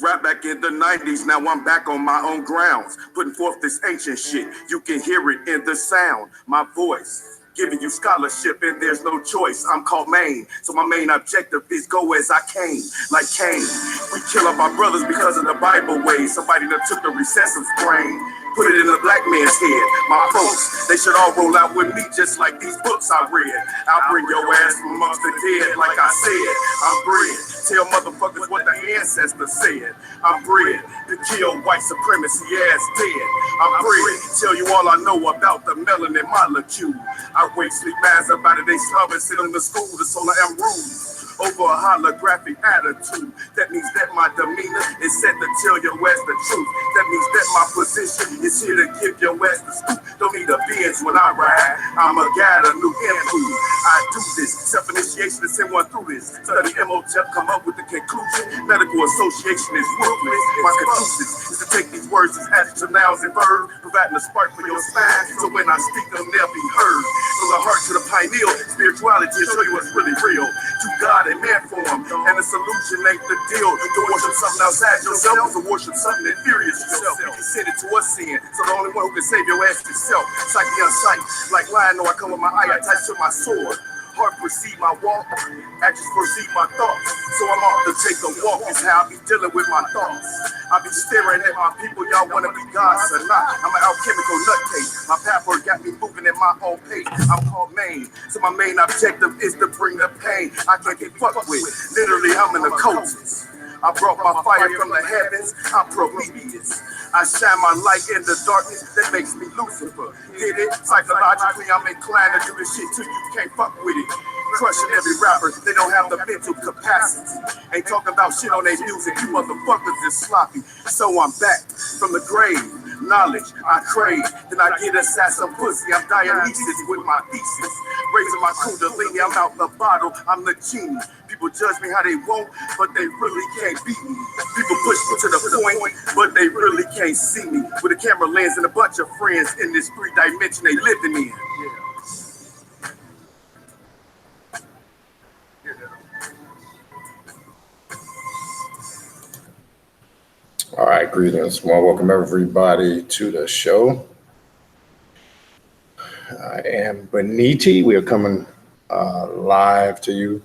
Right back in the 90s, now I'm back on my own grounds, putting forth this ancient shit. You can hear it in the sound, my voice, giving you scholarship, and there's no choice. I'm called Maine, so my main objective is go as I came, like Cain. We kill up our brothers because of the Bible way. Somebody that took the recessive brain, put it in a black man's head. My folks, they should all roll out with me just like these books I read. I'll bring your ass from amongst the dead, like I said. I'm bred. Tell motherfuckers what the ancestors said. I'm bred to kill white supremacy ass dead. I'm bred to tell you all I know about the melanin molecule. I wake sleep mass about it, they slum and sit in the school, the solar am rude. Over a holographic attitude. That means that my demeanor is set to tell your ass the truth. That means that my position is here to give your ass the scoop. Don't need a Benz when I ride. I'm a guide, a new input. I do this. Self-initiation to send one through this. Study MOTEP, come up with the conclusion. Medical association is ruthless. My conclusions is to take these words as adjectives, nouns, and verbs, providing a spark for your spine. So when I speak them, they'll be heard. From the heart to the pineal, spirituality will show you what's really real. To God in man form, and the solution ain't the deal. To worship something outside yourself is to worship something inferior to yourself. You can send it to us sin, so the only one who can save your ass is yourself. Sight the unsight, like lion, know I come with my eye attached to my sword. Heart precede my walk, actions precede my thoughts. So I'm off to take a walk, is how I be dealing with my thoughts. I be staring at my people, y'all wanna be gods or not. I'm an alchemical nutcase. My pathway got me moving at my own pace. I'm called Maine, so my main objective is to bring the pain I can't get fucked with. Literally, I'm in the coast. I brought my fire from the heavens, I'm Prometheus. I shine my light in the darkness, that makes me Lucifer. Get it? Psychologically, I'm inclined to do this shit till you can't fuck with it. Crushing every rapper, they don't have the mental capacity. Ain't talking about shit on their music, you motherfuckers is sloppy. So I'm back from the grave, knowledge I crave. Then I get assassin pussy, I'm Dionysus with my thesis. Raising my kundalini, I'm out the bottle, I'm the genie. People judge me how they want, but they really can't beat me. People push me to the point, but they really can't see me. With a camera lens and a bunch of friends in this 3D they living in. All right, greetings. Well, welcome everybody to the show. I am Baniti. We are coming live to you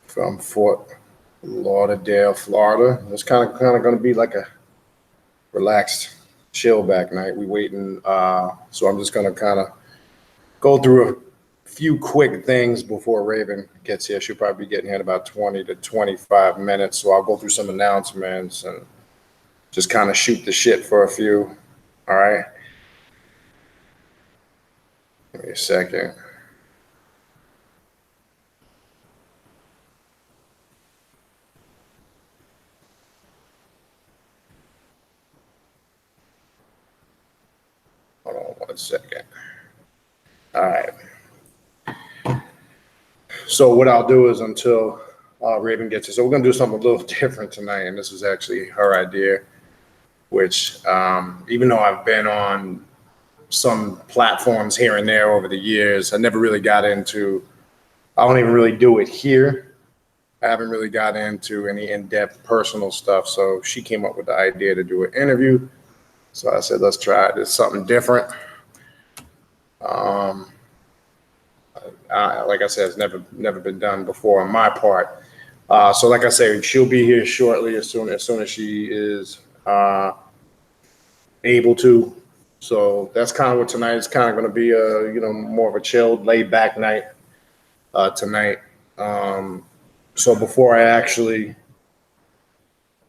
from Fort Lauderdale, Florida. It's kind of going to be like a relaxed, chill back night. We waiting, so I'm just going to kind of go through a few quick things before Raven gets here. She'll probably be getting here in about 20 to 25 minutes. So I'll go through some announcements and just kind of shoot the shit for a few. All right. Give me a second. Hold on 1 second. All right. So what I'll do is until Raven gets here. So we're going to do something a little different tonight. And this is actually her idea, which even though I've been on some platforms here and there over the years, I never really got into, I don't even really do it here. I haven't really got into any in-depth personal stuff. So she came up with the idea to do an interview. So I said, let's try it. It's something different. Like I said, it's never been done before on my part. So like I said, she'll be here shortly as soon as she is able to. So that's kind of what tonight is kind of going to be more of a chilled, laid back night tonight. So before I actually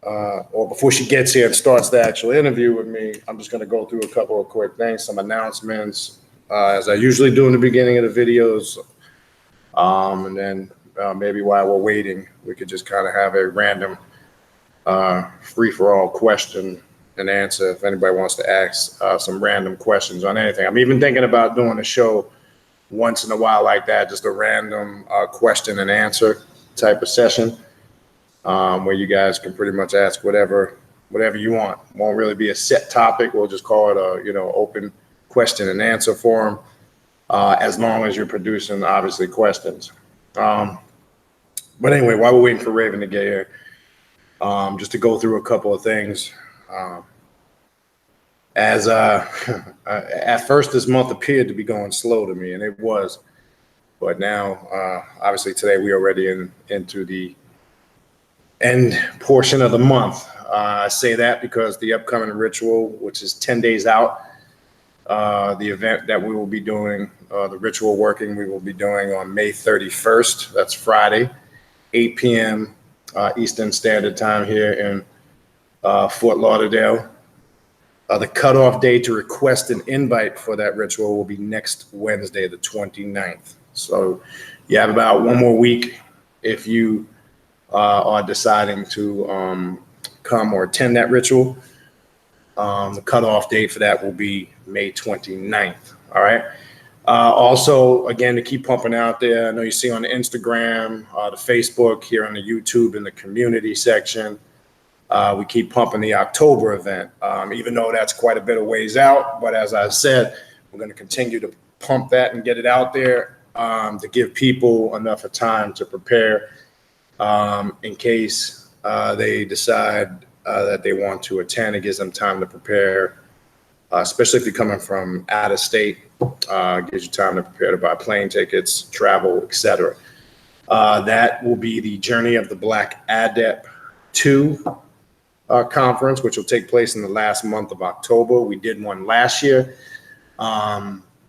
or before she gets here and starts the actual interview with me, I'm just going to go through a couple of quick things, some announcements, as I usually do in the beginning of the videos. And then maybe while we're waiting, we could just kind of have a random free-for-all question and answer if anybody wants to ask some random questions on anything. I'm even thinking about doing a show once in a while like that, just a random question and answer type of session where you guys can pretty much ask whatever you want. Won't really be a set topic. We'll just call it a open question and answer forum, as long as you're producing obviously questions. But anyway, while we're waiting for Raven to get here, just to go through a couple of things. At first, this month appeared to be going slow to me, and it was. But now, obviously, today we are already into the end portion of the month. I say that because the upcoming ritual, which is 10 days out, the event that we will be doing, the ritual working we will be doing on May 31st. That's Friday, 8 p.m. Eastern Standard Time here in Fort Lauderdale. The cutoff day to request an invite for that ritual will be next Wednesday, the 29th. So you have about one more week if you are deciding to come or attend that ritual. The cutoff date for that will be May 29th. All right. Also, again, to keep pumping out there, I know you see on the Instagram, the Facebook, here on the YouTube in the community section, we keep pumping the October event, even though that's quite a bit of ways out. But as I said, we're going to continue to pump that and get it out there to give people enough of time to prepare in case they decide that they want to attend. It gives them time to prepare, especially if you're coming from out of state. Gives you time to prepare to buy plane tickets, travel, etc. That will be the Journey of the Black Adept 2 conference, which will take place in the last month of October. We did one last year.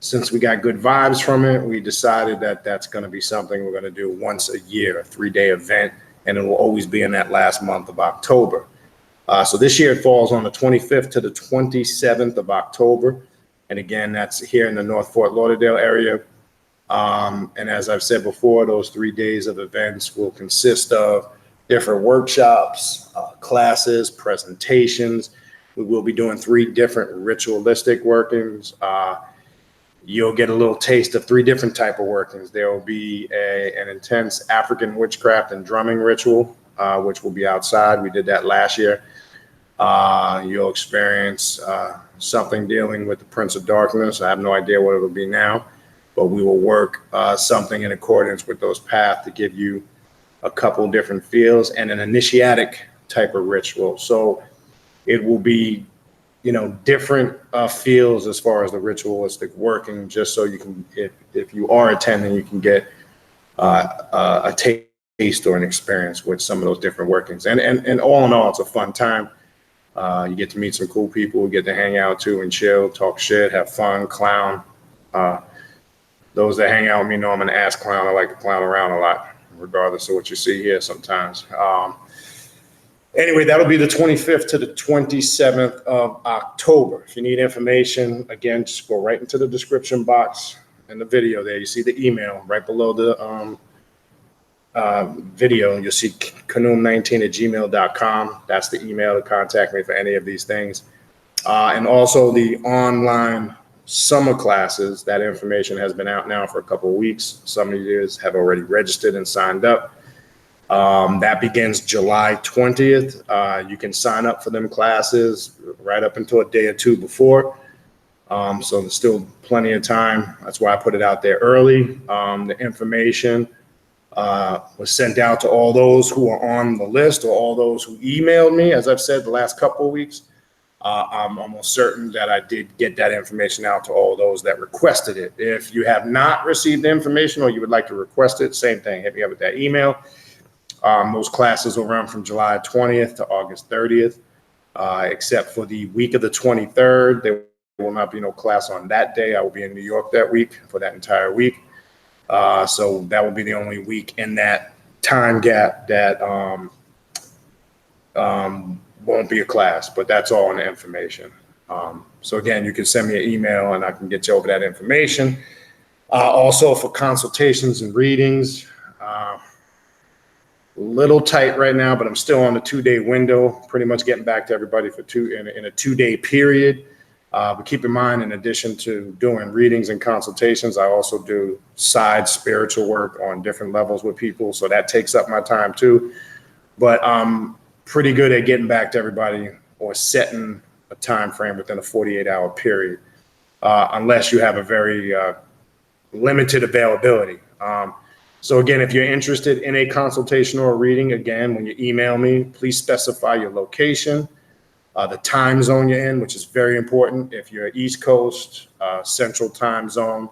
Since we got good vibes from it, we decided that that's going to be something we're going to do once a year, a 3-day event, and it will always be in that last month of October. So this year it falls on the 25th to the 27th of October. And again, that's here in the North Fort Lauderdale area. And as I've said before, those 3 days of events will consist of different workshops, classes, presentations. We will be doing 3 different ritualistic workings. You'll get a little taste of 3 different type of workings. There will be an intense African witchcraft and drumming ritual, which will be outside. We did that last year. You'll experience something dealing with the Prince of Darkness. I have no idea what it'll be now, but we will work something in accordance with those paths to give you a couple different feels and an initiatic type of ritual. So it will be, different feels as far as the ritualistic working, just so you can, if you are attending, you can get a taste or an experience with some of those different workings. And all in all, it's a fun time. You get to meet some cool people, get to hang out too and chill, talk shit, have fun, clown. Those that hang out with me know I'm an ass clown. I like to clown around a lot, regardless of what you see here sometimes. Anyway, that'll be the 25th to the 27th of October. If you need information, again, just go right into the description box in the video there. You see the email right below the video. You'll see kanum19@gmail.com. That's the email to contact me for any of these things. And also the online summer classes. That information has been out now for a couple of weeks. Some of you have already registered and signed up. That begins July 20th. You can sign up for them classes right up until a day or two before. So there's still plenty of time. That's why I put it out there early. The information was sent out to all those who are on the list or all those who emailed me. As I've said the last couple of weeks, I'm almost certain that I did get that information out to all those that requested it. If you have not received the information or you would like to request it, same thing, hit me up with that email. Those classes will run from July 20th to August 30th, except for the week of the 23rd. There will not be no class on that day. I will be in New York that week for that entire week. So that will be the only week in that time gap that won't be a class, but that's all in the information. So again, you can send me an email and I can get you over that information. Also for consultations and readings, little tight right now, but I'm still on the 2-day window, pretty much getting back to everybody for in a 2-day period. But keep in mind, in addition to doing readings and consultations, I also do side spiritual work on different levels with people. So that takes up my time too. But I'm pretty good at getting back to everybody or setting a time frame within a 48-hour period, unless you have a very limited availability. So again, if you're interested in a consultation or a reading, again, when you email me, please specify your location, the time zone you're in, which is very important. If you're East Coast, Central Time Zone,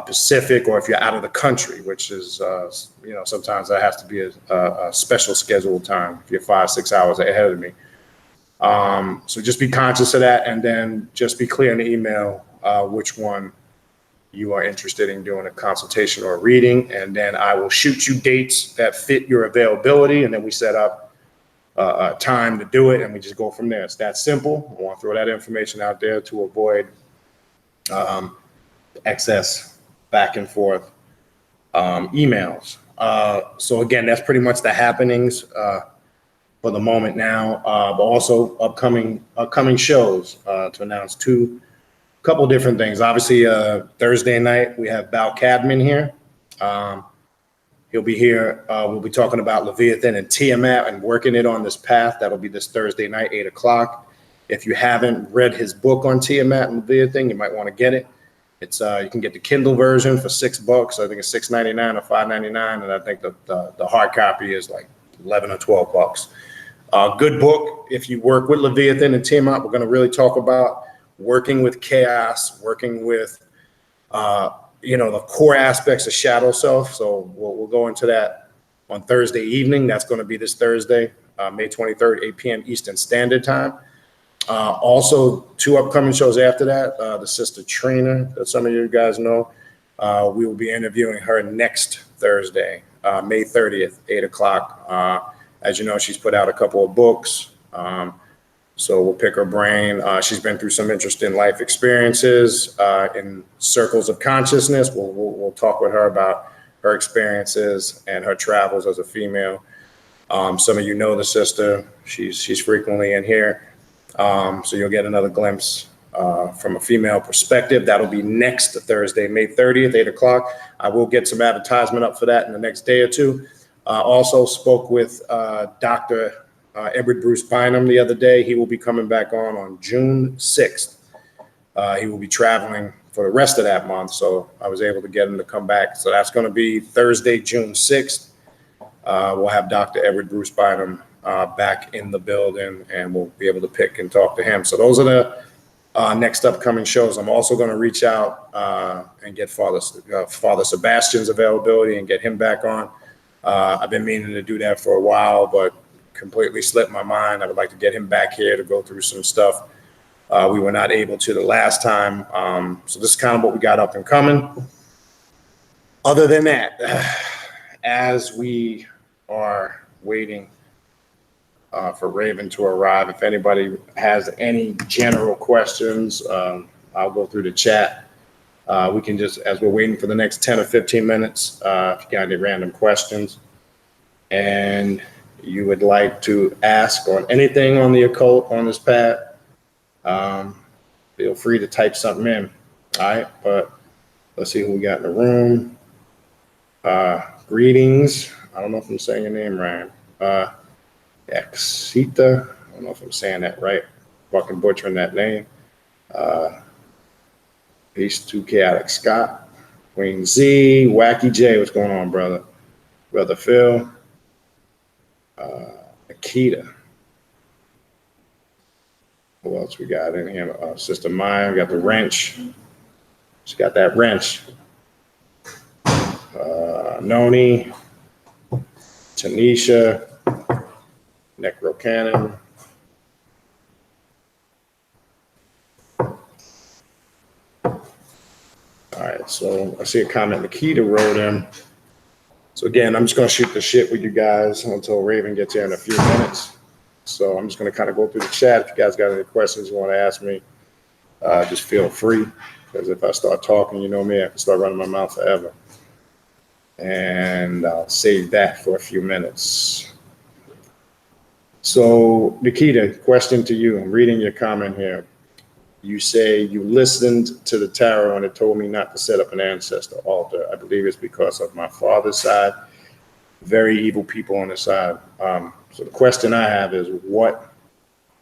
Pacific, or if you're out of the country, which is, sometimes that has to be a special scheduled time if you're 5-6 hours ahead of me. So just be conscious of that, and then just be clear in the email which one you are interested in doing a consultation or a reading, and then I will shoot you dates that fit your availability, and then we set up a time to do it, and we just go from there. It's that simple. I want to throw that information out there to avoid excess back and forth emails. So again, that's pretty much the happenings for the moment now, but also upcoming shows to announce couple different things. Obviously, Thursday night, we have Bal Cadman here. He'll be here. We'll be talking about Leviathan and Tiamat and working it on this path. That'll be this Thursday night, 8 o'clock. If you haven't read his book on Tiamat and Leviathan, you might want to get it. It's you can get the Kindle version for $6. I think it's $6.99 or $5.99, and I think the hard copy is like $11 or $12. Good book. If you work with Leviathan and Tiamat, we're going to really talk about working with chaos, working with, the core aspects of shadow self. So we'll go into that on Thursday evening. That's going to be this Thursday, May 23rd, 8 p.m. Eastern Standard Time. Also, 2 upcoming shows after that. The Sister Trina, that some of you guys know, we will be interviewing her next Thursday, May 30th, 8 o'clock. As you know, she's put out a couple of books. So we'll pick her brain. She's been through some interesting life experiences in circles of consciousness. We'll talk with her about her experiences and her travels as a female. Some of you know the sister. She's frequently in here. So you'll get another glimpse from a female perspective. That'll be next Thursday, May 30th, 8 o'clock. I will get some advertisement up for that in the next day or two. Also spoke with Dr. Edward Bruce Bynum the other day. He will be coming back on June 6th. He will be traveling for the rest of that month, so I was able to get him to come back. So that's going to be Thursday, June 6th. We'll have Dr. Edward Bruce Bynum back in the building, and we'll be able to pick and talk to him. So those are the next upcoming shows. I'm also going to reach out and get Father Sebastian's availability and get him back on. I've been meaning to do that for a while, but completely slipped my mind. I would like to get him back here to go through some stuff. We were not able to the last time. So this is kind of what we got up and coming. Other than that, as we are waiting for Raven to arrive, if anybody has any general questions, I'll go through the chat. We can just, as we're waiting for the next 10 or 15 minutes, if you got any random questions and you would like to ask on anything on the occult on this path, feel free to type something in. All right, but let's see who we got in the room. Greetings. I don't know if I'm saying your name right. Exita. I don't know if I'm saying that right. Fucking butchering that name. Peace to Chaotic Scott. Queen Z. Wacky J. What's going on, brother? Brother Phil. Akita. Who else we got in here? Sister Maya. We got the wrench. She got that wrench. Noni. Tanisha. Necrocannon. All right, so I see a comment Nikita wrote in. So again, I'm just going to shoot the shit with you guys until Raven gets here in a few minutes. So I'm just going to kind of go through the chat. If you guys got any questions you want to ask me, just feel free. Because if I start talking, you know me, I can start running my mouth forever. And I'll save that for a few minutes. So Nikita, question to you. I'm reading your comment here. You say you listened to the tarot and it told me not to set up an ancestor altar. I believe it's because of my father's side. Very evil people on the side. So the question I have is, what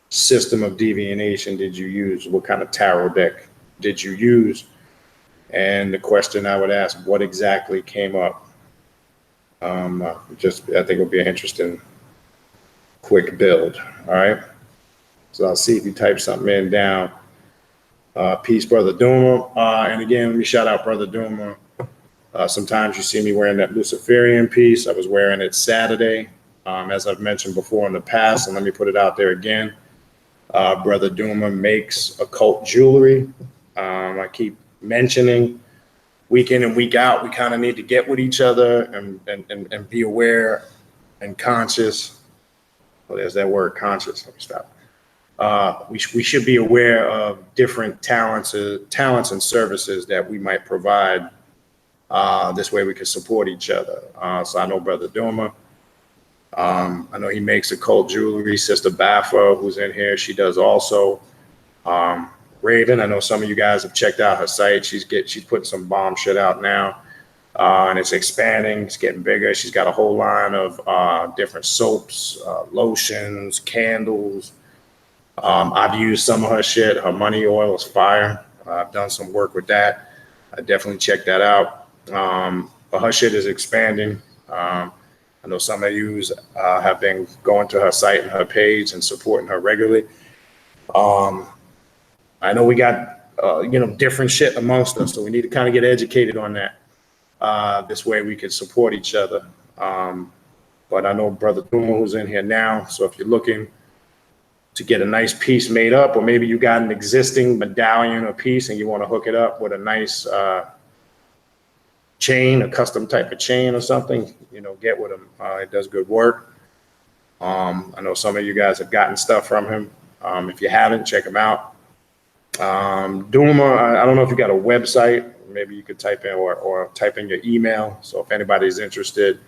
system of divination did you use? What kind of tarot deck did you use? And the question I would ask, what exactly came up I think it'll be an interesting, quick build. All right. So I'll see if you type something in down. Peace, Brother Duma. And again, let me shout out Brother Duma. Sometimes you see me wearing that Luciferian piece. I was wearing it Saturday, as I've mentioned before in the past, and let me put it out there again. Brother Duma makes occult jewelry. I keep mentioning week in and week out, we kind of need to get with each other and be aware and conscious. Well, there's that word, conscious. Let me stop. We should be aware of different talents and services that we might provide. This way we can support each other. So I know Brother Duma. I know he makes occult jewelry. Sister Baffa, who's in here, she does also. Raven, I know some of you guys have checked out her site. She's putting some bomb shit out now, and it's expanding. It's getting bigger. She's got a whole line of different soaps, lotions, candles. I've used some of her shit. Her money oil is fire. I've done some work with that. I definitely check that out. But her shit is expanding. I know some of you have been going to her site and her page and supporting her regularly. I know we got different shit amongst us, so we need to kind of get educated on that. This way we can support each other. But I know Brother Duma who's in here now, so if you're looking to get a nice piece made up, or maybe you got an existing medallion or piece and you want to hook it up with a nice chain, a custom type of chain or something, get with him. It does good work. I know some of you guys have gotten stuff from him. If you haven't, check him out. Duma, I don't know if you got a website. Maybe you could type in or type in your email. So if anybody's interested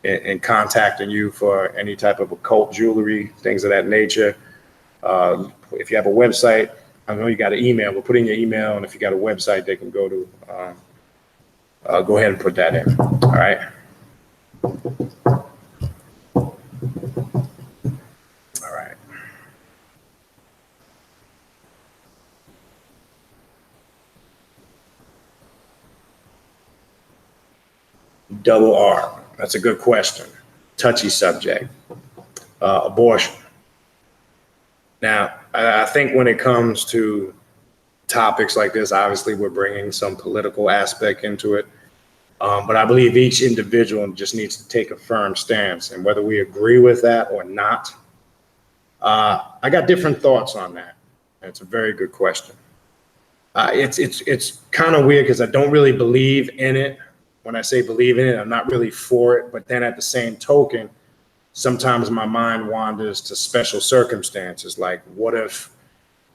in contacting you for any type of occult jewelry, things of that nature, if you have a website, I know you got an email, but put in your email, and if you got a website, they can go to. Go ahead and put that in. All right. All right. Double R. That's a good question. Touchy subject. Abortion. Now, I think when it comes to topics like this, obviously we're bringing some political aspect into it. But I believe each individual just needs to take a firm stance, and whether we agree with that or not, I got different thoughts on that. It's a very good question. It's kind of weird because I don't really believe in it. When I say believe in it, I'm not really for it. But then at the same token, sometimes my mind wanders to special circumstances. Like, what if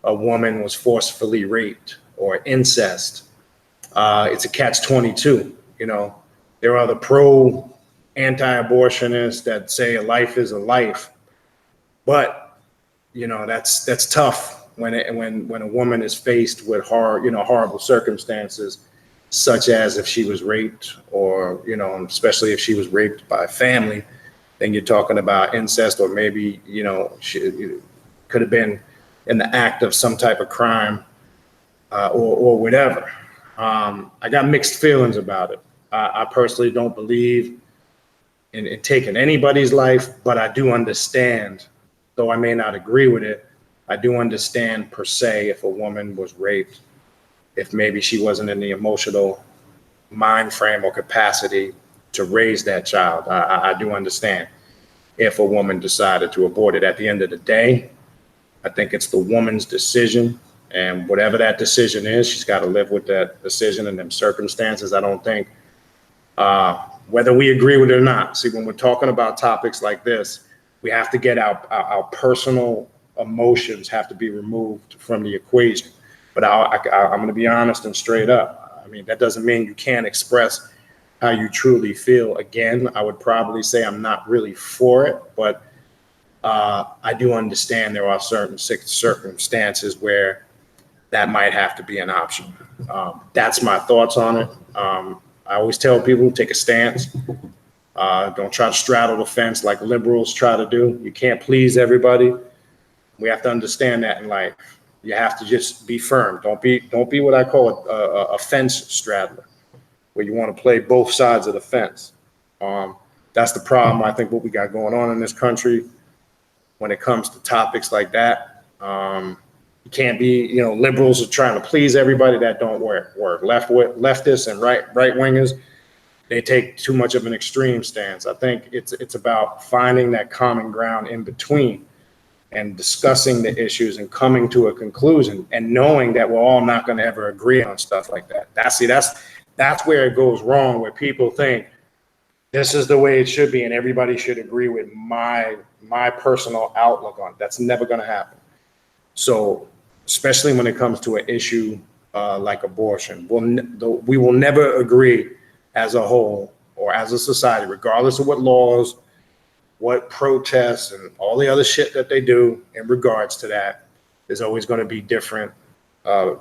a woman was forcefully raped or incest? It's a catch-22. There are the anti-abortionists that say a life is a life, but that's tough when a woman is faced with horrible circumstances, such as if she was raped, or especially if she was raped by a family. Then you're talking about incest, or maybe she could have been in the act of some type of crime, or whatever. I got mixed feelings about it. I personally don't believe in taking anybody's life, but I do understand, though I may not agree with it, I do understand per se if a woman was raped, if maybe she wasn't in the emotional mind frame or capacity to raise that child. I do understand if a woman decided to abort it. At the end of the day, I think it's the woman's decision. And whatever that decision is, she's got to live with that decision and them circumstances. I don't think, whether we agree with it or not. See, when we're talking about topics like this, we have to get our personal emotions have to be removed from the equation. But I'm going to be honest and straight up. I mean, that doesn't mean you can't express how you truly feel. Again, I would probably say I'm not really for it, but I do understand there are certain circumstances where that might have to be an option. That's my thoughts on it. I always tell people, take a stance. Don't try to straddle the fence like liberals try to do. You can't please everybody. We have to understand that in life. You have to just be firm. Don't be what I call a fence straddler, where you want to play both sides of the fence. That's the problem, I think, what we got going on in this country when it comes to topics like that. You can't be, liberals are trying to please everybody. That don't work. Leftists and right wingers, they take too much of an extreme stance. I think it's about finding that common ground in between and discussing the issues and coming to a conclusion and knowing that we're all not going to ever agree on stuff like that. That's where it goes wrong, where people think this is the way it should be and everybody should agree with my personal outlook on it. That's never going to happen. So especially when it comes to an issue like abortion, we will never agree as a whole or as a society, regardless of what laws, what protests, and all the other shit that they do in regards to that. There's always going to be different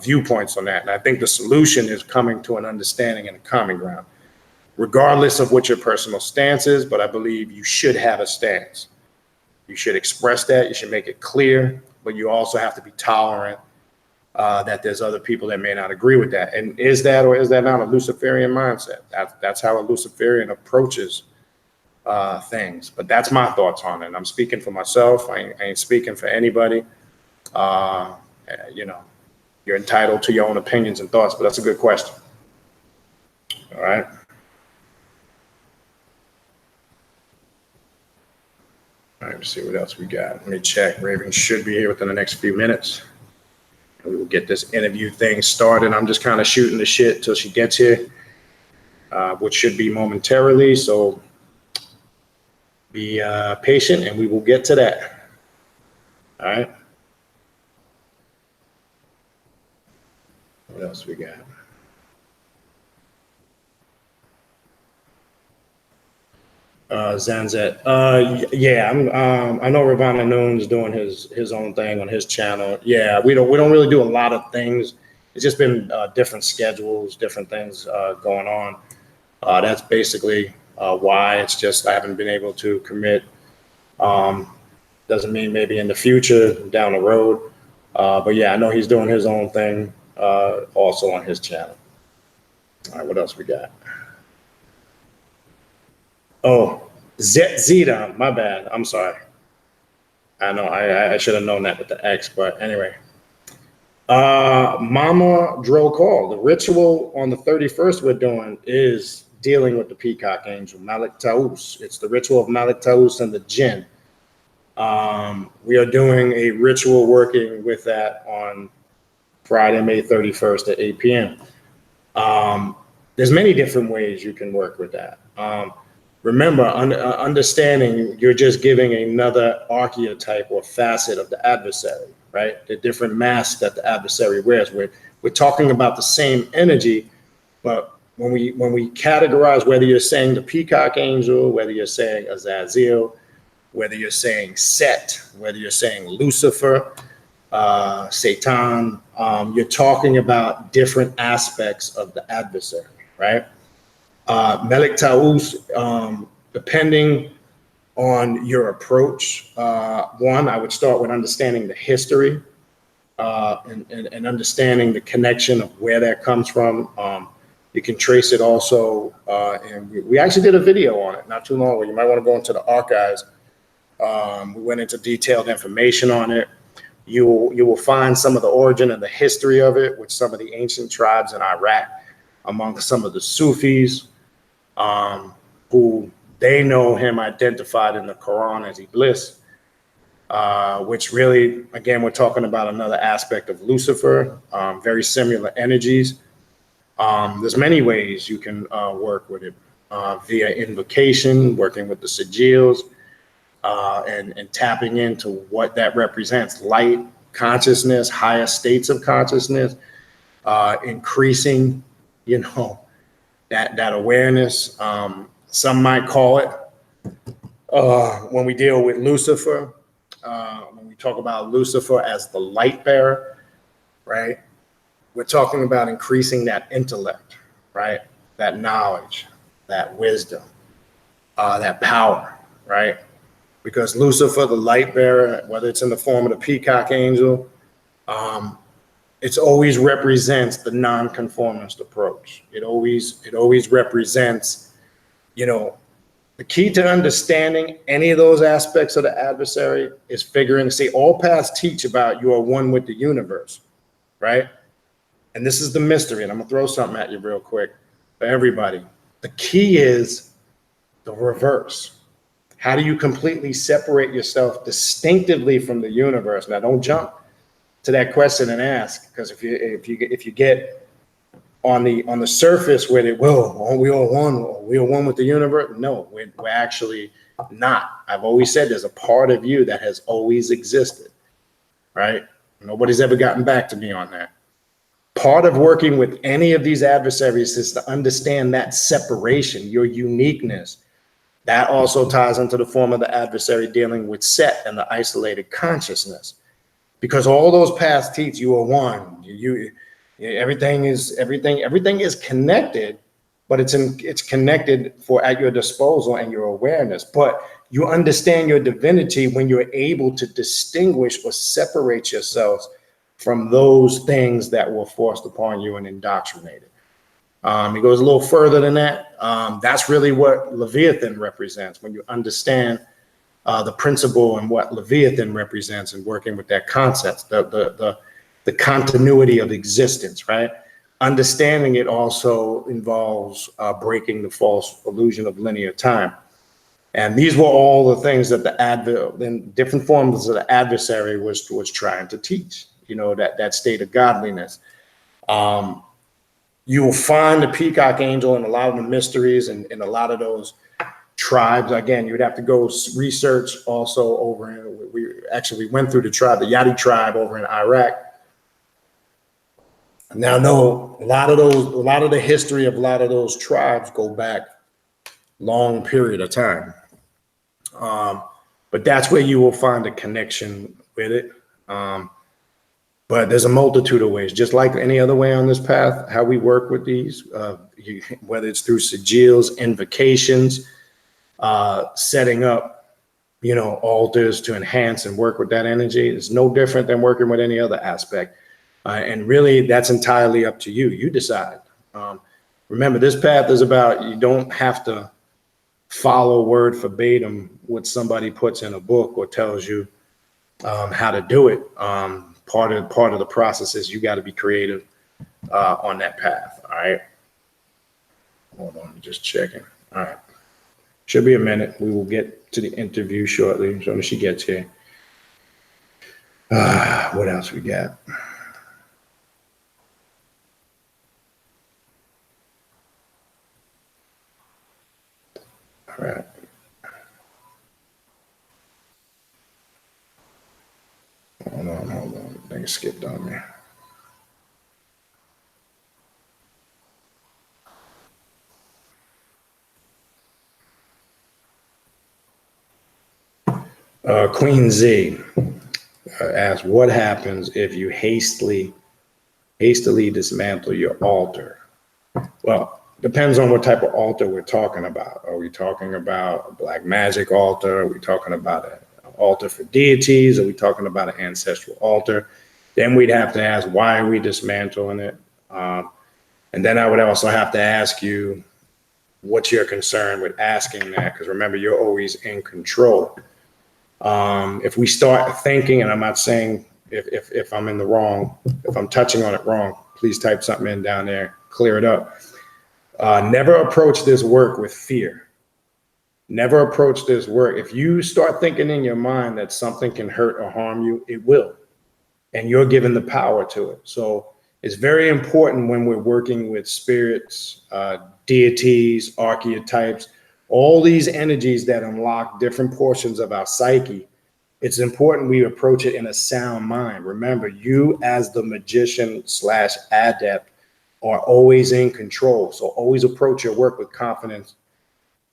viewpoints on that. And I think the solution is coming to an understanding and a common ground, regardless of what your personal stance is. But I believe you should have a stance. You should express that. You should make it clear. But you also have to be tolerant that there's other people that may not agree with that. And is that or is that not a Luciferian mindset? That's how a Luciferian approaches things. But that's my thoughts on it. I'm speaking for myself. I ain't speaking for anybody. You're entitled to your own opinions and thoughts, but that's a good question. All right. All right, let's see what else we got. Let me check. Raven should be here within the next few minutes. And we will get this interview thing started. I'm just kind of shooting the shit till she gets here, which should be momentarily. So be patient and we will get to that. All right. What else we got? Zanzet. Yeah, I know Ravana Noon's doing his own thing on his channel. Yeah, we don't really do a lot of things. It's just been different schedules, different things going on. That's basically why. It's just I haven't been able to commit. Doesn't mean maybe in the future down the road. But yeah, I know he's doing his own thing also on his channel. All right, what else we got? Oh, Zeta, my bad. I'm sorry. I know I should have known that with the X, but anyway. Mama Dro Call. The ritual on the 31st we're doing is dealing with the peacock angel, Malik Taus. It's the ritual of Malik Taus and the jinn. We are doing a ritual working with that on Friday, May 31st at 8 p.m. There's many different ways you can work with that. Remember, understanding you're just giving another archetype or facet of the adversary, right? The different masks that the adversary wears. We're talking about the same energy, but when we categorize, whether you're saying the peacock angel, whether you're saying Azazel, whether you're saying Set, whether you're saying Lucifer, Satan, you're talking about different aspects of the adversary, right? Melik Taus, depending on your approach, one, I would start with understanding the history and understanding the connection of where that comes from. You can trace it also, and we actually did a video on it not too long ago. You might want to go into the archives. We went into detailed information on it. You will find some of the origin and the history of it with some of the ancient tribes in Iraq, among some of the Sufis, who they know him identified in the Quran as Iblis, which really, again, we're talking about another aspect of Lucifer, very similar energies. There's many ways you can work with it via invocation, working with the sigils, and tapping into what that represents: light, consciousness, higher states of consciousness, increasing, that awareness. Some might call it, when we deal with Lucifer, when we talk about Lucifer as the light bearer, right? We're talking about increasing that intellect, right? That knowledge, that wisdom, that power, right? Because Lucifer, the light bearer, whether it's in the form of the peacock angel, it always represents the nonconformist approach. It always represents, The key to understanding any of those aspects of the adversary is figuring, see, all paths teach about you are one with the universe, right? And this is the mystery, and I'm gonna throw something at you real quick for everybody. The key is the reverse. How do you completely separate yourself distinctively from the universe? Now, don't jump to that question and ask, because if you get on the surface where we are one with the universe. No, we're actually not. I've always said there's a part of you that has always existed, right? Nobody's ever gotten back to me on that. Part of working with any of these adversaries is to understand that separation, your uniqueness. That also ties into the form of the adversary dealing with Set and the isolated consciousness, because all those paths teach you are one. Everything is connected, but it's connected at your disposal and your awareness. But you understand your divinity when you're able to distinguish or separate yourselves from those things that were forced upon you and indoctrinated. It goes a little further than that. That's really what Leviathan represents. When you understand the principle and what Leviathan represents and working with that concept, the continuity of existence, right? Understanding it also involves breaking the false illusion of linear time. And these were all the things that in different forms of the adversary was trying to teach, that state of godliness. You will find the peacock angel in a lot of the mysteries and in a lot of those tribes. Again, you would have to go research also over in, we went through the Yadi tribe over in Iraq. Now, no, a lot of the history of a lot of those tribes go back long period of time. But that's where you will find a connection with it. But there's a multitude of ways, just like any other way on this path, how we work with these, whether it's through sigils, invocations, setting up, altars to enhance and work with that energy. It's no different than working with any other aspect. And really, that's entirely up to you. You decide. Remember, this path is about, you don't have to follow word verbatim what somebody puts in a book or tells you how to do it. Part of the process is you got to be creative on that path. All right. Hold on, I'm just checking. All right. Should be a minute. We will get to the interview shortly as soon as she gets here. What else we got? All right. Hold on. I think it skipped on me. Queen Z asks, what happens if you hastily dismantle your altar? Well, depends on what type of altar we're talking about. Are we talking about a black magic altar? Are we talking about an altar for deities? Are we talking about an ancestral altar? Then we'd have to ask, why are we dismantling it? And then I would also have to ask you, what's your concern with asking that? Because remember, you're always in control. If we start thinking, and I'm not saying if I'm in the wrong, if I'm touching on it wrong, please type something in down there, clear it up. Never approach this work with fear. Never approach this work. If you start thinking in your mind that something can hurt or harm you, it will. And you're given the power to it. So it's very important when we're working with spirits, deities, archetypes, all these energies that unlock different portions of our psyche. It's important we approach it in a sound mind. Remember, you as the magician / adept are always in control. So always approach your work with confidence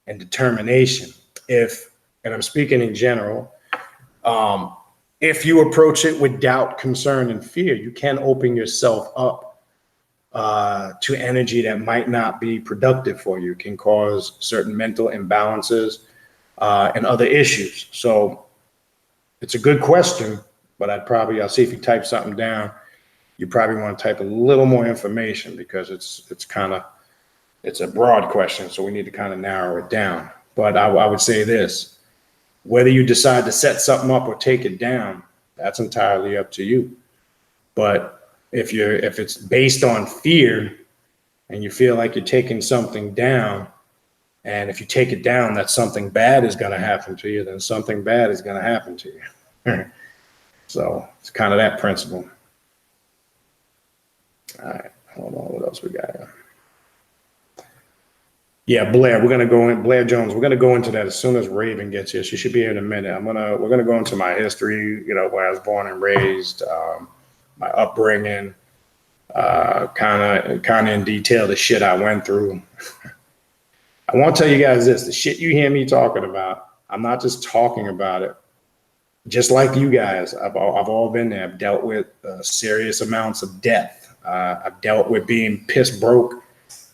and determination. And I'm speaking in general, if you approach it with doubt, concern, and fear, you can open yourself up to energy that might not be productive for you, can cause certain mental imbalances and other issues. So it's a good question, but I'll see if you type something down. You probably want to type a little more information because it's a broad question. So we need to kind of narrow it down. But I would say this, whether you decide to set something up or take it down, that's entirely up to you. But if it's based on fear and you feel like you're taking something down, and if you take it down, that something bad is going to happen to you, then something bad is going to happen to you. So it's kind of that principle. All right, hold on. What else we got here? Yeah, Blair, we're gonna go in. Blair Jones, we're gonna go into that as soon as Raven gets here. She should be here in a minute. We're gonna go into my history. You know, where I was born and raised, my upbringing, kind of in detail the shit I went through. I want to tell you guys this: the shit you hear me talking about, I'm not just talking about it. Just like you guys, I've all been there. I've dealt with serious amounts of death. I've dealt with being piss broke,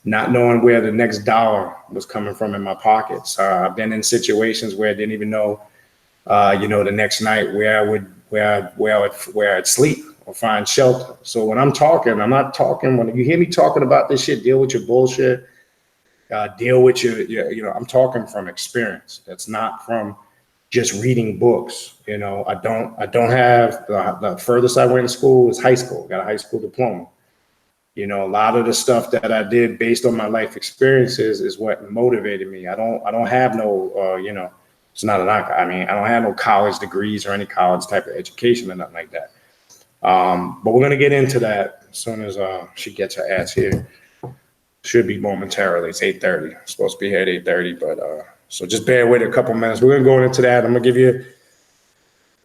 not knowing where the next dollar was coming from in my pockets. I've been in situations where I didn't even know, the next night where I'd sleep or find shelter. So when I'm talking, I'm not talking. When you hear me talking about this shit, deal with your bullshit. Deal with your. I'm talking from experience. That's not from just reading books. I don't have the furthest I went to school was high school. Got a high school diploma. A lot of the stuff that I did based on my life experiences is what motivated me. I don't have no, it's not a knock. I mean, I don't have no college degrees or any college type of education or nothing like that. But we're going to get into that as soon as she gets her ass here. Should be momentarily. It's 8:30. I'm supposed to be here at 8:30, but so just bear with it a couple minutes. We're going to go into that. I'm going to give you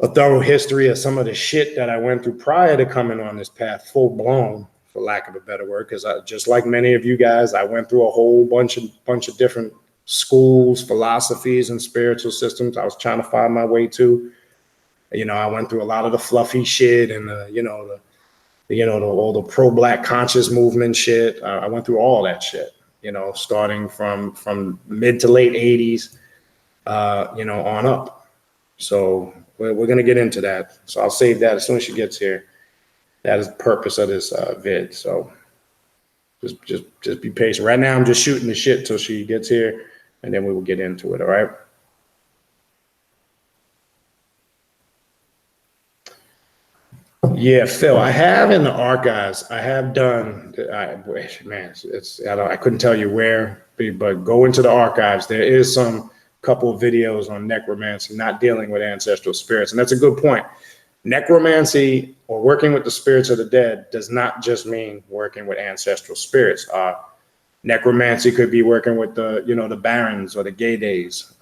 a thorough history of some of the shit that I went through prior to coming on this path, full blown, for lack of a better word, because just like many of you guys, I went through a whole bunch of different schools, philosophies, and spiritual systems I was trying to find my way to. I went through a lot of the fluffy shit and all the pro-black conscious movement shit. I went through all that shit. Starting from mid to late 80s, on up. So we're gonna get into that. So I'll save that as soon as she gets here. That is the purpose of this vid. So just be patient. Right now, I'm just shooting the shit till she gets here, and then we will get into it. All right. Yeah, Phil, I have in the archives. I have done. I couldn't tell you where, but go into the archives. There is some couple of videos on necromancy, not dealing with ancestral spirits, and that's a good point. Necromancy, or working with the spirits of the dead, does not just mean working with ancestral spirits. Necromancy could be working with the barons or the gay days.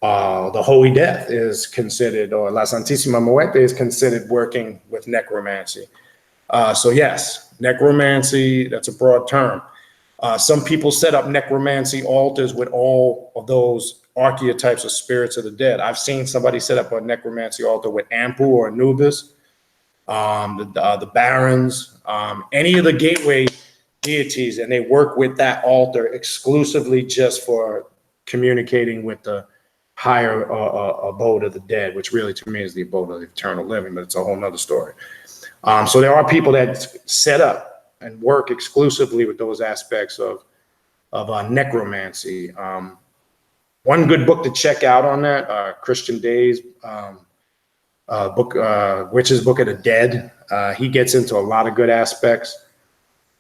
The Holy Death is considered, or La Santísima Muerte is considered working with necromancy. So yes, necromancy, that's a broad term. Some people set up necromancy altars with all of those archetypes of spirits of the dead. I've seen somebody set up a necromancy altar with Ampu or Anubis, the barons, any of the gateway deities, and they work with that altar exclusively just for communicating with the higher abode of the dead, which really to me is the abode of the eternal living, but it's a whole nother story. So there are people that set up and work exclusively with those aspects of necromancy. One good book to check out on that, Christian Day's book, Witch's Book of the Dead. He gets into a lot of good aspects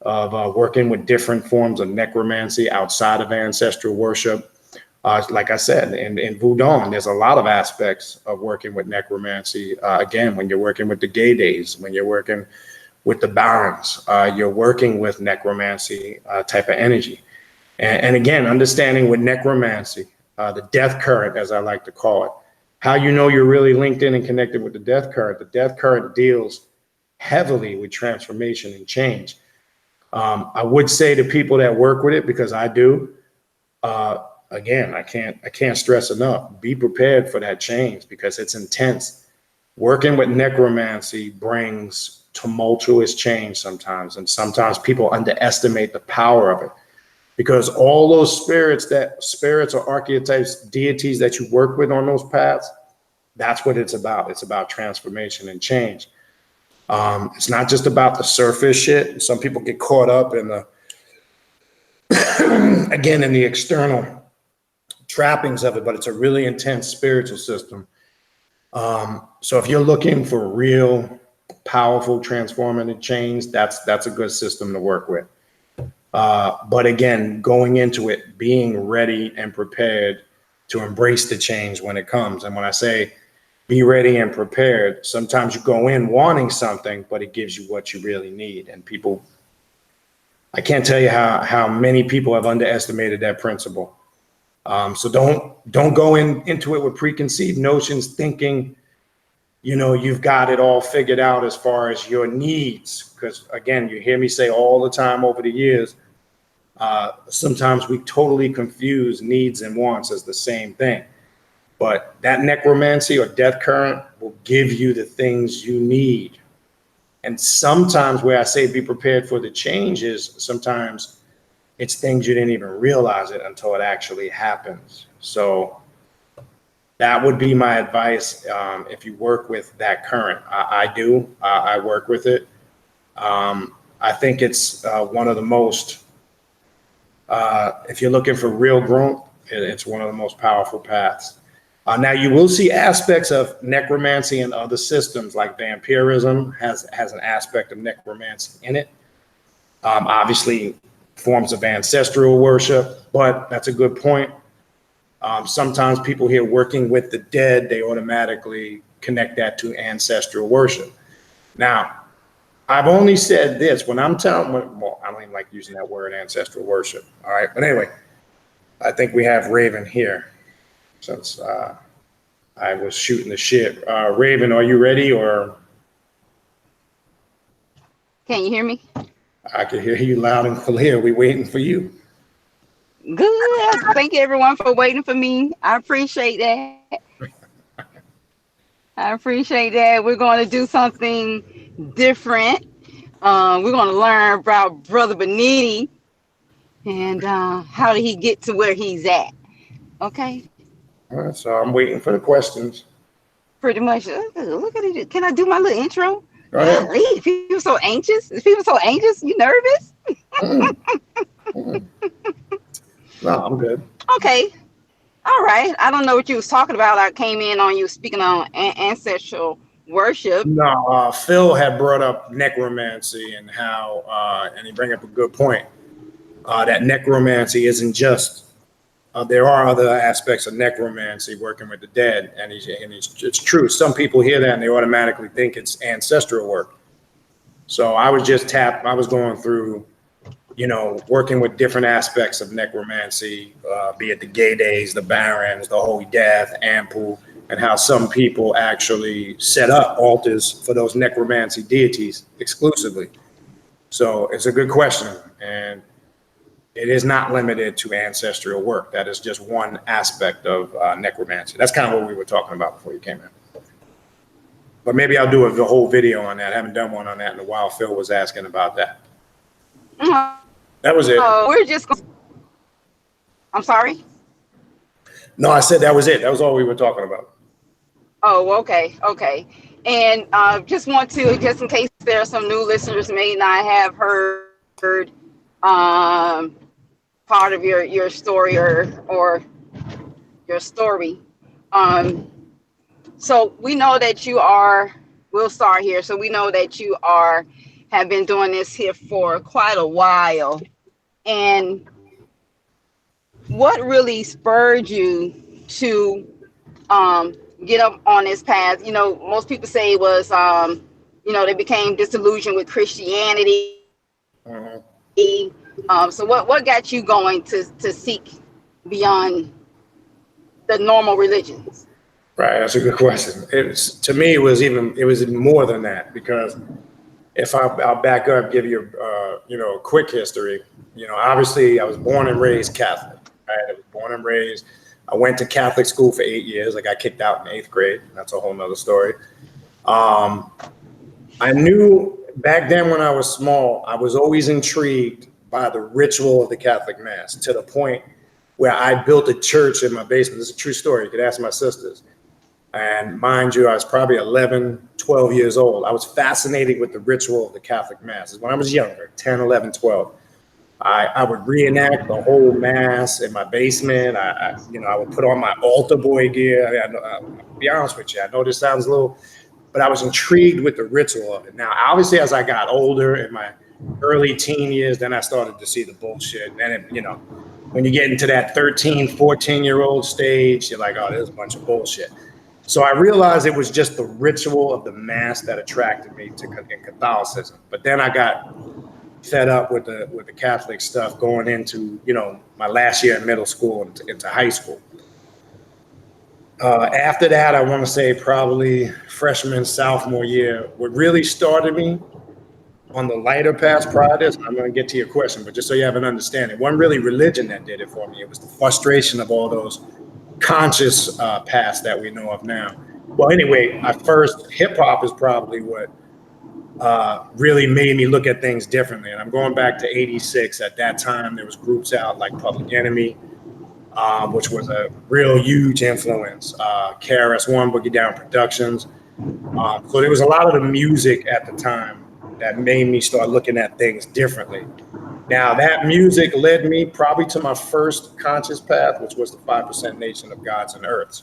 of working with different forms of necromancy outside of ancestral worship. Like I said, in Voodoo, there's a lot of aspects of working with necromancy. Again, when you're working with the gay days, when you're working with the barons, you're working with necromancy type of energy. And again, understanding with necromancy, the death current, as I like to call it, how you know you're really linked in and connected with the death current. The death current deals heavily with transformation and change. I would say to people that work with it, because I do, again, I can't stress enough, be prepared for that change because it's intense. Working with necromancy brings tumultuous change sometimes, and sometimes people underestimate the power of it. Because all those spirits or archetypes, deities that you work with on those paths, that's what it's about. It's about transformation and change. It's not just about the surface shit. Some people get caught up in the, again, in the external trappings of it, but it's a really intense spiritual system. So if you're looking for real powerful transformative change, that's a good system to work with. But again, going into it, being ready and prepared to embrace the change when it comes. And when I say be ready and prepared, sometimes you go in wanting something, but it gives you what you really need. And people, I can't tell you how many people have underestimated that principle. So don't go into it with preconceived notions, thinking, you know, you've got it all figured out as far as your needs. Because again, you hear me say all the time over the years, sometimes we totally confuse needs and wants as the same thing. But that necromancy or death current will give you the things you need. And sometimes where I say be prepared for the changes, sometimes it's things you didn't even realize it until it actually happens. So that would be my advice if you work with that current. I do. I work with it. I think it's one of the most, if you're looking for real growth, it's one of the most powerful paths. Now you will see aspects of necromancy in other systems, like vampirism has an aspect of necromancy in it. Obviously, forms of ancestral worship, but that's a good point. Sometimes people hear working with the dead, they automatically connect that to ancestral worship. Now, I've only said this when I'm telling, well, I don't even like using that word, ancestral worship. All right, but anyway, I think we have Raven here. Since I was shooting the shit. Raven, are you ready, or? Can you hear me? I can hear you loud and clear. We waiting for you. Good. Thank you, everyone, for waiting for me. I appreciate that. I appreciate that. We're going to do something different. We're going to learn about Brother Baniti and how did he get to where he's at. Okay. All right, so I'm waiting for the questions. Pretty much. Look at it. Can I do my little intro? Go ahead. Golly, people so anxious. People so anxious. You nervous? No, I'm good. Okay. All right. I don't know what you was talking about. I came in on you speaking on ancestral worship. No, Phil had brought up necromancy and how, and he bring up a good point, that necromancy isn't just, there are other aspects of necromancy, working with the dead, and it's true. Some people hear that and they automatically think it's ancestral work. So I was going through, you know, working with different aspects of necromancy, be it the Gay Days, the Barons, the Holy Death, Ampu, and how some people actually set up altars for those necromancy deities exclusively. So it's a good question, and it is not limited to ancestral work. That is just one aspect of necromancy. That's kind of what we were talking about before you came in. But maybe I'll do a whole video on that. I haven't done one on that in a while. Phil was asking about that. That was it. We're just going. I'm sorry? No, I said that was it. That was all we were talking about. Oh, okay. Okay. And just want to, just in case there are some new listeners may not have heard part of your story or your story. So we know that you are, we'll start here. So we know that you have been doing this here for quite a while. And what really spurred you to get up on this path? You know, most people say it was, you know, they became disillusioned with Christianity. So what got you going to seek beyond the normal religions? Right, that's a good question. To me, it was even more than that, because if I'll back up, give you you know, a quick history. You know, obviously I was born and raised Catholic. Right? I was born and raised. I went to Catholic school for 8 years. I got kicked out in 8th grade. That's a whole nother story. I knew back then when I was small, I was always intrigued by the ritual of the Catholic Mass, to the point where I built a church in my basement. This is a true story. You could ask my sisters. And mind you, I was probably 11, 12 years old. I was fascinated with the ritual of the Catholic Mass when I was younger, 10, 11, 12. I would reenact the whole mass in my basement. I would put on my altar boy gear. I'll be honest with you. I know this sounds a little, but I was intrigued with the ritual of it. Now, obviously, as I got older in my early teen years, then I started to see the bullshit. And when you get into that 13, 14-year-old stage, you're like, oh, there's a bunch of bullshit. So I realized it was just the ritual of the mass that attracted me to Catholicism. But then I got fed up with the Catholic stuff going into, my last year in middle school and into high school. After that, I want to say probably freshman, sophomore year, what really started me on the lighter paths prior to this, I'm going to get to your question, but just so you have an understanding, one really religion that did it for me. It was the frustration of all those conscious paths that we know of now. Well, anyway, hip hop is probably what really made me look at things differently. And I'm going back to 86. At that time, there was groups out like Public Enemy, which was a real huge influence. KRS-One, Boogie Down Productions. So there was a lot of the music at the time that made me start looking at things differently. Now, that music led me probably to my first conscious path, which was the 5% Nation of Gods and Earths.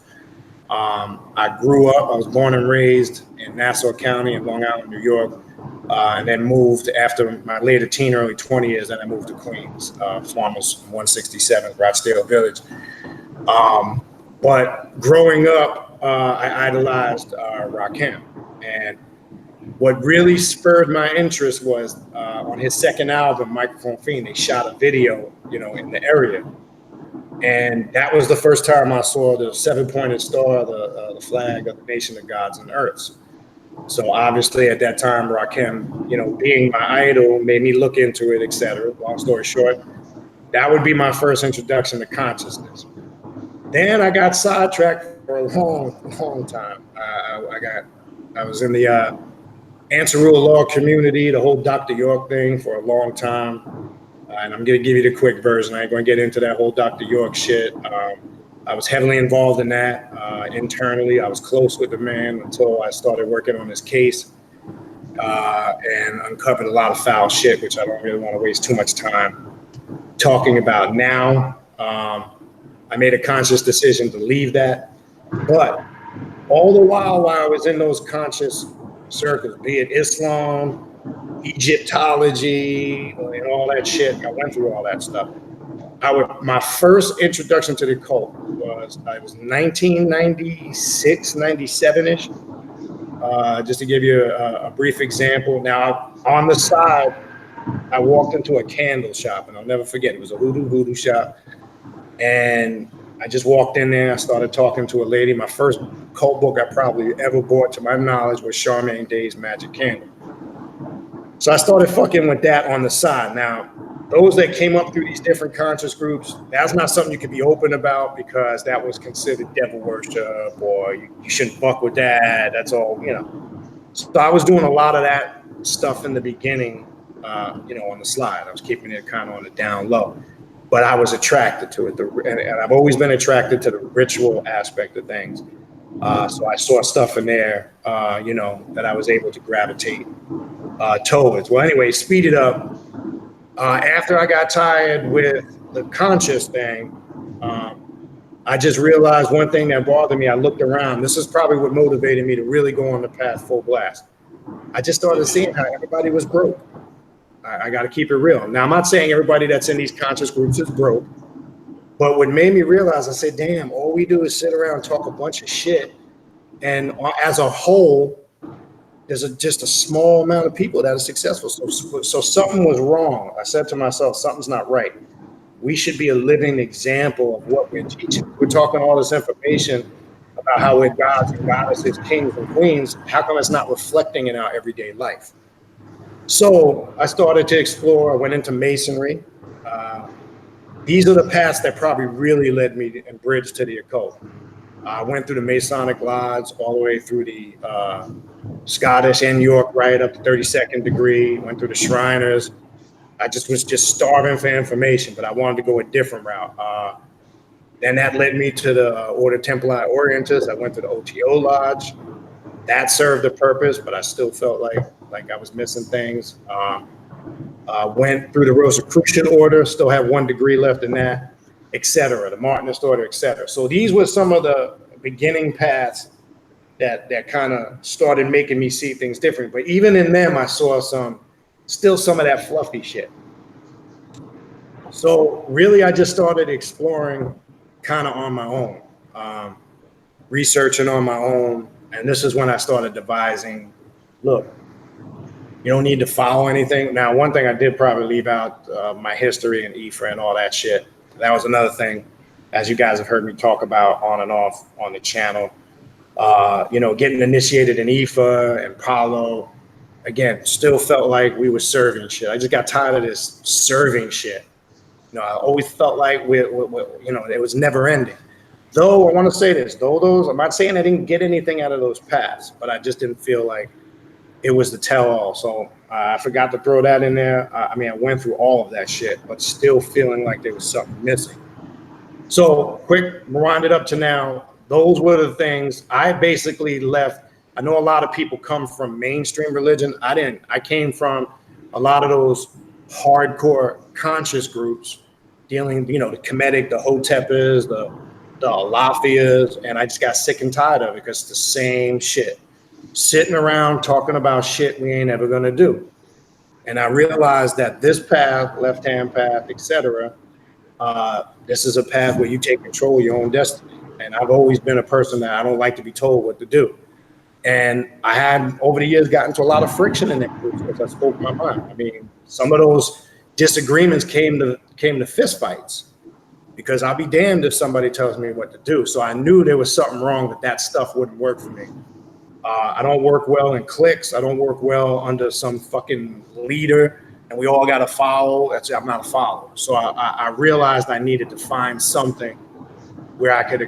I grew up, I was born and raised in Nassau County in Long Island, New York, and then moved after my later teen, early 20 years, and I moved to Queens, Farmers 167, Rochdale Village. But growing up, I idolized Rakim. And what really spurred my interest was on his second album, Microphone Fiend, they shot a video, in the area. And that was the first time I saw the 7-pointed star, the flag of the Nation of Gods and Earths. So obviously at that time, Rakim, being my idol, made me look into it, etc. Long story short, that would be my first introduction to consciousness. Then I got sidetracked for a long time. I was in the Answer Rule Law community, the whole Dr. York thing for a long time. And I'm going to give you the quick version. I ain't going to get into that whole Dr. York shit. I was heavily involved in that internally. I was close with the man until I started working on his case and uncovered a lot of foul shit, which I don't really want to waste too much time talking about now. I made a conscious decision to leave that. But all the while I was in those conscious circles, be it Islam, Egyptology, and all that shit. I went through all that stuff. My first introduction to the occult was 1996, 97-ish. Just to give you a brief example. Now, on the side, I walked into a candle shop, and I'll never forget. It was a voodoo shop. And I just walked in there. I started talking to a lady. My first cult book I probably ever bought, to my knowledge, was Charmaine Day's Magic Candle. So I started fucking with that on the side. Now, those that came up through these different conscious groups, that's not something you could be open about because that was considered devil worship, or you shouldn't fuck with that. That's all, So I was doing a lot of that stuff in the beginning, on the slide. I was keeping it kind of on the down low. But I was attracted to it. And I've always been attracted to the ritual aspect of things. So I saw stuff in there, that I was able to gravitate towards. Well, anyway, speed it up. After I got tired with the conscious thing, I just realized one thing that bothered me. I looked around. This is probably what motivated me to really go on the path full blast. I just started seeing how everybody was broke. I got to keep it real. Now, I'm not saying everybody that's in these conscious groups is broke, but what made me realize, I said, damn, all we do is sit around and talk a bunch of shit. And as a whole, there's just a small amount of people that are successful. So something was wrong. I said to myself, something's not right. We should be a living example of what we're teaching. We're talking all this information about how we're gods and goddesses, kings and queens. How come it's not reflecting in our everyday life? So I started to explore. I went into Masonry. These are the paths that probably really led me and bridged to the occult. I went through the Masonic Lodge all the way through the Scottish and York Rite up to 32nd degree, went through the Shriners. I was starving for information, but I wanted to go a different route. Then that led me to the Order Templi Orientis. I went to the OTO Lodge. That served a purpose, but I still felt like I was missing things. Went through the Rosicrucian order, still have 1 degree left in that, etc. The Martinist order, etc. So these were some of the beginning paths that kind of started making me see things different. But even in them, I saw still some of that fluffy shit. So really, I just started exploring kind of on my own, researching on my own. And this is when I started devising, look, you don't need to follow anything. Now, one thing I did probably leave out, my history and Ifra and all that shit. That was another thing, as you guys have heard me talk about on and off on the channel. Getting initiated in Ifa and Palo. Again, still felt like we were serving shit. I just got tired of this serving shit. I always felt like it was never ending. Though I want to say this, I'm not saying I didn't get anything out of those paths, but I just didn't feel like it was the tell-all. So I forgot to throw that in there. I went through all of that shit, but still feeling like there was something missing. So quick, rewind it up to now. Those were the things I basically left. I know a lot of people come from mainstream religion. I didn't. I came from a lot of those hardcore conscious groups dealing, the Kemetic, the Hotepas, the Alafias, and I just got sick and tired of it because it's the same shit. Sitting around talking about shit we ain't ever gonna do. And I realized that this path, left-hand path, etc., this is a path where you take control of your own destiny. And I've always been a person that I don't like to be told what to do. And I had, over the years, gotten into a lot of friction in that group because I spoke my mind. Some of those disagreements came to fist fights because I'll be damned if somebody tells me what to do. So I knew there was something wrong, that stuff wouldn't work for me. I don't work well in cliques. I don't work well under some fucking leader and we all got to follow. I'm not a follower. So I realized I needed to find something where I could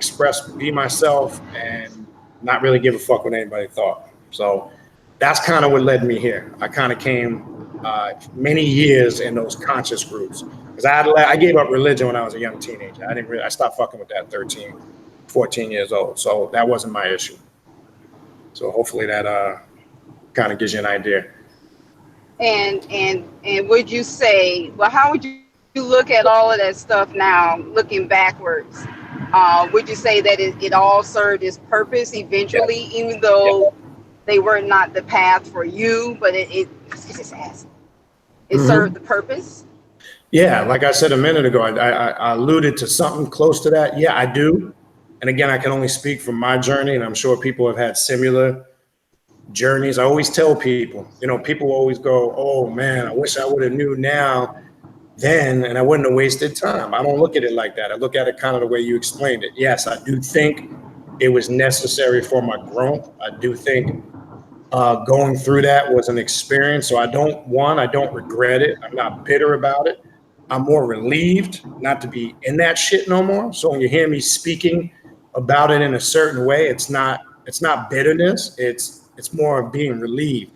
be myself and not really give a fuck what anybody thought. So that's kind of what led me here. I kind of came many years in those conscious groups because I gave up religion when I was a young teenager. I stopped fucking with that 13, 14 years old. So that wasn't my issue. So hopefully that kind of gives you an idea. And would you say, well, how would you look at all of that stuff now, looking backwards? Would you say that it all served its purpose eventually, yes, even though they were not the path for you, but it served the purpose? Yeah, like I said a minute ago, I alluded to something close to that. Yeah, I do. And again, I can only speak from my journey, and I'm sure people have had similar journeys. I always tell people, people always go, oh man, I wish I would have knew now then, and I wouldn't have wasted time. I don't look at it like that. I look at it kind of the way you explained it. Yes, I do think it was necessary for my growth. I do think going through that was an experience. So I don't regret it. I'm not bitter about it. I'm more relieved not to be in that shit no more. So when you hear me speaking about it in a certain way, it's not bitterness. It's more of being relieved.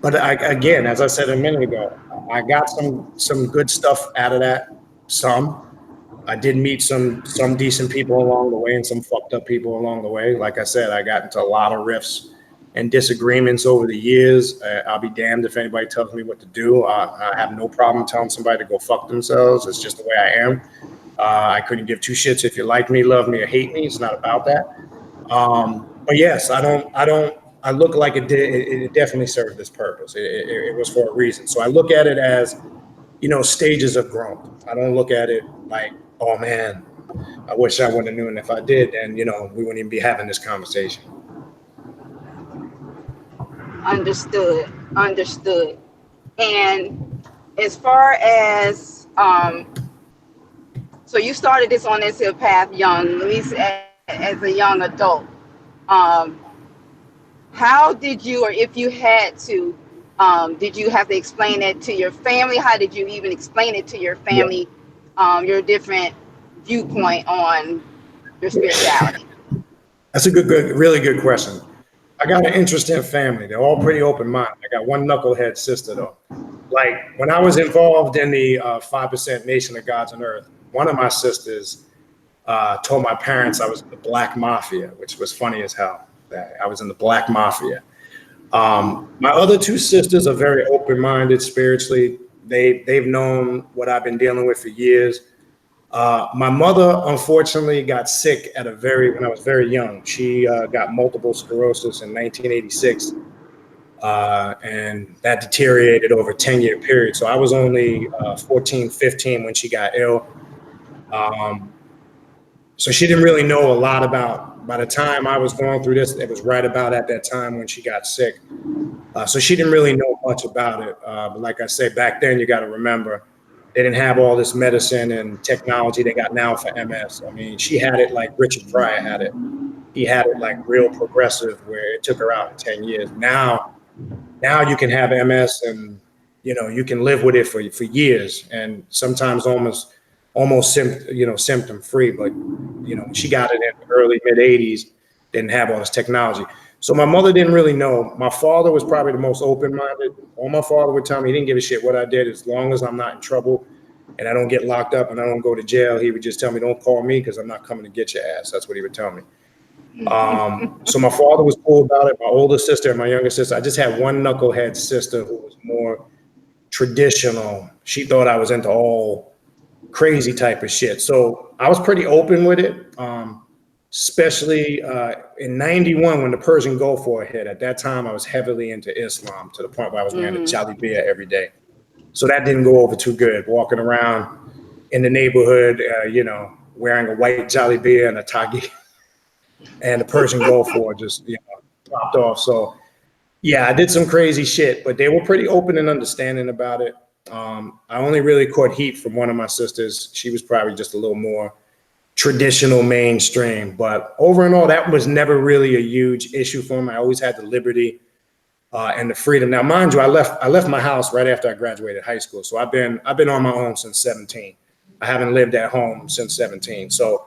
But again, as I said a minute ago, I got some good stuff out of that. I did meet some decent people along the way and some fucked up people along the way. Like I said, I got into a lot of rifts and disagreements over the years. I'll be damned if anybody tells me what to do. I have no problem telling somebody to go fuck themselves. It's just the way I am. I couldn't give two shits if you like me, love me, or hate me. It's not about that. But yes, I look like it did. It definitely served this purpose. It was for a reason. So I look at it as, stages of growth. I don't look at it like, oh man, I wish I would have known. If I did, then, we wouldn't even be having this conversation. Understood. And as far as, so you started this on this path young, at least as a young adult. How did you, or if you had to, did you have to explain it to your family? How did you even explain it to your family, your different viewpoint on your spirituality? That's a really good question. I got an interesting family. They're all pretty open-minded. I got one knucklehead sister, though. Like, when I was involved in the 5% Nation of Gods on Earth, one of my sisters told my parents I was in the Black Mafia, which was funny as hell. I was in the Black Mafia. My other two sisters are very open-minded spiritually. They've known what I've been dealing with for years. My mother, unfortunately, got sick when I was very young. She got multiple sclerosis in 1986, and that deteriorated over a 10-year period. So I was only 14, 15 when she got ill. So she didn't really know a lot about, by the time I was going through this, it was right about at that time when she got sick. So she didn't really know much about it. But like I say, back then, you got to remember, they didn't have all this medicine and technology they got now for MS. I mean, she had it like Richard Pryor had it. He had it like real progressive, where it took her out in 10 years. Now you can have MS and, you can live with it for years, and sometimes almost symptom free. But, she got it in the early mid 80s, didn't have all this technology. So my mother didn't really know. My father was probably the most open-minded. All my father would tell me, he didn't give a shit what I did, as long as I'm not in trouble and I don't get locked up and I don't go to jail. He would just tell me, don't call me because I'm not coming to get your ass. That's what he would tell me. So my father was cool about it. My older sister and my younger sister, I just had one knucklehead sister who was more traditional. She thought I was into all crazy type of shit. So I was pretty open with it. Especially in 91 when the Persian Gulf War hit. At that time, I was heavily into Islam to the point where I was wearing a jalabia every day. So that didn't go over too good, walking around in the neighborhood, wearing a white jalabia and a tagi. And the Persian Gulf War just, dropped off. So, yeah, I did some crazy shit, but they were pretty open and understanding about it. I only really caught heat from one of my sisters. She was probably just a little more traditional mainstream, but over and all, that was never really a huge issue for me. I always had the liberty and the freedom. Now, mind you, I left my house right after I graduated high school, so I've been on my own since 17. I haven't lived at home since 17, so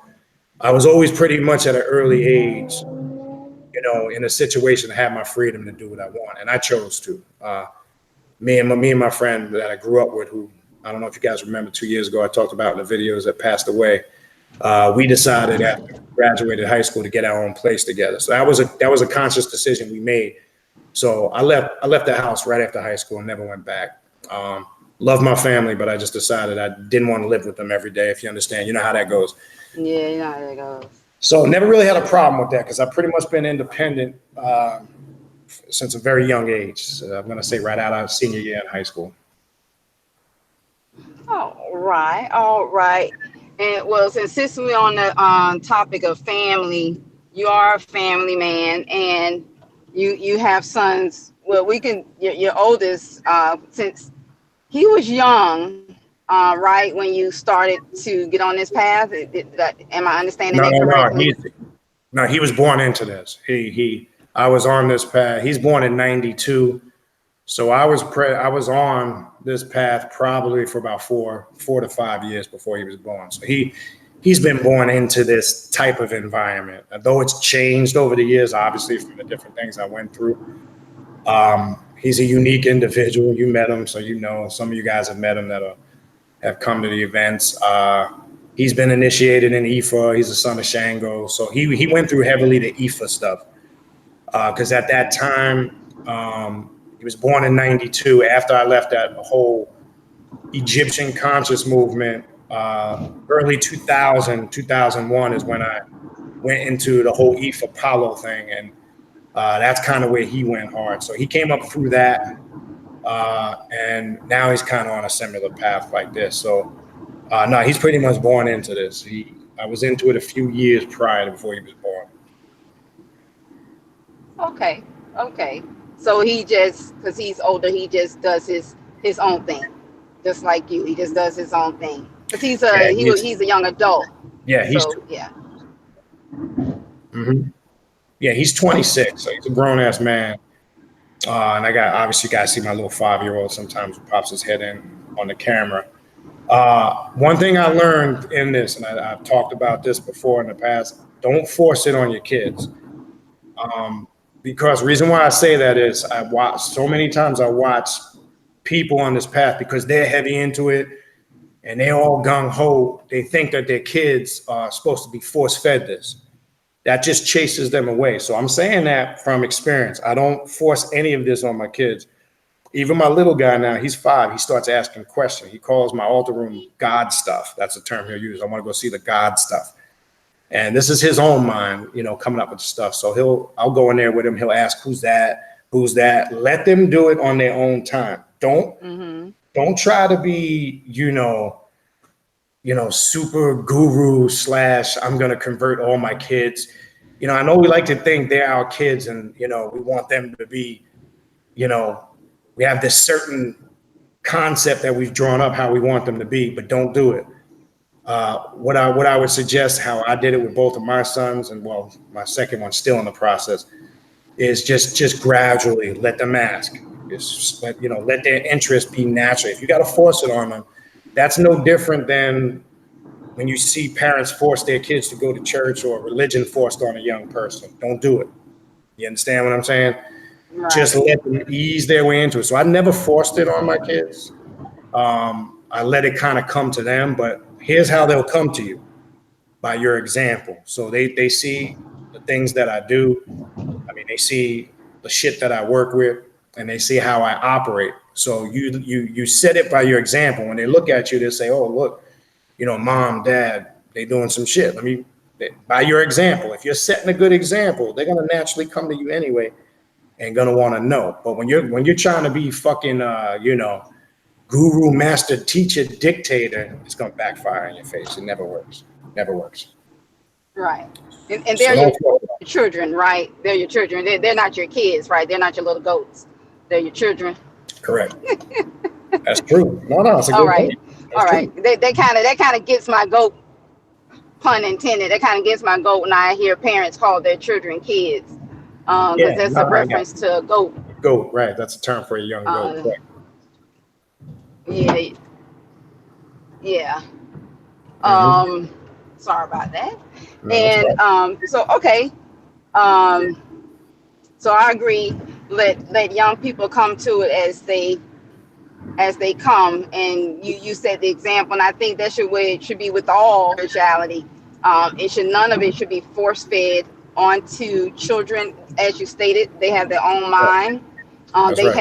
I was always pretty much at an early age, in a situation to have my freedom to do what I want, and I chose to. Me and my friend that I grew up with, who I don't know if you guys remember 2 years ago, I talked about in the videos, that passed away. We decided after we graduated high school to get our own place together. So that was a conscious decision we made. So I left the house right after high school and never went back. Love my family, but I just decided I didn't want to live with them every day. If you understand, you know how that goes. Yeah, you know how that goes. So never really had a problem with that because I've pretty much been independent since a very young age. So I'm going to say right out of senior year in high school. All right. And well, since we're on the topic of family, you are a family man, and you have sons. Well, your oldest, since he was young, right, when you started to get on this path. Am I understanding that correctly? No, he was born into this. I was on this path. He's born in 92. So I was on this path probably for about four to 5 years before he was born. So he's been born into this type of environment. Though it's changed over the years, obviously, from the different things I went through. He's a unique individual. You met him, so some of you guys have met him that have come to the events. He's been initiated in Ifa. He's a son of Shango. So he went through heavily the Ifa stuff. Because at that time, he was born in 92. After I left that whole Egyptian conscious movement, early 2001 is when I went into the whole Ifa Palo thing. And that's kind of where he went hard. So he came up through that. And now he's kind of on a similar path like this. So no, he's pretty much born into this. I was into it a few years prior to before he was born. Okay. So he just, because he's older, he just does his own thing, just like you. He just does his own thing because he's a young adult. Yeah, yeah. Mm-hmm. Yeah, he's 26, so he's a grown ass man. And obviously, you guys see my little 5-year-old sometimes who pops his head in on the camera. One thing I learned in this, and I've talked about this before in the past, don't force it on your kids. Because the reason why I say that is I watch people on this path because they're heavy into it and they're all gung-ho. They think that their kids are supposed to be force-fed this. That just chases them away. So I'm saying that from experience. I don't force any of this on my kids. even my little guy now, he's 5. He starts asking questions. He calls my altar room God stuff. That's the term he'll use. I want to go see the God stuff. And this is his own mind, you know, coming up with stuff. So I'll go in there with him. He'll ask, who's that? Who's that? Let them do it on their own time. Don't try to be, you know, super guru / I'm going to convert all my kids. You know, I know we like to think they're our kids and, you know, we want them to be, you know, we have this certain concept that we've drawn up how we want them to be, but don't do it. What I would suggest, how I did it with both of my sons, and well, my second one's still in the process, is just gradually let them ask. Just let their interest be natural. If you got to force it on them, that's no different than when you see parents force their kids to go to church or religion forced on a young person. Don't do it. You understand what I'm saying? Right. Just let them ease their way into it. So I never forced it on my kids. I let it kind of come to them, but here's how they'll come to you: by your example. So they see the things that I do. I mean, they see the shit that I work with, and they see how I operate. So you set it by your example. When they look at you, they say, "Oh, look, you know, mom, dad, they doing some shit." By your example, if you're setting a good example, they're gonna naturally come to you anyway, and gonna want to know. But when you're trying to be fucking, guru, master, teacher, dictator, it's gonna backfire in your face. It never works. Never works. Right. And they're your children, right? They're your children. They're not your kids, right? They're not your little goats. They're your children. Correct. That's true. No, it's a good point. All right. That kind of gets my goat, pun intended. That kind of gets my goat when I hear parents call their children kids. Because that's a reference to goat. Goat, right? That's a term for a young goat. Right. Yeah. Sorry about that. No, and so okay. So I agree. Let young people come to it as they come, and you set the example, and I think that's the way it should be with all spirituality. None of it should be force fed onto children. As you stated, they have their own mind. They're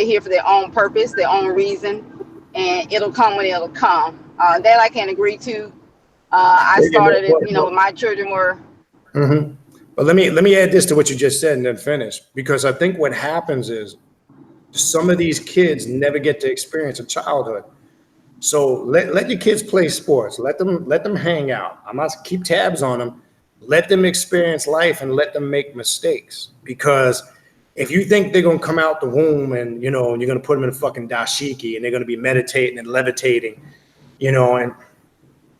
here for their own purpose, their own reason, and it'll come when it'll come. That I can agree to. I started it, when my children were. Mm-hmm. But let me add this to what you just said and then finish, because I think what happens is some of these kids never get to experience a childhood. So let your kids play sports. Let them hang out. I'm not keep tabs on them. Let them experience life and let them make mistakes. Because if you think they're gonna come out the womb and you're gonna put them in a fucking dashiki and they're gonna be meditating and levitating, and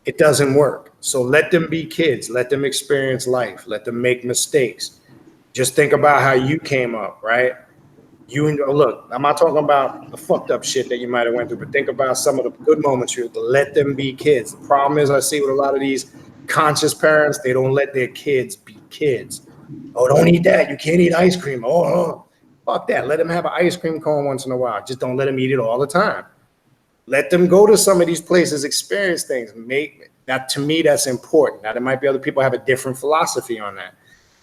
it doesn't work. So let them be kids. Let them experience life. Let them make mistakes. Just think about how you came up, right? Look, I'm not talking about the fucked up shit that you might have went through, but think about some of the good moments. Let them be kids. The problem is I see with a lot of these conscious parents, they don't let their kids be kids. Oh, don't eat that. You can't eat ice cream. Oh, fuck that. Let them have an ice cream cone once in a while. Just don't let them eat it all the time. Let them go to some of these places, experience things. To me, that's important. Now, there might be other people have a different philosophy on that.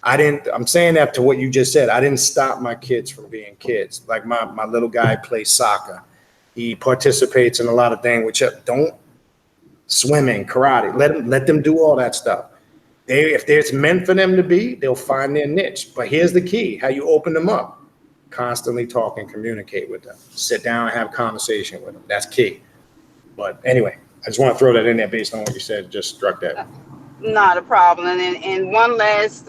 I'm saying that to what you just said. I didn't stop my kids from being kids. Like my little guy plays soccer. He participates in a lot of things, which don't swimming, karate. Let them do all that stuff. If it's meant for them to be, they'll find their niche. But here's the key: how you open them up. Constantly talk and communicate with them. Sit down and have a conversation with them. That's key. But anyway, I just want to throw that in there based on what you said. Just struck that. Not a problem. And one last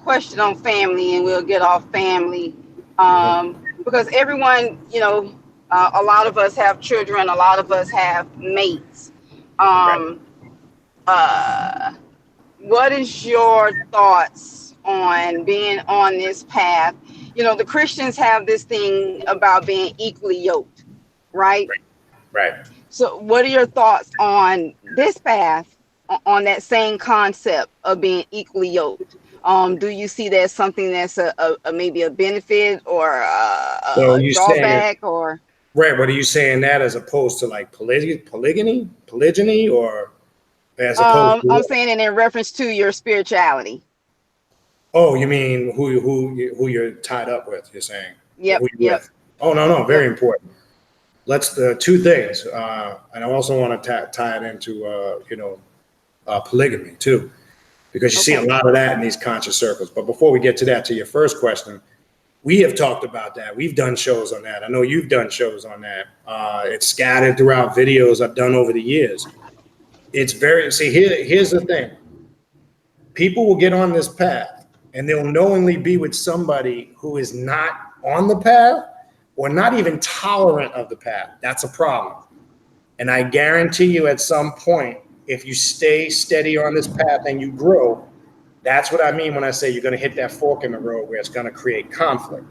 question on family, and we'll get off family. Because everyone, a lot of us have children, a lot of us have mates. What is your thoughts on being on this path? The Christians have this thing about being equally yoked, right? Right. So what are your thoughts on this path, on that same concept of being equally yoked? Do you see that something that's maybe a benefit or a drawback or? Right. What are you saying that as opposed to like polygyny or as opposed to? I'm saying it in reference to your spirituality. Oh, you mean who you're tied up with? You're saying? Yep. Oh, no, very important. Let's two things, and I also want to tie it into polygamy too, because you see a lot of that in these conscious circles. But before we get to that, to your first question, we have talked about that. We've done shows on that. I know you've done shows on that. It's scattered throughout videos I've done over the years. It's here's the thing. People will get on this path and they'll knowingly be with somebody who is not on the path or not even tolerant of the path. That's a problem. And I guarantee you at some point, if you stay steady on this path and you grow, that's what I mean when I say you're going to hit that fork in the road where it's going to create conflict.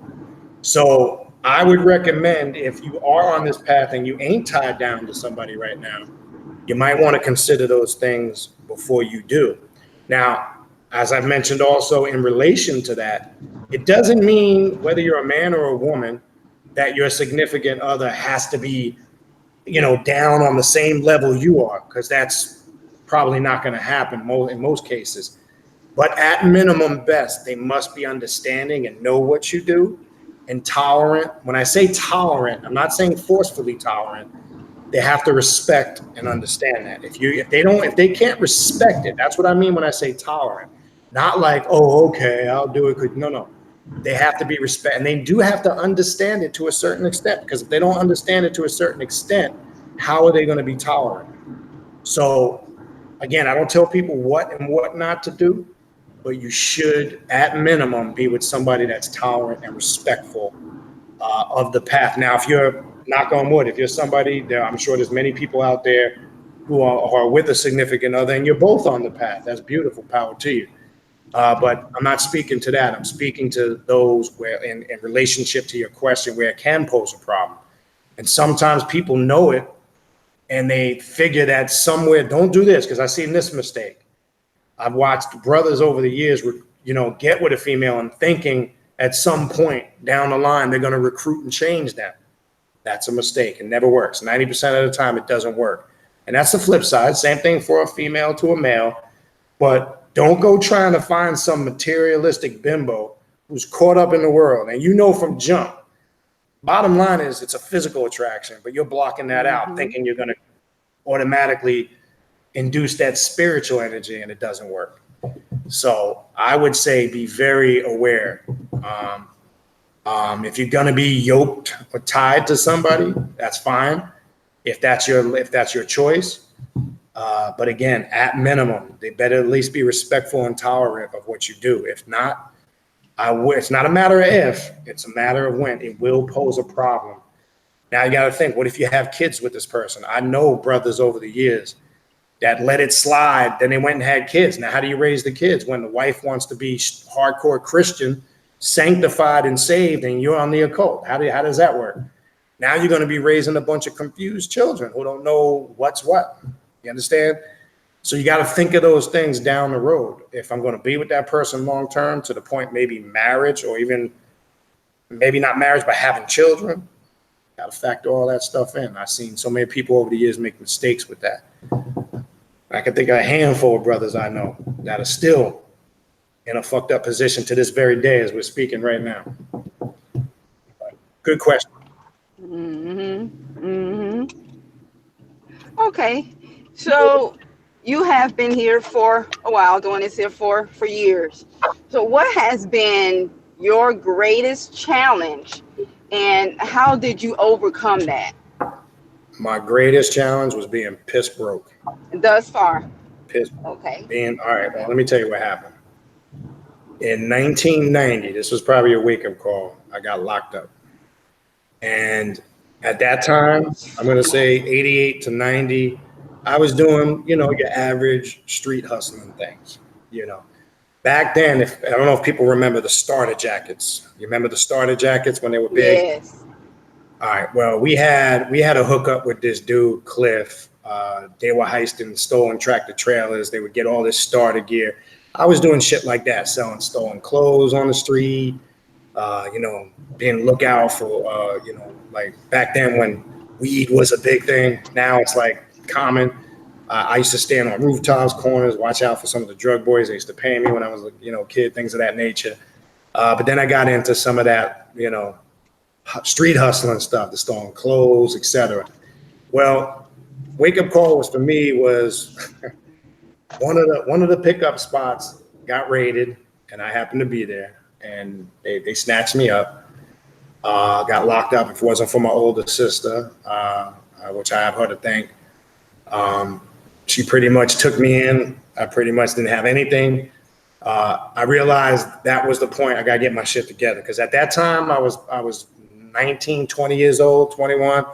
So I would recommend, if you are on this path and you ain't tied down to somebody right now, you might want to consider those things before you do. Now, as I've mentioned also in relation to that, it doesn't mean whether you're a man or a woman that your significant other has to be, down on the same level you are, because that's probably not going to happen in most cases. But at minimum best, they must be understanding and know what you do and tolerant. When I say tolerant, I'm not saying forcefully tolerant. They have to respect and understand that. If they can't respect it, that's what I mean when I say tolerant. Not like, oh, okay, I'll do it. No. They have to be respect, and they do have to understand it to a certain extent, because if they don't understand it to a certain extent, how are they going to be tolerant? So again, I don't tell people what and what not to do, but you should, at minimum, be with somebody that's tolerant and respectful of the path. Now, if you're, knock on wood, if you're somebody, I'm sure there's many people out there who are with a significant other and you're both on the path. That's beautiful, power to you. But I'm not speaking to that. I'm speaking to those where, in relationship to your question, where it can pose a problem. And sometimes people know it and they figure that somewhere, don't do this, because I've seen this mistake. I've watched brothers over the years, get with a female and thinking at some point down the line, they're going to recruit and change them. That's a mistake. It never works. 90% of the time, it doesn't work. And that's the flip side. Same thing for a female to a male. But don't go trying to find some materialistic bimbo who's caught up in the world. And from jump, bottom line is it's a physical attraction, but you're blocking that out, thinking you're going to automatically induce that spiritual energy, and it doesn't work. So I would say be very aware. If you're going to be yoked or tied to somebody, that's fine. If that's your choice. But again, at minimum, they better at least be respectful and tolerant of what you do. If not, it's not a matter of if, it's a matter of when. It will pose a problem. Now you got to think, what if you have kids with this person? I know brothers over the years that let it slide, then they went and had kids. Now, how do you raise the kids when the wife wants to be hardcore Christian, sanctified and saved, and you're on the occult? How does that work? Now you're going to be raising a bunch of confused children who don't know what's what. You understand? So you got to think of those things down the road. If I'm going to be with that person long term, to the point maybe marriage, or even maybe not marriage, but having children, got to factor all that stuff in. I've seen so many people over the years make mistakes with that. I can think of a handful of brothers I know that are still in a fucked up position to this very day as we're speaking right now. Good question. Okay, so you have been here for a while, doing this here for years. So what has been your greatest challenge, and how did you overcome that? My greatest challenge was being piss broke. Thus far. Piss. Okay. All right, well, let me tell you what happened. In 1990, this was probably a wake-up call, I got locked up. And at that time, I'm going to say 88 to 90, I was doing, your average street hustling things, Back then, I don't know if people remember the starter jackets. You remember the starter jackets when they were big? Yes. All right. Well, we had a hookup with this dude, Cliff. They were heisting stolen tractor trailers. They would get all this starter gear. I was doing shit like that, selling stolen clothes on the street, being lookout for, like back then when weed was a big thing. Now it's like common. I used to stand on rooftops, corners, watch out for some of the drug boys. They used to pay me when I was a kid, things of that nature. But then I got into some of that, street hustling stuff, the stolen clothes, etc. Well, wake up call was for me was one of the pickup spots got raided, and I happened to be there, and they snatched me up. Got locked up. If it wasn't for my older sister, which I have her to thank, she pretty much took me in. I pretty much didn't have anything. I realized that was the point. I got to get my shit together, because at that time I was 19, 20 years old, 21,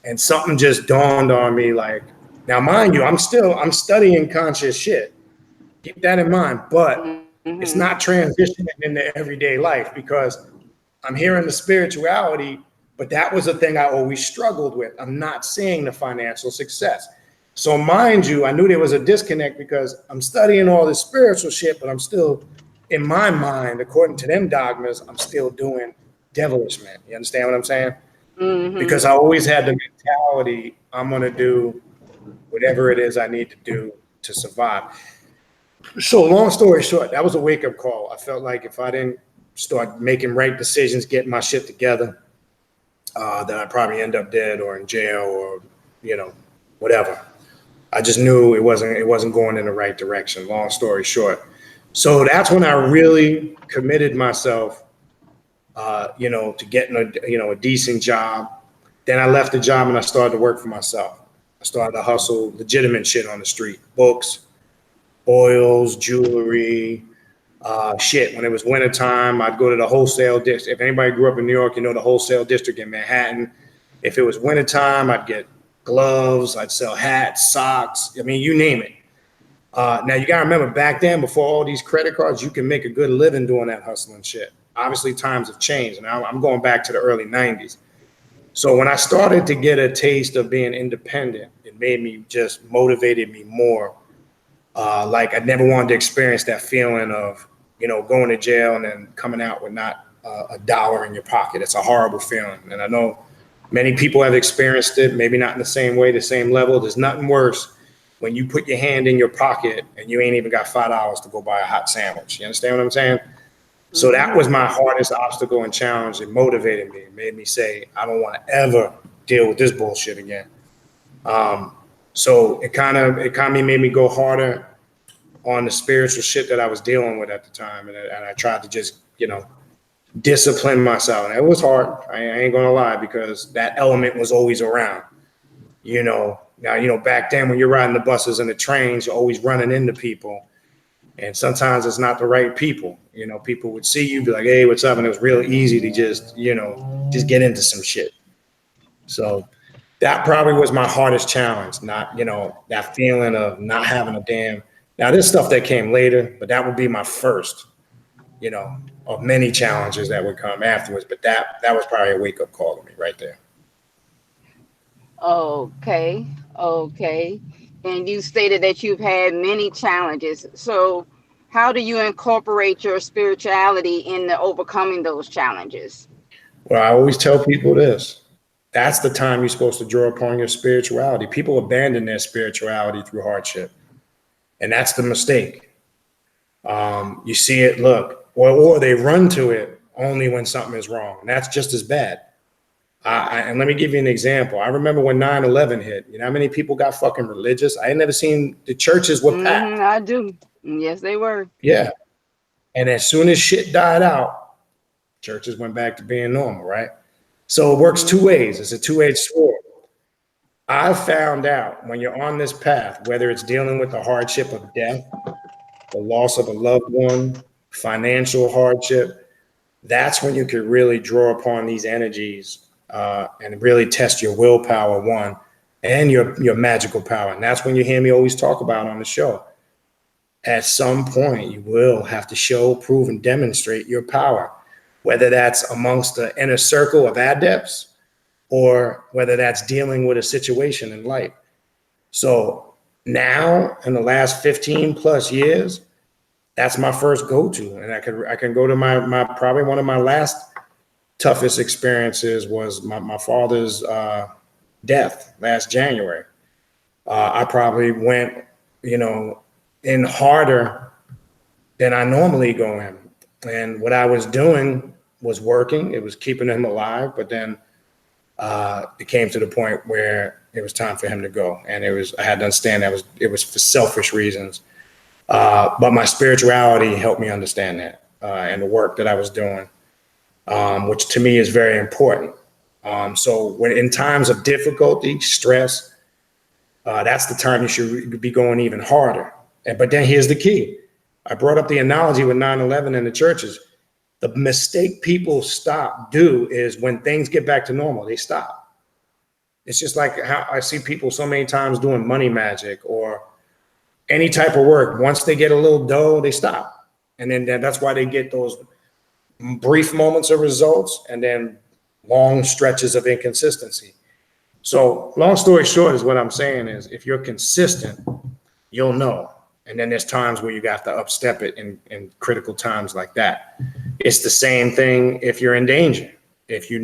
and something just dawned on me. Like, now, mind you, I'm studying conscious shit. Keep that in mind, but it's not transitioning into everyday life, because I'm hearing the spirituality, but that was the thing I always struggled with. I'm not seeing the financial success. So mind you, I knew there was a disconnect, because I'm studying all this spiritual shit, but I'm still, in my mind, according to them dogmas, I'm still doing devilish, man. You understand what I'm saying? Because I always had the mentality, I'm going to do whatever it is I need to do to survive. So long story short, that was a wake-up call. I felt like if I didn't start making right decisions, getting my shit together, then I'd probably end up dead or in jail or, whatever. I just knew it wasn't going in the right direction. Long story short. So that's when I really committed myself, to getting a decent job. Then I left the job and I started to work for myself. I started to hustle legitimate shit on the street, books, oils, jewelry, shit. When it was wintertime, I'd go to the wholesale district. If anybody grew up in New York, the wholesale district in Manhattan. If it was wintertime, I'd get gloves, I'd sell hats, socks. I mean, you name it. Now, you got to remember, back then, before all these credit cards, you can make a good living doing that hustling shit. Obviously, times have changed, and I'm going back to the early 90s. So when I started to get a taste of being independent, it motivated me more. Like, I never wanted to experience that feeling of, going to jail and then coming out with not a dollar in your pocket. It's a horrible feeling. And I know many people have experienced it, maybe not in the same way, the same level. There's nothing worse when you put your hand in your pocket and you ain't even got $5 to go buy a hot sandwich. You understand what I'm saying? So that was my hardest obstacle and challenge. It motivated me. It made me say, I don't want to ever deal with this bullshit again. So it kind of made me go harder on the spiritual shit that I was dealing with at the time. And I tried to just, discipline myself. And it was hard. I ain't going to lie, because that element was always around. Now, back then when you're riding the buses and the trains, you're always running into people. And sometimes it's not the right people. People would see you, be like, hey, what's up? And it was real easy to just get into some shit. So that probably was my hardest challenge, not, that feeling of not having a damn. Now, there's stuff that came later, but that would be my first, of many challenges that would come afterwards. But that was probably a wake-up call to me right there. Okay. And you stated that you've had many challenges. So how do you incorporate your spirituality into overcoming those challenges? Well, I always tell people this. That's the time you're supposed to draw upon your spirituality. People abandon their spirituality through hardship. And that's the mistake. You see it, or they run to it only when something is wrong. And that's just as bad. And let me give you an example. I remember when 9/11 hit, how many people got fucking religious? I had never seen, the churches were packed. I do. Yes, they were. Yeah. And as soon as shit died out, churches went back to being normal, right? So it works two ways. It's a two-edged sword. I found out when you're on this path, whether it's dealing with the hardship of death, the loss of a loved one, financial hardship, that's when you could really draw upon these energies and really test your willpower, one, and your magical power. And that's when you hear me always talk about on the show. At some point, you will have to show, prove, and demonstrate your power, whether that's amongst the inner circle of adepts or whether that's dealing with a situation in life. So now, in the last 15 plus years, that's my first go-to. And I can go to my probably one of my last toughest experiences was my father's death last January. I probably went, in harder than I normally go in. And what I was doing was working. It was keeping him alive. But then it came to the point where it was time for him to go. And I had to understand that it was for selfish reasons. But my spirituality helped me understand that, and the work that I was doing, which to me is very important. So when in times of difficulty, stress, that's the time you should be going even harder. But then here's the key. I brought up the analogy with 9/11 in the churches. The mistake people do is when things get back to normal, they stop. It's just like how I see people so many times doing money magic or any type of work. Once they get a little dough, they stop. And then that's why they get those brief moments of results and then long stretches of inconsistency. So long story short is what I'm saying is if you're consistent, you'll know. And then there's times where you got to upstep it in critical times like that. It's the same thing if you're in danger. If you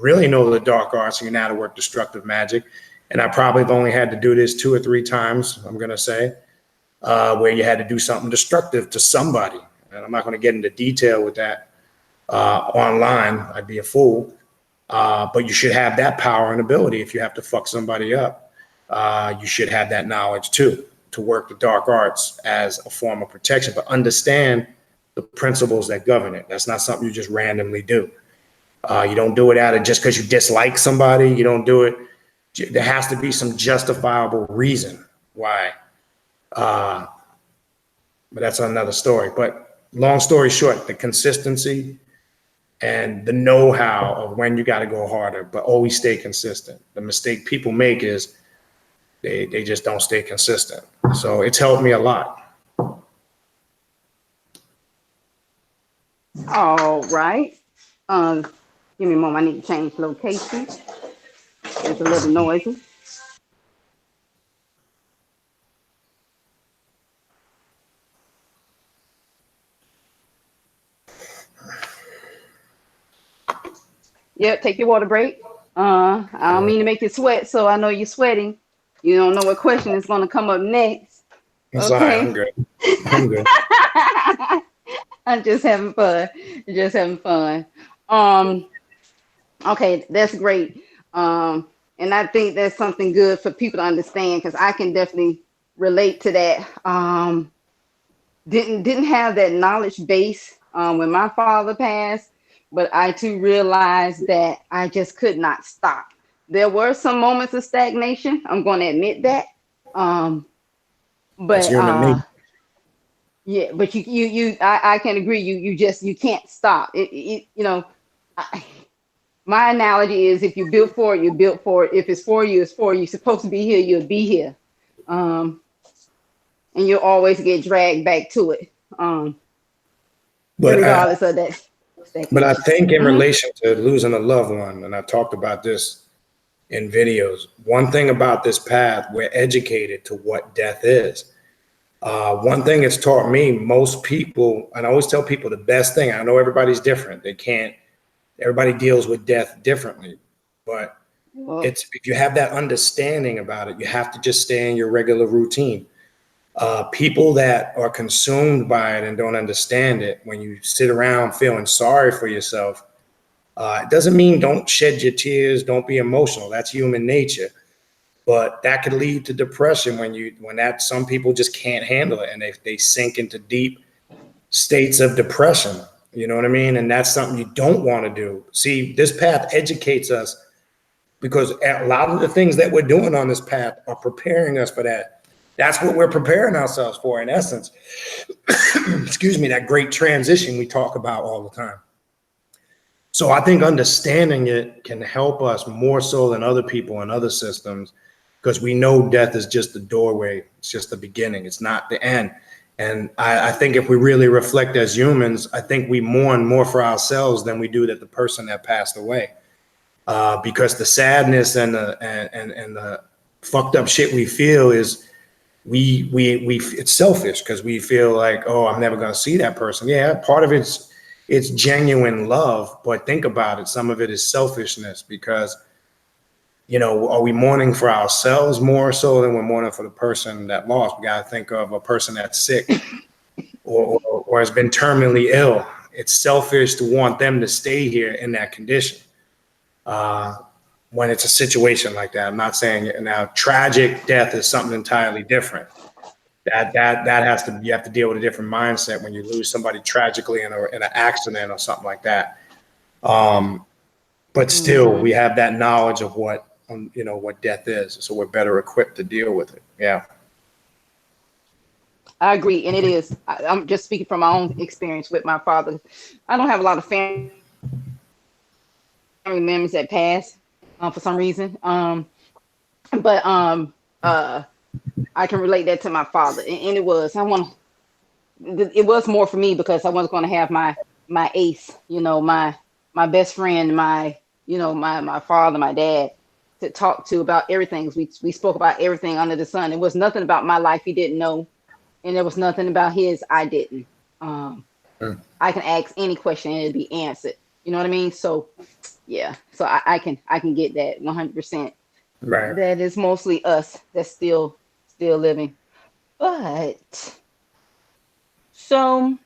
really know the dark arts and you know how to work destructive magic, and I probably have only had to do this 2 or 3 times, I'm going to say, where you had to do something destructive to somebody. And I'm not going to get into detail with that online. I'd be a fool. But you should have that power and ability. If you have to fuck somebody up, you should have that knowledge too, to work the dark arts as a form of protection, but understand the principles that govern it. That's not something you just randomly do. You don't do it out of just because you dislike somebody. You don't do it. There has to be some justifiable reason why. But that's another story. But long story short, the consistency and the know-how of when you got to go harder, but always stay consistent. The mistake people make is they just don't stay consistent. So it's helped me a lot. All right. Give me a moment. I need to change location. It's a little noisy. Yep, take your water break. I don't mean to make you sweat, so I know you're sweating. You don't know what question is going to come up next. It's okay. I'm good. I'm good. I'm just having fun. Just having fun. Okay, that's great. And I think that's something good for people to understand because I can definitely relate to that. Didn't have that knowledge base when my father passed, but I too realized that I just could not stop. There were some moments of stagnation. I'm going to admit that. But yeah, but I can agree. You can't stop. My analogy is if you built for it, you built for it. If it's for you, it's for you. You're supposed to be here, you'll be here. And you'll always get dragged back to it. Regardless of that. But I think in relation to losing a loved one, and I've talked about this in videos, one thing about this path, we're educated to what death is. One thing it's taught me, most people, and I always tell people the best thing, I know everybody's different. Everybody deals with death differently, but if you have that understanding about it, you have to just stay in your regular routine. People that are consumed by it and don't understand it, when you sit around feeling sorry for yourself, it doesn't mean don't shed your tears, don't be emotional. That's human nature. But that could lead to depression when some people just can't handle it and they sink into deep states of depression. You know what I mean? And that's something you don't want to do. See, this path educates us because a lot of the things that we're doing on this path are preparing us for that. That's what we're preparing ourselves for, in essence. Excuse me, that great transition we talk about all the time. So I think understanding it can help us more so than other people in other systems, because we know death is just the doorway. It's just the beginning. It's not the end. And I think if we really reflect as humans, I think we mourn more for ourselves than we do that the person that passed away. Because the sadness and the fucked up shit we feel is it's selfish, because we feel like, oh, I'm never going to see that person. Yeah, part of it's genuine love, but think about it. Some of it is selfishness, because, are we mourning for ourselves more so than we're mourning for the person that lost? We got to think of a person that's sick or has been terminally ill. it's selfish to want them to stay here in that condition. When it's a situation like that, I'm not saying it. Now, tragic death is something entirely different. That has to, you have to deal with a different mindset when you lose somebody tragically in an accident or something like that. But still, we have that knowledge of what what death is, so we're better equipped to deal with it. Yeah, I agree, and it is. I'm just speaking from my own experience with my father. I don't have a lot of family members that pass for some reason, but I can relate that to my father, and it was. It was more for me because I was going to have my ace, my best friend, my father, my dad, to talk to about everything. We spoke about everything under the sun. It was nothing about my life he didn't know, and there was nothing about his I didn't. I can ask any question and it'll be answered. You know what I mean? So yeah, so I can get that 100%. right. That is mostly us that's still living. But so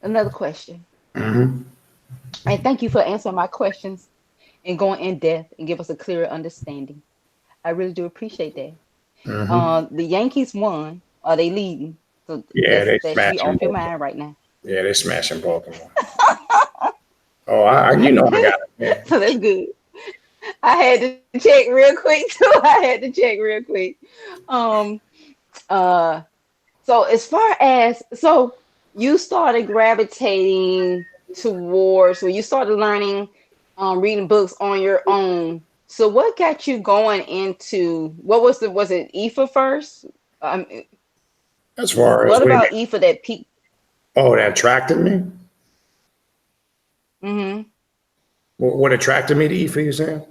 another question. Mm-hmm. And thank you for answering my questions and going in depth and give us a clearer understanding. I really do appreciate that. Mm-hmm. The Yankees won. Are they leading? So Yeah, they that should be smashing off your Baltimore. mind right now. Yeah, they smashing Baltimore. Oh, I I got it. Yeah. So that's good. I had to check real quick too. I had to check real quick. Um uh so as far as you started gravitating towards, when you started learning reading books on your own. So what got you going into, what was it Ifa first? Um, As far as what wait a about minute. Ifa that peaked? Oh, that attracted me. Mm-hmm. What attracted me to Ifa? You saying?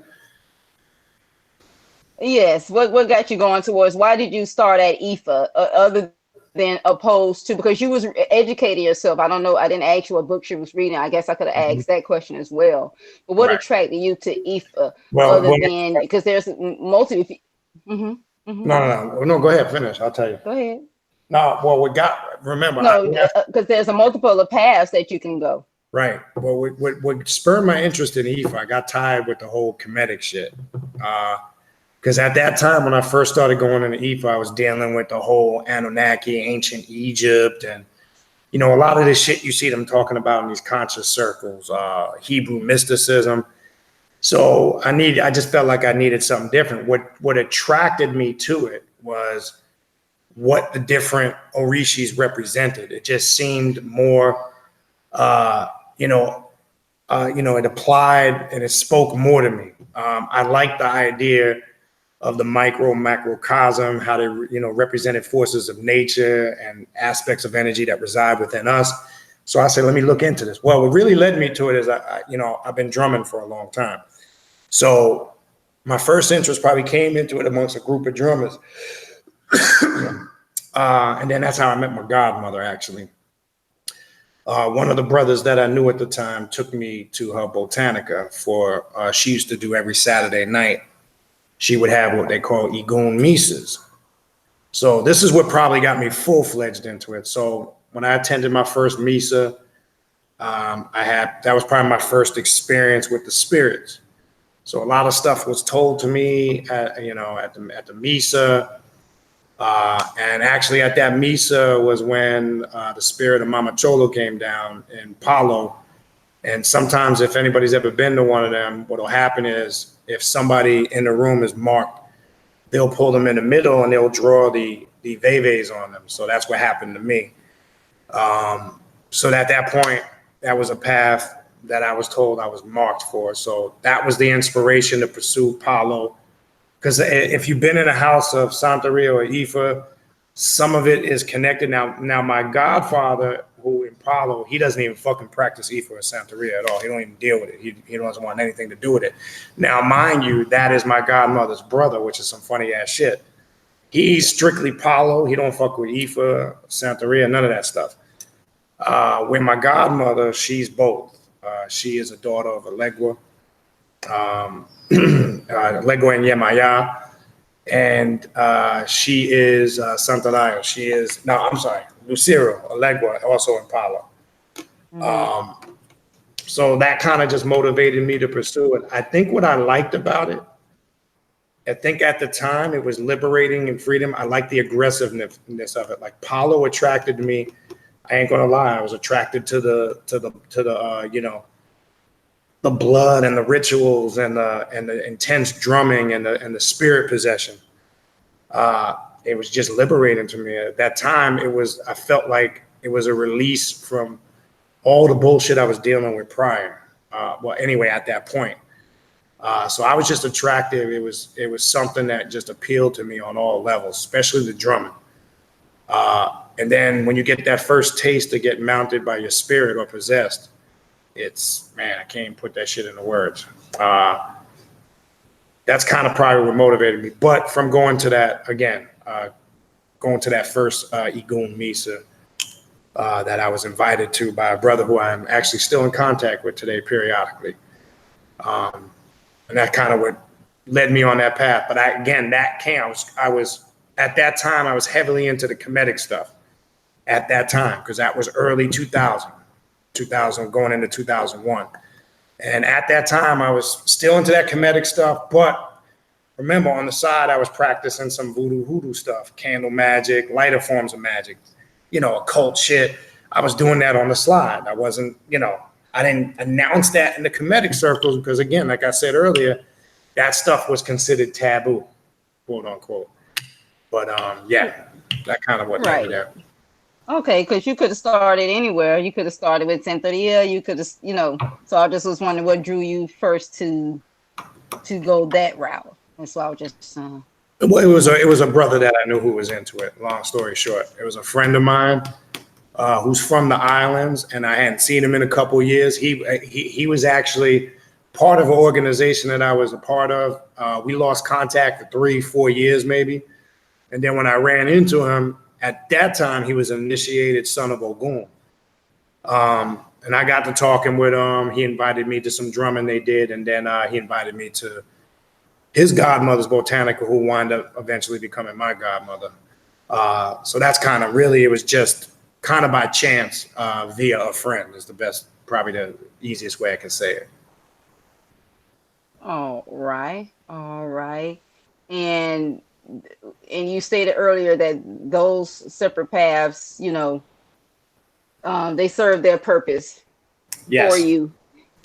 Yes. What got you going towards? Why did you start at Ifa other than opposed to, because you was educating yourself? I don't know. I didn't ask you what books you was reading. I guess I could have Mhm. asked that question as well. But what Right. attracted you to Ifa Well, other than, because there's multi. Mm-hmm, mm-hmm. no. Go ahead, finish. I'll tell you. Go ahead. No, well, remember, No, because there's a multiple of paths that you can go. right. Well, what spurred my interest in Ifa, I got tired with the whole Kemetic shit. Because at that time, when I first started going into Ifa, I was dealing with the whole Anunnaki, ancient Egypt, and a lot of this shit you see them talking about in these conscious circles, Hebrew mysticism. So I just felt like I needed something different. What attracted me to it was what the different orishis represented. It just seemed more, it applied and it spoke more to me. I liked the idea of the micro macrocosm, how they represented forces of nature and aspects of energy that reside within us. So I said, let me look into this. Well, what really led me to it is I've been drumming for a long time. So my first interest probably came into it amongst a group of drummers. And then that's how I met my godmother, actually. One of the brothers that I knew at the time took me to her botanica for, she used to do every Saturday night. She would have what they call Igun Misas. So this is what probably got me full-fledged into it. So when I attended my first Misa, that was probably my first experience with the spirits. So a lot of stuff was told to me at the Misa. And actually at that Misa was when the spirit of Mama Cholo came down in Palo. And sometimes if anybody's ever been to one of them, what'll happen is if somebody in the room is marked, they'll pull them in the middle and they'll draw the veves on them. So that's what happened to me. So at that point, that was a path that I was told I was marked for. So that was the inspiration to pursue Palo. Because if you've been in a house of Santeria or Ifa, some of it is connected. Now my godfather, who in Palo, he doesn't even fucking practice Ifa or Santeria at all. He don't even deal with it. He doesn't want anything to do with it. Now, mind you, that is my godmother's brother, which is some funny ass shit. He's strictly Palo. He don't fuck with Ifa, Santeria, none of that stuff. With my godmother, she's both. She is a daughter of Alegua. Alegua and Yemaya. And she is Santalayo. She is, no, I'm sorry, Lucero, Alegua, also in Palo. So that kind of just motivated me to pursue it. I think what I liked about it, I think at the time it was liberating and freedom. I liked the aggressiveness of it. Like Palo attracted me. I ain't gonna lie, I was attracted to the you know, the blood and the rituals and the intense drumming and the spirit possession. It was just liberating to me. At that time, I felt like it was a release from all the bullshit I was dealing with prior. Well, anyway, at that point. So I was just attractive. It was something that just appealed to me on all levels, especially the drumming. And then when you get that first taste to get mounted by your spirit or possessed, it's, man, I can't even put that shit into words. That's kind of probably what motivated me. But from going to that, again, going to that first Igun Misa that I was invited to by a brother who I'm actually still in contact with today periodically. And that kind of what led me on that path. But I was at that time, I was heavily into the Kemetic stuff at that time, because that was early 2000 going into 2001. And at that time, I was still into that Kemetic stuff. But remember, on the side, I was practicing some voodoo hoodoo stuff, candle magic, lighter forms of magic, you know, occult shit. I was doing that on the slide. I wasn't, you know, I didn't announce that in the Kemetic circles because, again, like I said earlier, that stuff was considered taboo, quote unquote. But yeah, that kind of what led me there. Okay, because you could have started anywhere. You could have started with Santeria. You could have, you know. So I just was wondering what drew you first to go that route. And so I was just. Well, it was a brother that I knew who was into it. Long story short, it was a friend of mine who's from the islands, and I hadn't seen him in a couple of years. He was actually part of an organization that I was a part of. We lost contact for 3-4 years maybe, and then when I ran into him. At that time, he was an initiated son of Ogun. And I got to talking with him. He invited me to some drumming they did. And then he invited me to his godmother's botanica, who wound up eventually becoming my godmother. So that's kind of really, it was just kind of by chance via a friend is the best, probably the easiest way I can say it. All right. And you stated earlier that those separate paths, you know, they serve their purpose for you.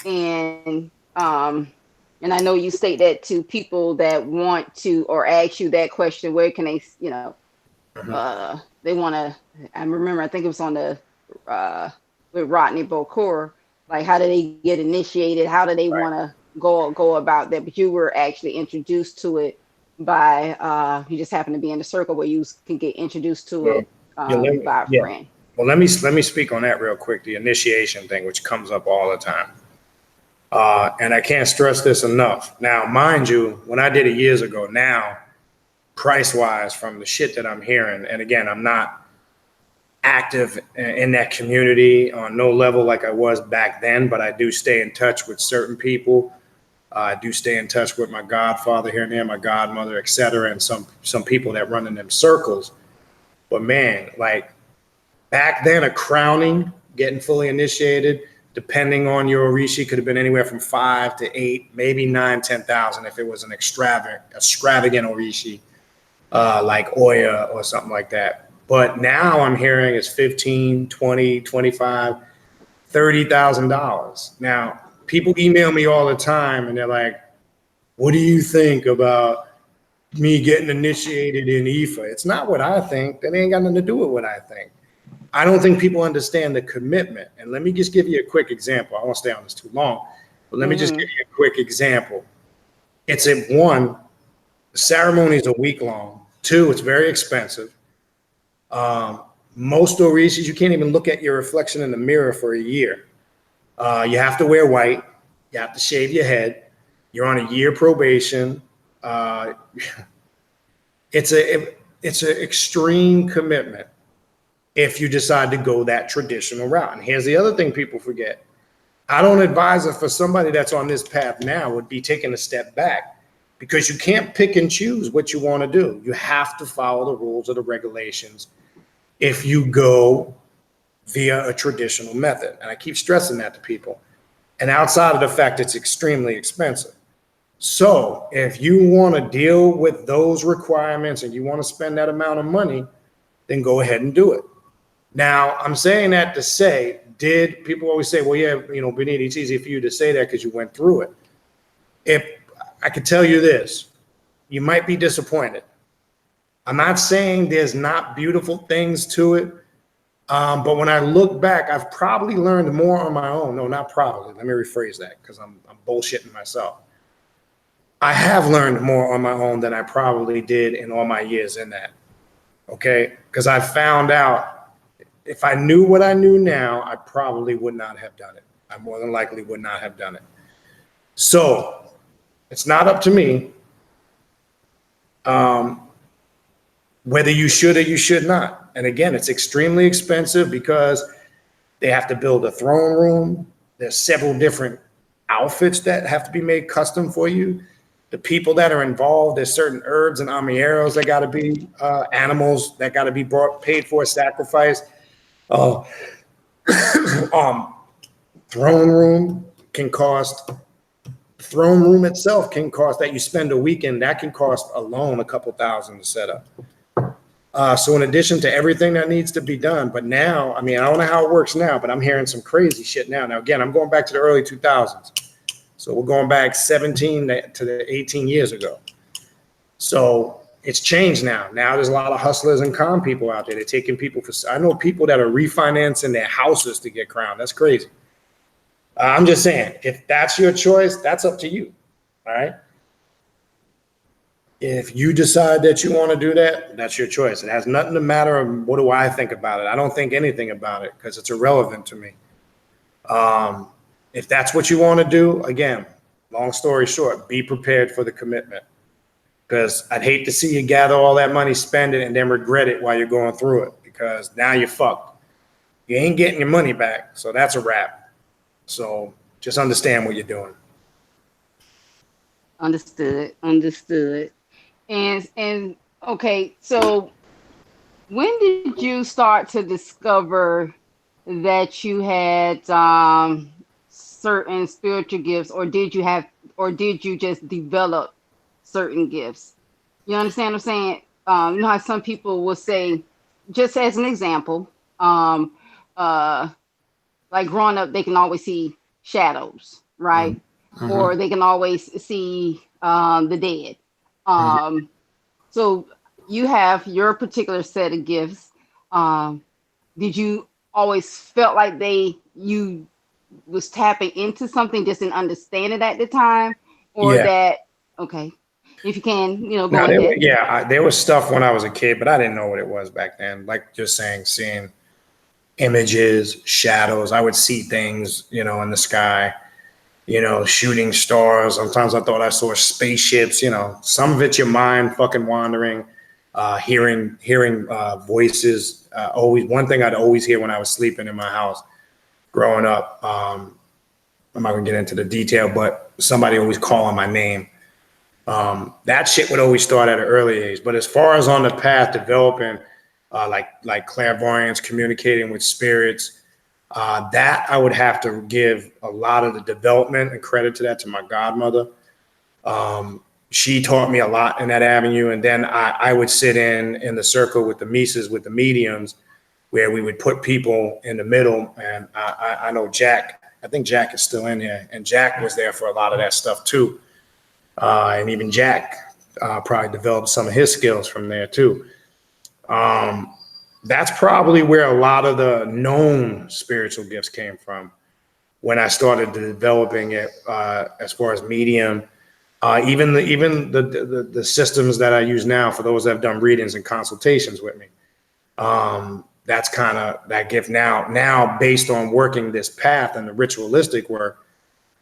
And I know you state that to people that want to or ask you that question, where can they, you know, they want to, I remember, I think it was on the, with Rodney Bocour, like how do they get initiated? How do they want to go about that? But you were actually introduced to it by you just happen to be in the circle where you can get introduced to it by a friend. Well, let me speak on that real quick, the initiation thing, which comes up all the time. And I can't stress this enough. Now, mind you, when I did it years ago, now, price-wise, from the shit that I'm hearing, and again, I'm not active in that community on no level like I was back then, but I do stay in touch with certain people. I do stay in touch with my godfather here and there, my godmother, et cetera, and some people that run in them circles. But man, like back then, a crowning, getting fully initiated, depending on your Orishi, could have been anywhere from 5 to 8, maybe 9, 10,000 if it was an extravagant Orishi, like Oya or something like that. But now I'm hearing it's $15,000, $20,000, $25,000, $30,000. Now, people email me all the time and they're like, what do you think about me getting initiated in Ifa? It's not what I think. That ain't got nothing to do with what I think. I don't think people understand the commitment. And let me just give you a quick example. I won't stay on this too long, but let me just give you a quick example. It's one, the ceremony is a week long. 2, it's very expensive. Most Orishis, you can't even look at your reflection in the mirror for a year. You have to wear white. You have to shave your head. You're on a year probation. It's an extreme commitment if you decide to go that traditional route. And here's the other thing people forget. I don't advise it for somebody that's on this path now would be taking a step back. because you can't pick and choose what you want to do. You have to follow the rules or the regulations if you go via a traditional method. And I keep stressing that to people. And outside of the fact it's extremely expensive. So if you want to deal with those requirements and you want to spend that amount of money, then go ahead and do it. Now, I'm saying that to say, people always say, well, yeah, you know, Baniti, it's easy for you to say that because you went through it. If I could tell you this, you might be disappointed. I'm not saying there's not beautiful things to it. But when I look back, I've probably learned more on my own. No, not probably. Let me rephrase that because I'm bullshitting myself. I have learned more on my own than I probably did in all my years in that. Okay? Because I found out if I knew what I knew now, I probably would not have done it. I more than likely would not have done it. So it's not up to me whether you should or you should not. And again, it's extremely expensive because they have to build a throne room. There's several different outfits that have to be made custom for you. The people that are involved, there's certain herbs and amieros that got to be animals that got to be paid for, sacrifice. Throne room can cost. Throne room itself can cost that you spend a weekend. That can cost alone a couple thousand to set up. So in addition to everything that needs to be done, but now, I mean, I don't know how it works now, but I'm hearing some crazy shit now. Now, again, I'm going back to the early 2000s. So we're going back 17 to 18 years ago. So it's changed now. Now there's a lot of hustlers and con people out there. They're taking people I know people that are refinancing their houses to get crowned. That's crazy. I'm just saying, if that's your choice, that's up to you. All right. If you decide that you want to do that, that's your choice. It has nothing to matter of what do I think about it. I don't think anything about it because it's irrelevant to me. If that's what you want to do, again, long story short, be prepared for the commitment. Because I'd hate to see you gather all that money, spend it, and then regret it while you're going through it. Because now you're fucked. You ain't getting your money back. So that's a wrap. So just understand what you're doing. Understood. And okay, so when did you start to discover that you had certain spiritual gifts, or did you just develop certain gifts? You understand what I'm saying? You know how some people will say, just as an example, like growing up, they can always see shadows, right? Mm-hmm. Or they can always see the dead. So you have your particular set of gifts. Did you always felt like you was tapping into something, just didn't understand it at the time, or that? Okay, if you can, go ahead. There was stuff when I was a kid, but I didn't know what it was back then. Like just seeing images, shadows. I would see things, in the sky. Shooting stars. Sometimes I thought I saw spaceships. Some of it's your mind fucking wandering, hearing voices. Always one thing I'd always hear when I was sleeping in my house growing up. I'm not gonna get into the detail, but somebody always calling my name. That shit would always start at an early age. But as far as on the path developing, like clairvoyance, communicating with spirits. That I would have to give a lot of the development and credit to that to my godmother. She taught me a lot in that avenue. And then I would sit in the circle with the Mises, with the mediums, where we would put people in the middle. And I know Jack, I think Jack is still in here. And Jack was there for a lot of that stuff too. And even Jack probably developed some of his skills from there too. That's probably where a lot of the known spiritual gifts came from when I started developing it, as far as medium, even the systems that I use now for those that have done readings and consultations with me. That's kind of that gift now based on working this path and the ritualistic work.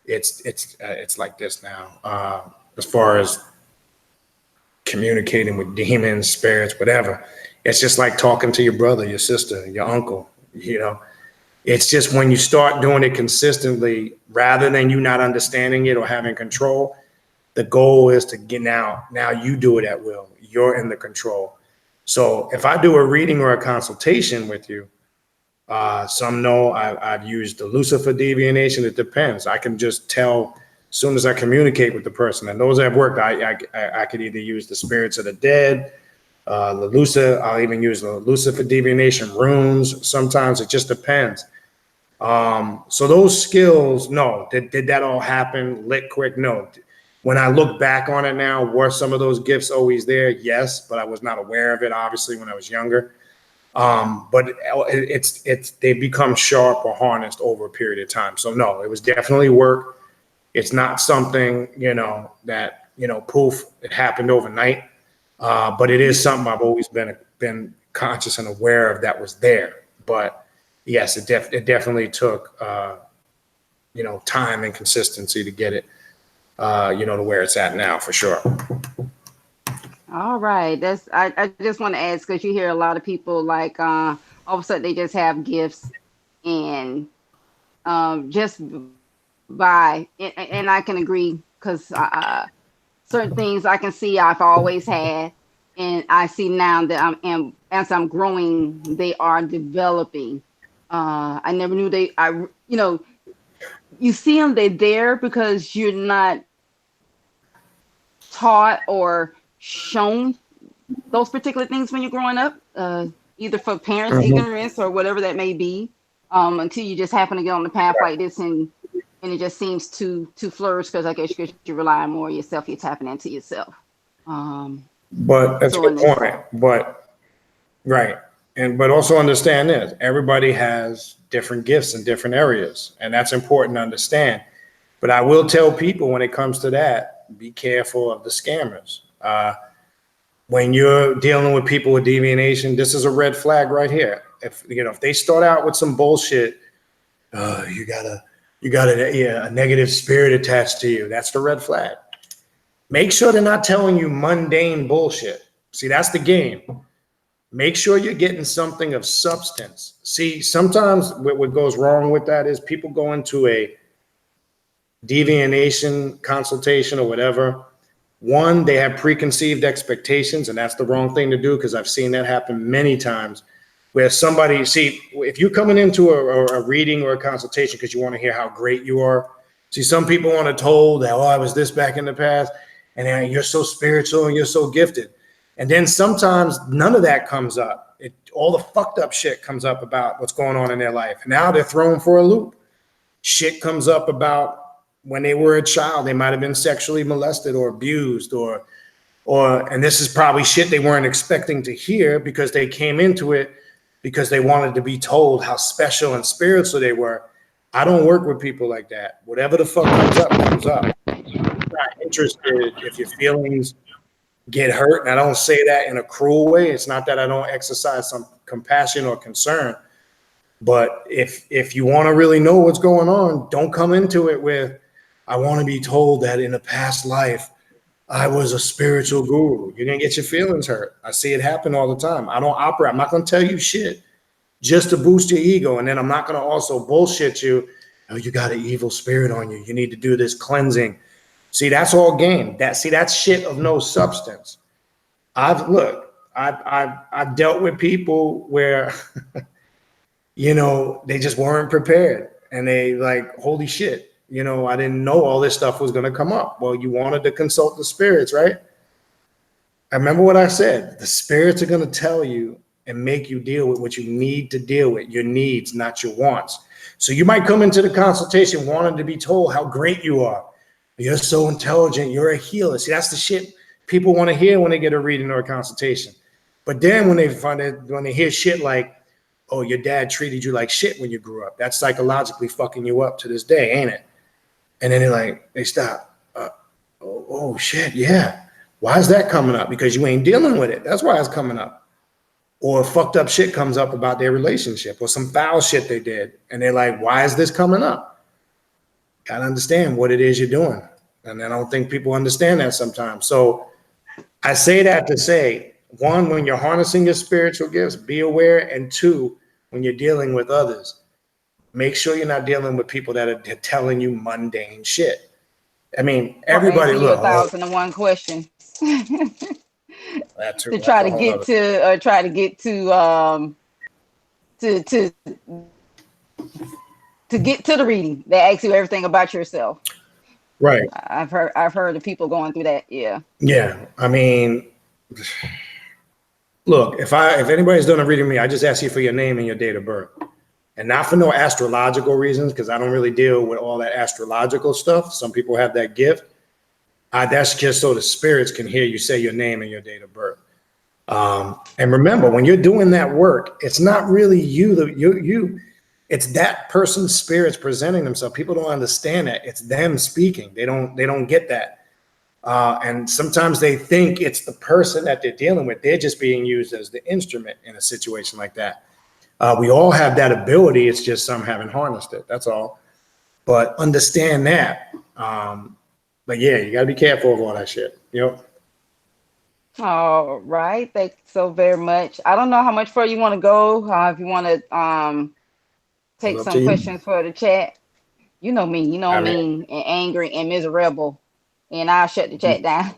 It's like this now, as far as communicating with demons, spirits, whatever. It's just like talking to your brother, your sister, your uncle, It's just when you start doing it consistently, rather than you not understanding it or having control, The goal is to get now you do it at will. You're in the control. So if I do a reading or a consultation with you, some know I've used the Lucifer divination. It depends. I can just tell as soon as I communicate with the person. And those that have worked, I could either use the spirits of the dead, I'll even use the Lucifer divination runes. Sometimes it just depends. So those skills, no. Did that all happen lit quick? No. When I look back on it now, were some of those gifts always there? Yes, but I was not aware of it, obviously, when I was younger. But they become sharp or harnessed over a period of time. So no, it was definitely work. It's not something, that, poof, it happened overnight. But it is something I've always been conscious and aware of that was there. But yes, it definitely took, time and consistency to get it, to where it's at now, for sure. All right. I just want to ask, because you hear a lot of people like all of a sudden they just have gifts and just by, and I can agree, because certain things I can see I've always had, and I see now that as I'm growing, they are developing. I never knew you see them, they're there because you're not taught or shown those particular things when you're growing up, either for parents' ignorance or whatever that may be, until you just happen to get on the path like this, and it just seems to flourish, because I guess you rely more on yourself, you're tapping into yourself. But that's a good point. But right. But also understand this, everybody has different gifts in different areas, and that's important to understand. But I will tell people, when it comes to that, be careful of the scammers. When you're dealing with people with divination, this is a red flag right here. If they start out with some bullshit, you got a negative spirit attached to you, that's the red flag. Make sure they're not telling you mundane bullshit. See, that's the game. Make sure you're getting something of substance. See, sometimes what goes wrong with that is people go into a divination consultation or whatever. One, they have preconceived expectations, and that's the wrong thing to do, because I've seen that happen many times, where somebody, see, if you're coming into a reading or a consultation because you want to hear how great you are. See, some people want to told that, I was this back in the past, and you're so spiritual and you're so gifted. And then sometimes none of that comes up. All the fucked up shit comes up about what's going on in their life. Now they're thrown for a loop. Shit comes up about when they were a child, they might have been sexually molested or abused, and this is probably shit they weren't expecting to hear, because they came into it because they wanted to be told how special and spiritual they were. I don't work with people like that. Whatever the fuck comes up, comes up. I'm not interested if your feelings get hurt, and I don't say that in a cruel way. It's not that I don't exercise some compassion or concern, but if you want to really know what's going on, don't come into it with, I want to be told that in a past life I was a spiritual guru. You're gonna get your feelings hurt. I see it happen all the time. I'm not gonna tell you shit just to boost your ego, and then I'm not gonna also bullshit you. You got an evil spirit on you. You need to do this cleansing. See, that's all game. That's shit of no substance. I've dealt with people where, they just weren't prepared, and they like, holy shit, I didn't know all this stuff was going to come up. Well, you wanted to consult the spirits, right? I remember what I said. The spirits are going to tell you and make you deal with what you need to deal with, your needs, not your wants. So you might come into the consultation wanting to be told how great you are. You're so intelligent. You're a healer. See, that's the shit people want to hear when they get a reading or a consultation. But then when they hear shit like, oh, your dad treated you like shit when you grew up, that's psychologically fucking you up to this day, ain't it? And then they stop. Oh shit, yeah. Why is that coming up? Because you ain't dealing with it. That's why it's coming up. Or fucked up shit comes up about their relationship, or some foul shit they did. And they're like, why is this coming up? Gotta understand what it is you're doing. And I don't think people understand that sometimes. So I say that to say, one, when you're harnessing your spiritual gifts, be aware. And two, when you're dealing with others, make sure you're not dealing with people that are telling you mundane shit. I mean, Or everybody, answer your look, 1,001 question. that too, To that's try a to whole get nother. to or try to get to get to the reading. They ask you everything about yourself. Right. I've heard of people going through that. Yeah. Yeah. I mean, look, if anybody's done a reading me, I just ask you for your name and your date of birth. And not for no astrological reasons, because I don't really deal with all that astrological stuff. Some people have that gift. That's just so the spirits can hear you say your name and your date of birth. And remember, when you're doing that work, it's not really you. It's that person's spirits presenting themselves. People don't understand that. It's them speaking. They don't get that. And sometimes they think it's the person that they're dealing with. They're just being used as the instrument in a situation like that. We all have that ability. It's just some haven't harnessed it. That's all. But understand that. But yeah, you got to be careful of all that shit. All right. Thanks so very much. I don't know how much further you want to go. If you want to take It's up to some you. questions for the chat. You know me. You know I I'm mean, mean and angry and miserable, and I'll shut the chat down.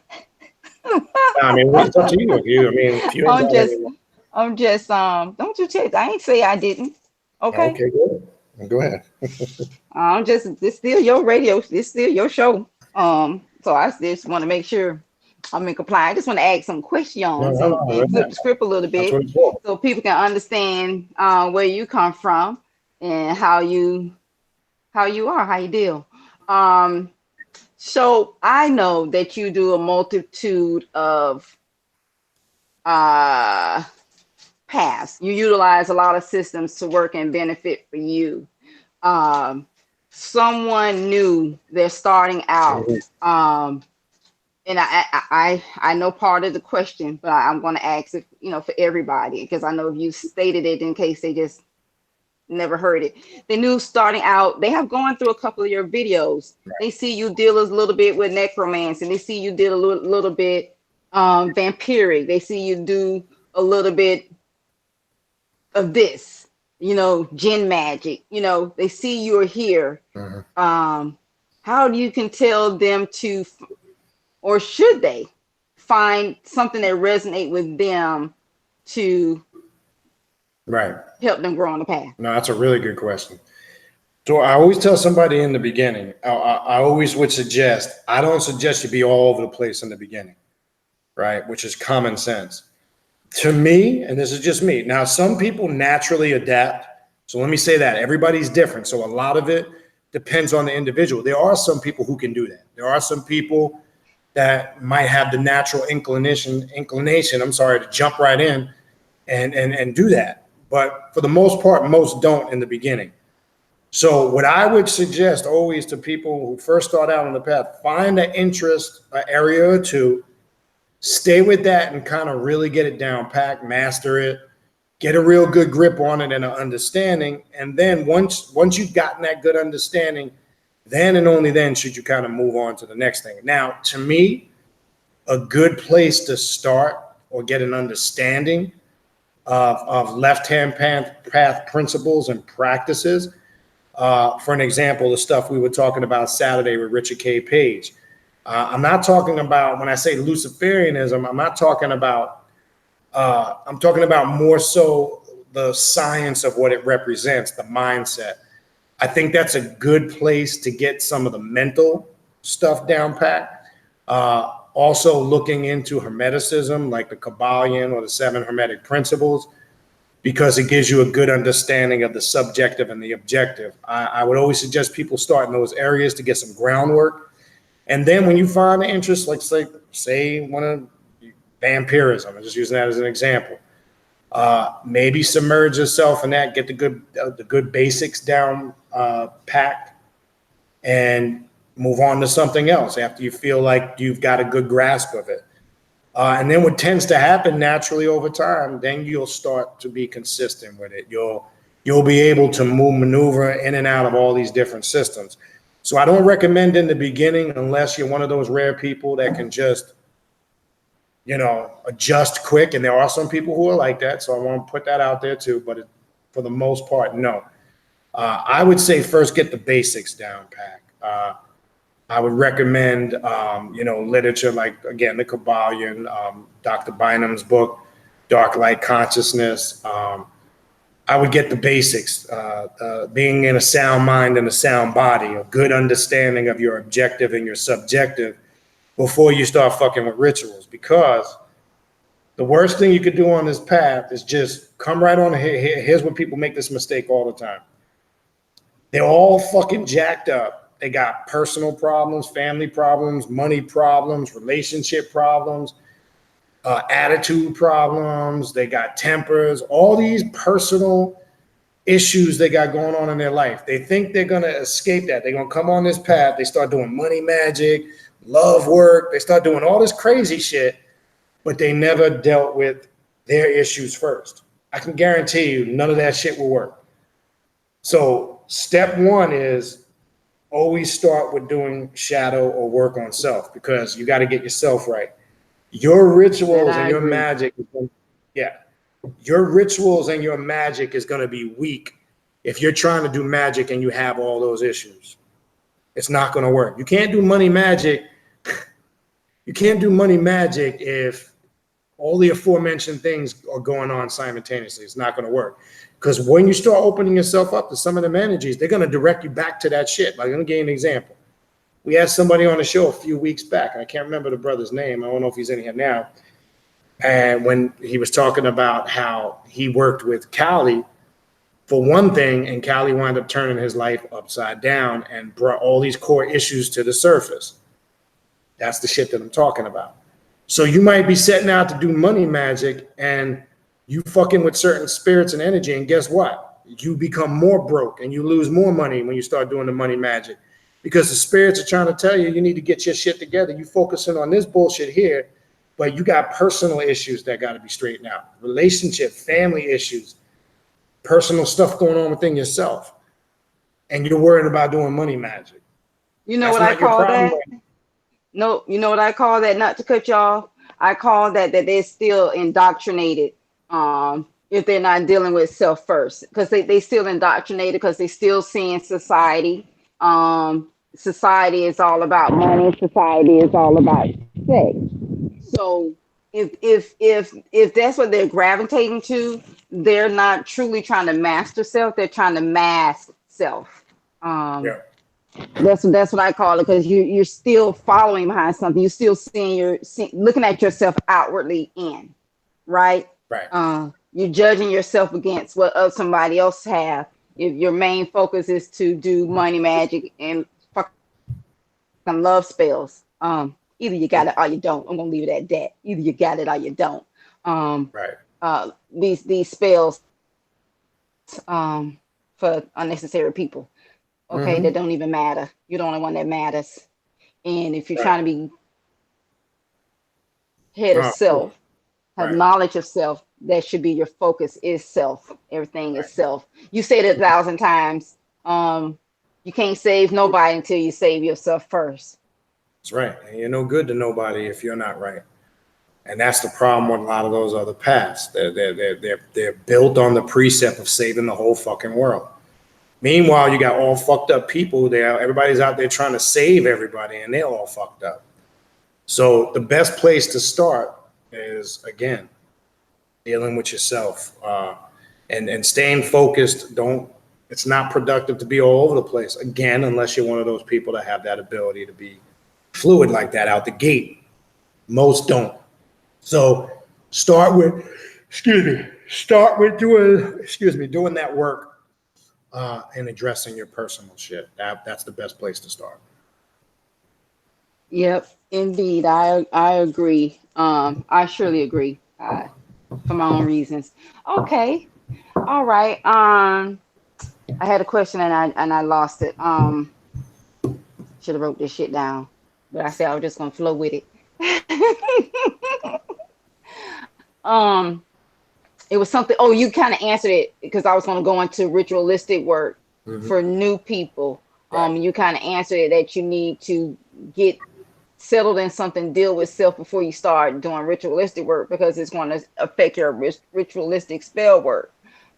it's up to you. If you ain't I'm got just, any. I'm just, don't you check. I ain't say I didn't. Okay. Okay, good. Go ahead. I'm just, this still your radio. This still your show. So I just want to make sure I'm in compliance. I just want to ask some No, questions no, and no. flip the script a little That's bit what it's for. so people can understand where you come from and how you are, how you deal. So I know that you do a multitude of paths. You utilize a lot of systems to work and benefit for you. Someone new, they're starting out. And I know part of the question, but I'm going to ask it, for everybody, because I know you stated it in case they just never heard it. The new starting out, they have gone through a couple of your videos. They see you deal a little bit with necromancy, and they see you did a little bit vampiric. They see you do a little bit of this, gin magic. They see you're here. How do you can tell them to, or should they find something that resonate with them to Right. help them grow on the path? No, that's a really good question. So I always tell somebody in the beginning, I always would suggest, I don't suggest you be all over the place in the beginning, right? Which is common sense. To me, and this is just me, now some people naturally adapt. So let me say that everybody's different. So a lot of it depends on the individual. There are some people who can do that. There are some people that might have the natural inclination, to jump right in and do that. But for the most part, most don't in the beginning. So what I would suggest always to people who first start out on the path, find an interest, an area or two, stay with that and kind of really get it down packed, master it, get a real good grip on it and an understanding. And then once you've gotten that good understanding, then and only then should you kind of move on to the next thing. Now, to me, a good place to start or get an understanding of left-hand path principles and practices. For an example, the stuff we were talking about Saturday with Richard K. Page. I'm not talking about, when I say Luciferianism, I'm not talking about, I'm talking about more so the science of what it represents, the mindset. I think that's a good place to get some of the mental stuff down pat. Also looking into Hermeticism, like the Kabbalion or the 7 Hermetic Principles, because it gives you a good understanding of the subjective and the objective. I would always suggest people start in those areas to get some groundwork. And then when you find the interest, like say one of vampirism, I'm just using that as an example. Maybe submerge yourself in that, get the good basics down packed, and move on to something else after you feel like you've got a good grasp of it. And then what tends to happen naturally over time, then you'll start to be consistent with it. You'll be able to maneuver in and out of all these different systems. So I don't recommend in the beginning, unless you're one of those rare people that can just, adjust quick. And there are some people who are like that. So I want to put that out there too. But for the most part, no. I would say first get the basics down, Pack. I would recommend, literature like, again, the Kabbalion, Dr. Bynum's book, Dark Light Consciousness. I would get the basics, being in a sound mind and a sound body, a good understanding of your objective and your subjective before you start fucking with rituals. Because the worst thing you could do on this path is just come right on here. Here's where people make this mistake all the time. They're all fucking jacked up. They got personal problems, family problems, money problems, relationship problems, attitude problems. They got tempers, all these personal issues they got going on in their life. They think they're going to escape that. They're going to come on this path. They start doing money magic, love work. They start doing all this crazy shit, but they never dealt with their issues first. I can guarantee you none of that shit will work. So step one is always start with doing shadow or work on self, because you got to get yourself right. Your rituals and your magic, your rituals and your magic is going to be weak if you're trying to do magic and you have all those issues. It's not going to work. You can't do money magic. You can't do money magic if all the aforementioned things are going on simultaneously. It's not going to work. Because when you start opening yourself up to some of them energies, they're going to direct you back to that shit. Like, I'm going to give you an example. We had somebody on the show a few weeks back, and I can't remember the brother's name. I don't know if he's in here now. And when he was talking about how he worked with Cali for one thing, and Cali wound up turning his life upside down and brought all these core issues to the surface. That's the shit that I'm talking about. So you might be setting out to do money magic and you fucking with certain spirits and energy, and guess what? You become more broke and you lose more money when you start doing the money magic, because the spirits are trying to tell you need to get your shit together. You focusing on this bullshit here, but you got personal issues that got to be straightened out. Relationship, family issues, personal stuff going on within yourself, and you're worried about doing money magic. You know what I call that? No, you know what I call that? Not to cut you off. I call that they're still indoctrinated. If they're not dealing with self first, because they still indoctrinated, because they still seeing society. Society is all about money. Society is all about sex. So if that's what they're gravitating to, they're not truly trying to master self. They're trying to mask self. That's what I call it, because you're still following behind something. You're still looking at yourself outwardly in, right? Right. You're judging yourself against what somebody else have. If your main focus is to do money magic and fucking love spells, either you got it or you don't. I'm gonna leave it at that. Either you got it or you don't. Right. These spells for unnecessary people. Okay, that don't even matter. You're the only one that matters. And if you're trying to be head of self, have knowledge of self, that should be your focus, is self. Everything is self. You said it 1,000 times. You can't save nobody until you save yourself first. That's right. And you're no good to nobody if you're not right. And that's the problem with a lot of those other paths. They're built on the precept of saving the whole fucking world. Meanwhile, you got all fucked up people there. Everybody's out there trying to save everybody, and they're all fucked up. So the best place to start is, again, dealing with yourself and staying focused. It's not productive to be all over the place, again, unless you're one of those people that have that ability to be fluid like that out the gate. Most don't. So start with doing that work and addressing your personal shit. That's the best place to start. Yep, indeed. I agree. I surely agree. For my own reasons. Okay. All right. I had a question and I lost it. Should have wrote this shit down, but I said I was just gonna flow with it. It was something. Oh, you kind of answered it, because I was gonna go into ritualistic work for new people. You kind of answered it, that you need to get settled in something, deal with self before you start doing ritualistic work, because it's going to affect your ritualistic spell work.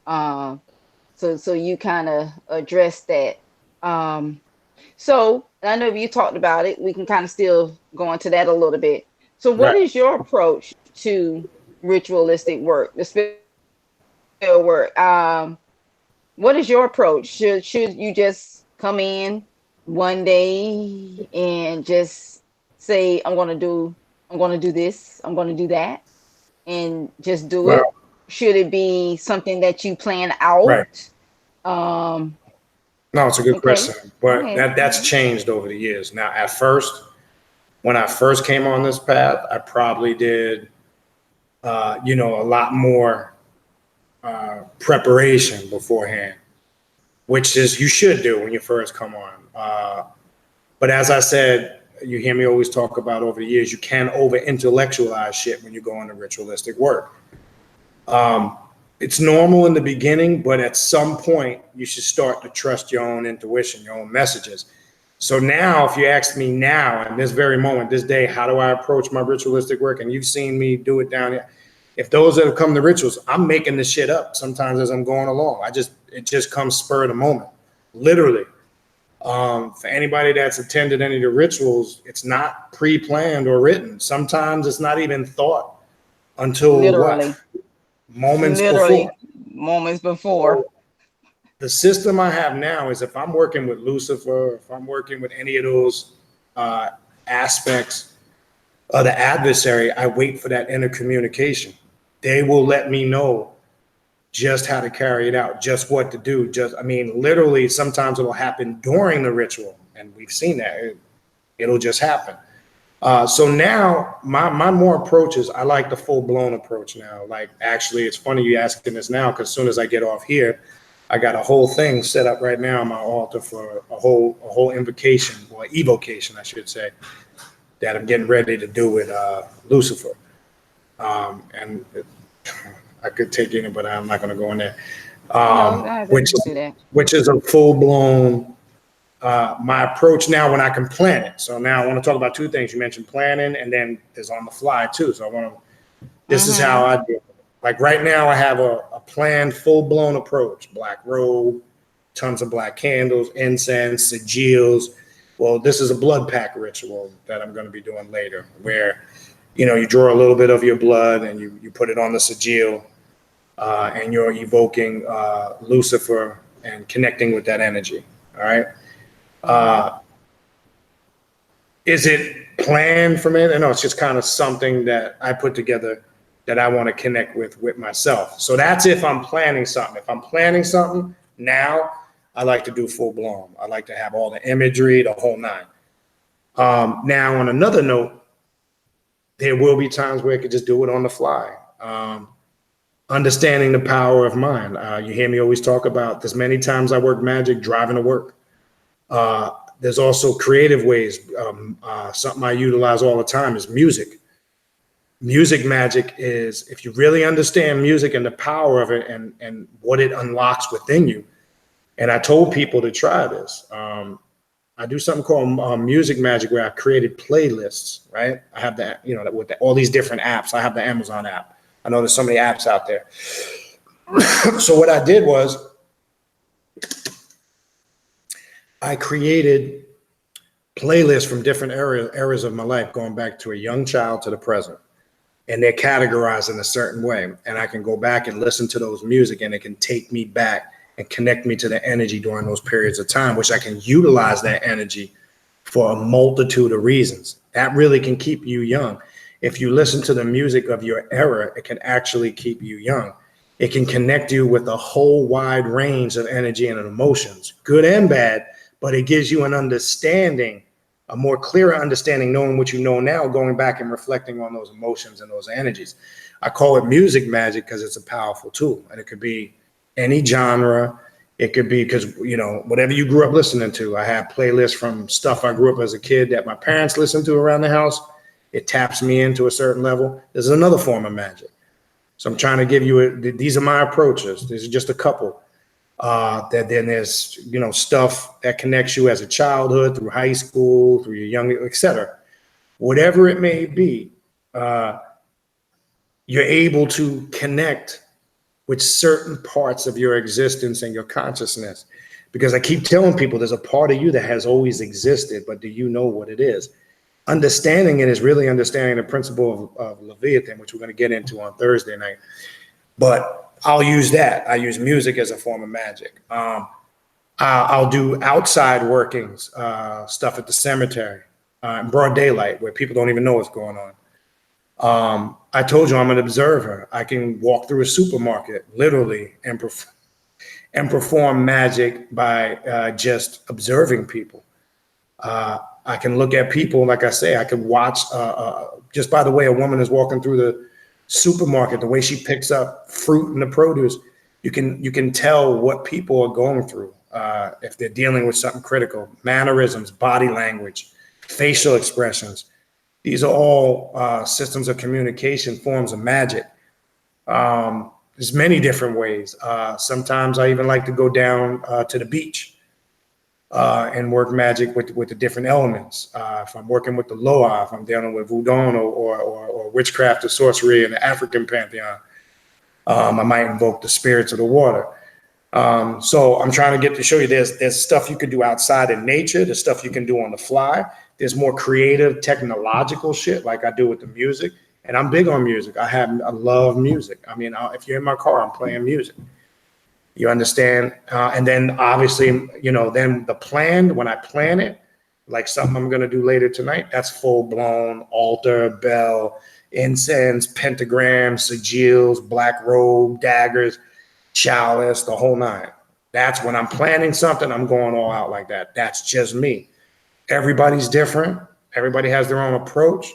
So you kind of address that. So I know you talked about it. We can kind of still go into that a little bit. So, what Right. is your approach to ritualistic work, the spell work? What is your approach? Should you just come in one day and just say, I'm gonna do this, I'm gonna do that, and just do it? Well, Should it be something that you plan right. out? Um, No, it's a good okay, question, go but ahead. that's changed over the years. Now, at first, when I first came on this path, I probably did, a lot more preparation beforehand, which is you should do when you first come on. But as I said, you hear me always talk about over the years, you can over intellectualize shit when you go into ritualistic work. It's normal in the beginning, but at some point you should start to trust your own intuition, your own messages. So now, if you ask me now, in this very moment, this day, how do I approach my ritualistic work? And you've seen me do it down here. If those that have come to rituals, I'm making this shit up sometimes as I'm going along. It just comes spur of the moment, literally. For anybody that's attended any of the rituals, it's not pre-planned or written. Sometimes it's not even thought until what? Literally, Moments literally before. moments before. So the system I have now is if I'm working with Lucifer, if I'm working with any of those aspects of the adversary, I wait for that inner communication. They will let me know just how to carry it out, just what to do. Literally, sometimes it'll happen during the ritual, and we've seen that. It'll just happen. So now my more approach is I like the full blown approach now. Like, actually, it's funny you asking this now, because as soon as I get off here, I got a whole thing set up right now on my altar for a whole invocation, or evocation, I should say, that I'm getting ready to do with Lucifer. And I could take it, but I'm not going to go in there. No, I have to do that. Which is a full blown my approach now when I can plan it. So now I want to talk about two things. You mentioned planning, and then there's on the fly too. So this is how I do it. Like right now I have a planned full blown approach, black robe, tons of black candles, incense, sigils. Well, this is a blood pack ritual that I'm going to be doing later, where, you draw a little bit of your blood and you put it on the sigil, and you're evoking Lucifer and connecting with that energy. All right. Is it planned for me? No, it's just kind of something that I put together that I want to connect with myself. So that's if I'm planning something. If I'm planning something now, I like to do full blown. I like to have all the imagery, the whole nine. Now, on another note, there will be times where I could just do it on the fly. Understanding the power of mind. You hear me always talk about this. Many times I work magic driving to work. There's also creative ways. Something I utilize all the time is music. Music magic is, if you really understand music and the power of it and what it unlocks within you. And I told people to try this. I do something called music magic, where I created playlists, right? I have that, with all these different apps. I have the Amazon app. I know there's so many apps out there. So what I did was I created playlists from different eras of my life, going back to a young child to the present. And they're categorized in a certain way. And I can go back and listen to those music, and it can take me back and connect me to the energy during those periods of time, which I can utilize that energy for a multitude of reasons. That really can keep you young. If you listen to the music of your era, it can actually keep you young. It can connect you with a whole wide range of energy and emotions, good and bad, but it gives you an understanding, a more clearer understanding, knowing what you know now, going back and reflecting on those emotions and those energies. I call it music magic because it's a powerful tool, and it could be any genre. It could be because, whatever you grew up listening to. I have playlists from stuff I grew up as a kid that my parents listened to around the house. It taps me into a certain level. There's another form of magic. So I'm trying to give you these are my approaches. These are just a couple. Then there's, stuff that connects you as a childhood, through high school, through your young, etc. Whatever it may be, you're able to connect with certain parts of your existence and your consciousness because I keep telling people there's a part of you that has always existed, but do you know what it is? Understanding it is really understanding the principle of Leviathan, which we're going to get into on Thursday night. But I'll use that. I use music as a form of magic. I'll do outside workings, stuff at the cemetery, in broad daylight, where people don't even know what's going on. I told you I'm an observer. I can walk through a supermarket, literally, and perform magic by just observing people. I can look at people, like I say, I can watch, just by the way a woman is walking through the supermarket, the way she picks up fruit and the produce, you can tell what people are going through, if they're dealing with something critical. Mannerisms, body language, facial expressions. These are all systems of communication, forms of magic. There's many different ways. Sometimes I even like to go down to the beach and work magic with the different elements. If I'm working with the Loa, if I'm dealing with voodoo or witchcraft or sorcery in the African pantheon, I might invoke the spirits of the water. So I'm trying to show you there's stuff you can do outside in nature. There's stuff you can do on the fly. There's more creative technological shit like I do with the music. And I'm big on music. I love music. I mean, if you're in my car, I'm playing music. You understand? And then obviously, then when I plan it, like something I'm going to do later tonight, that's full blown altar, bell, incense, pentagrams, sigils, black robe, daggers, chalice, the whole nine. That's when I'm planning something, I'm going all out like that. That's just me. Everybody's different. Everybody has their own approach,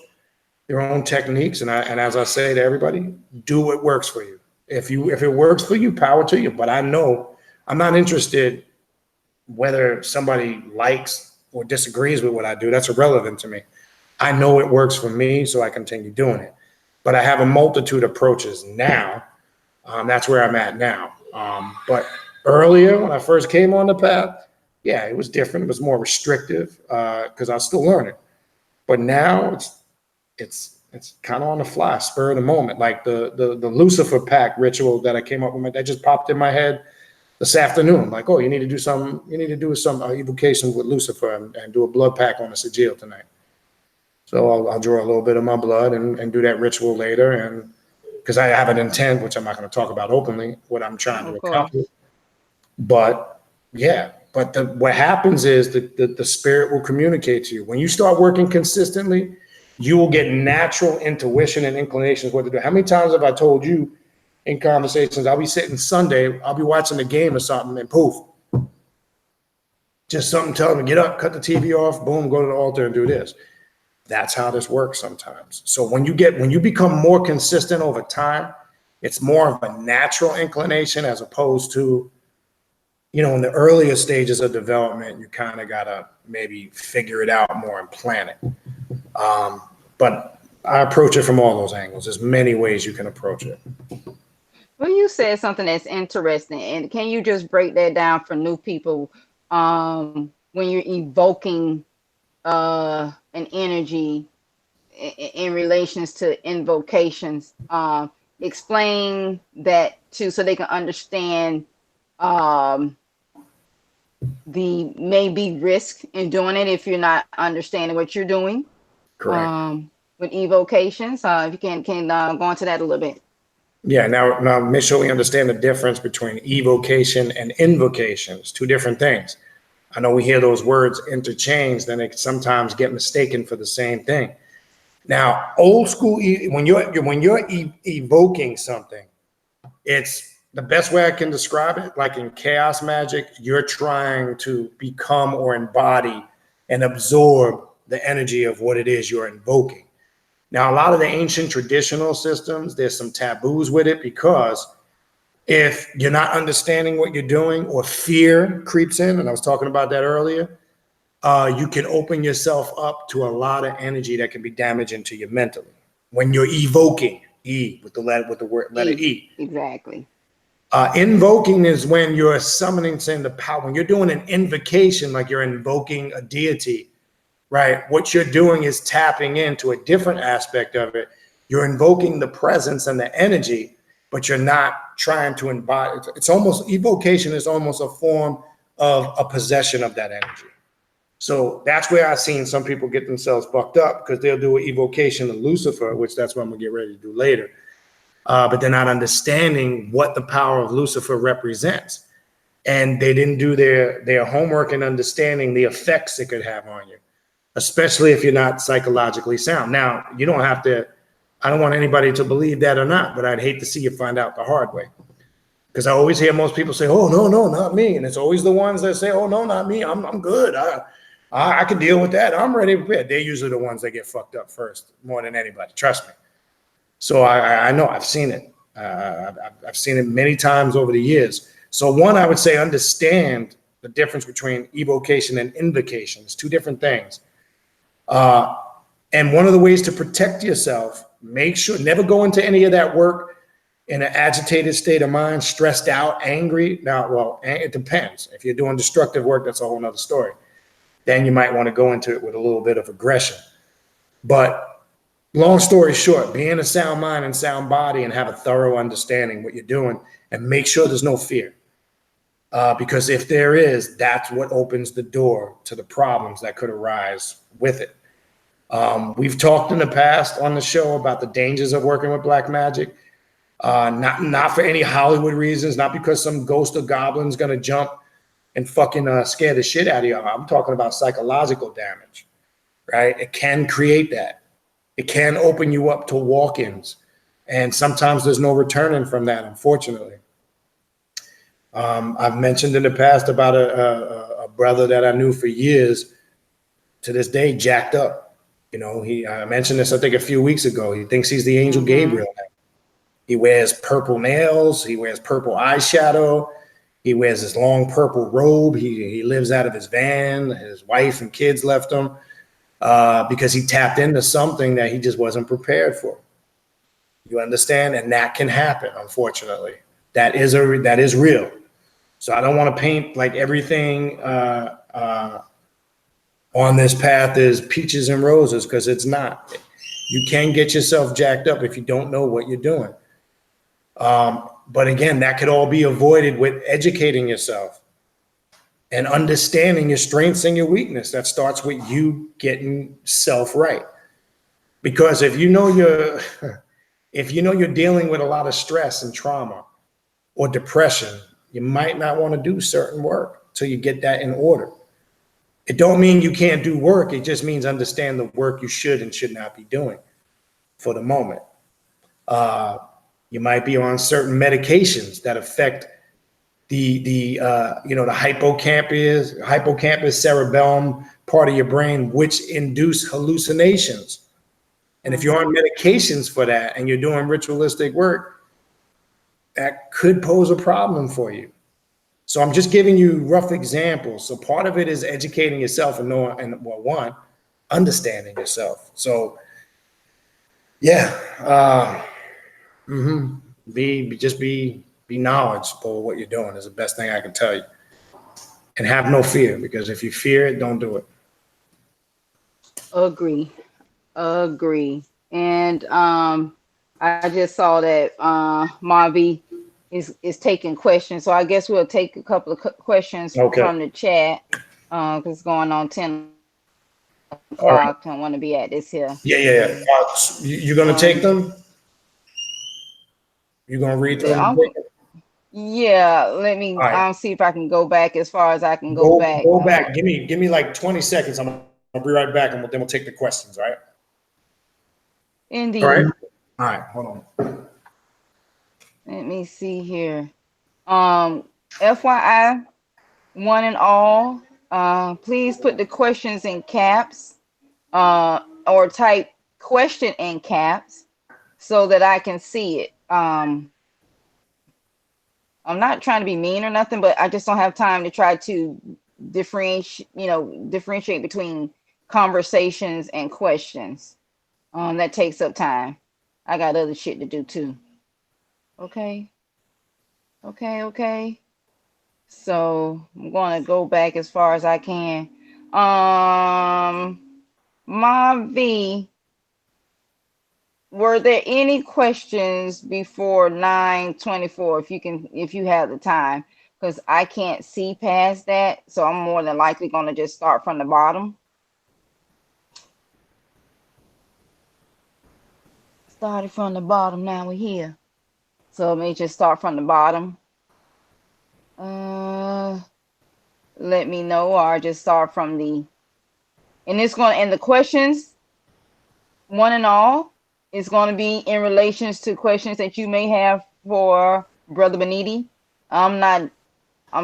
their own techniques. And as I say to everybody, do what works for you. If it works for you, power to you. But I know I'm not interested whether somebody likes or disagrees with what I do. That's irrelevant to me. I know it works for me, so I continue doing it. But I have a multitude of approaches now. That's where I'm at now. But earlier, when I first came on the path, yeah, it was different. It was more restrictive because I was still learning. But now it's kind of on the fly, spur of the moment. Like the Lucifer pack ritual that I came up with, that just popped in my head this afternoon. Like, oh, you need to do some evocation with Lucifer and do a blood pack on the sigil tonight. So I'll draw a little bit of my blood and do that ritual later. And because I have an intent, which I'm not going to talk about openly, what I'm trying to accomplish. But yeah, what happens is the spirit will communicate to you. When you start working consistently, you will get natural intuition and inclinations what to do. How many times have I told you in conversations, I'll be sitting Sunday, I'll be watching a game or something, and poof, just something telling me, get up, cut the TV off, boom, go to the altar and do this. That's how this works sometimes. So when you become more consistent over time, it's more of a natural inclination as opposed to, in the earlier stages of development, you kind of got to maybe figure it out more and plan it. But I approach it from all those angles. There's many ways you can approach it. Well, you said something that's interesting. And can you just break that down for new people? When you're evoking an energy in relations to invocations, explain that too, so they can understand the maybe risk in doing it if you're not understanding what you're doing. Correct. With evocations, if you can go into that a little bit. Yeah, now make sure we understand the difference between evocation and invocation. It's two different things. I know we hear those words interchanged, and they sometimes get mistaken for the same thing. Now, old school, when you're evoking something, it's the best way I can describe it. Like in chaos magic, you're trying to become or embody and absorb the energy of what it is you're invoking. Now, a lot of the ancient traditional systems, there's some taboos with it because if you're not understanding what you're doing or fear creeps in, and I was talking about that earlier, you can open yourself up to a lot of energy that can be damaging to you mentally when you're evoking with the letter E. Exactly. Invoking is when you're summoning, saying the power. When you're doing an invocation, like you're invoking a deity, right? What you're doing is tapping into a different aspect of it. You're invoking the presence and the energy, but you're not trying to embody. It's almost, evocation is almost a form of a possession of that energy. So that's where I've seen some people get themselves fucked up, because they'll do an evocation of Lucifer, which that's what I'm gonna get ready to do later. But they're not understanding what the power of Lucifer represents. And they didn't do their homework and understanding the effects it could have on you, especially if you're not psychologically sound. Now, you don't have to, I don't want anybody to believe that or not, but I'd hate to see you find out the hard way. Because I always hear most people say, oh, no, not me. And it's always the ones that say, oh, no, not me. I'm good. I can deal with that. I'm ready to prepare. They're usually the ones that get fucked up first, more than anybody. Trust me. So I know, I've seen it. I've seen it many times over the years. So one, I would say, understand the difference between evocation and invocation. It's two different things. And one of the ways to protect yourself, make sure, never go into any of that work in an agitated state of mind, stressed out, angry. Now, well, it depends. If you're doing destructive work, that's a whole nother story. Then you might want to go into it with a little bit of aggression. But long story short, be in a sound mind and sound body and have a thorough understanding what you're doing, and make sure there's no fear. Because if there is, that's what opens the door to the problems that could arise with it. We've talked in the past on the show about the dangers of working with black magic. Not for any Hollywood reasons, not because some ghost or goblin's gonna jump and fucking scare the shit out of you. I'm talking about psychological damage, right? It can create that. It can open you up to walk-ins, and sometimes there's no returning from that, unfortunately. I've mentioned in the past about a brother that I knew for years, to this day, jacked up. You know, I mentioned this, I think, a few weeks ago. He thinks he's the angel Gabriel. He wears purple nails. He wears purple eyeshadow. He wears this long purple robe. He lives out of his van. His wife and kids left him because he tapped into something that he just wasn't prepared for. You understand? And that can happen, unfortunately. That is real. So I don't want to paint like everything on this path is peaches and roses, because it's not. You can get yourself jacked up if you don't know what you're doing. But again, that could all be avoided with educating yourself and understanding your strengths and your weakness. That starts with you getting self right. Because if you know you're dealing with a lot of stress and trauma or depression, you might not want to do certain work till you get that in order. It don't mean you can't do work. It just means understand the work you should and should not be doing for the moment. You might be on certain medications that affect the hippocampus cerebellum part of your brain, which induce hallucinations. And if you're on medications for that and you're doing ritualistic work, that could pose a problem for you. So I'm just giving you rough examples. So part of it is educating yourself and understanding yourself. So yeah. Be knowledgeable of what you're doing is the best thing I can tell you. And have no fear, because if you fear it, don't do it. Agree. And I just saw that Marvi is taking questions, so I guess we'll take a couple of questions from the chat because it's going on 10 o'clock. I want to be at this here. Yeah. You're gonna take them? You're gonna read them? Yeah, let me see if I can go back as far as I can go back. Go back. Give me like 20 seconds. I'll be right back, and then we'll take the questions, all right? Indeed. All right, hold on. Let me see here. FYI, one and all, please put the questions in caps or type question in caps so that I can see it. I'm not trying to be mean or nothing, but I just don't have time to try to differentiate between conversations and questions. That takes up time. I got other shit to do too. Okay. So I'm going to go back as far as I can. Mavi, were there any questions before 9:24? If you have the time, because I can't see past that. So I'm more than likely going to just start from the bottom. Started from the bottom, now we're here. So let me just start from the bottom. Let me know, or just start from the, and it's going to, and the questions, one and all, is going to be in relations to questions that you may have for Brother Baniti. I'm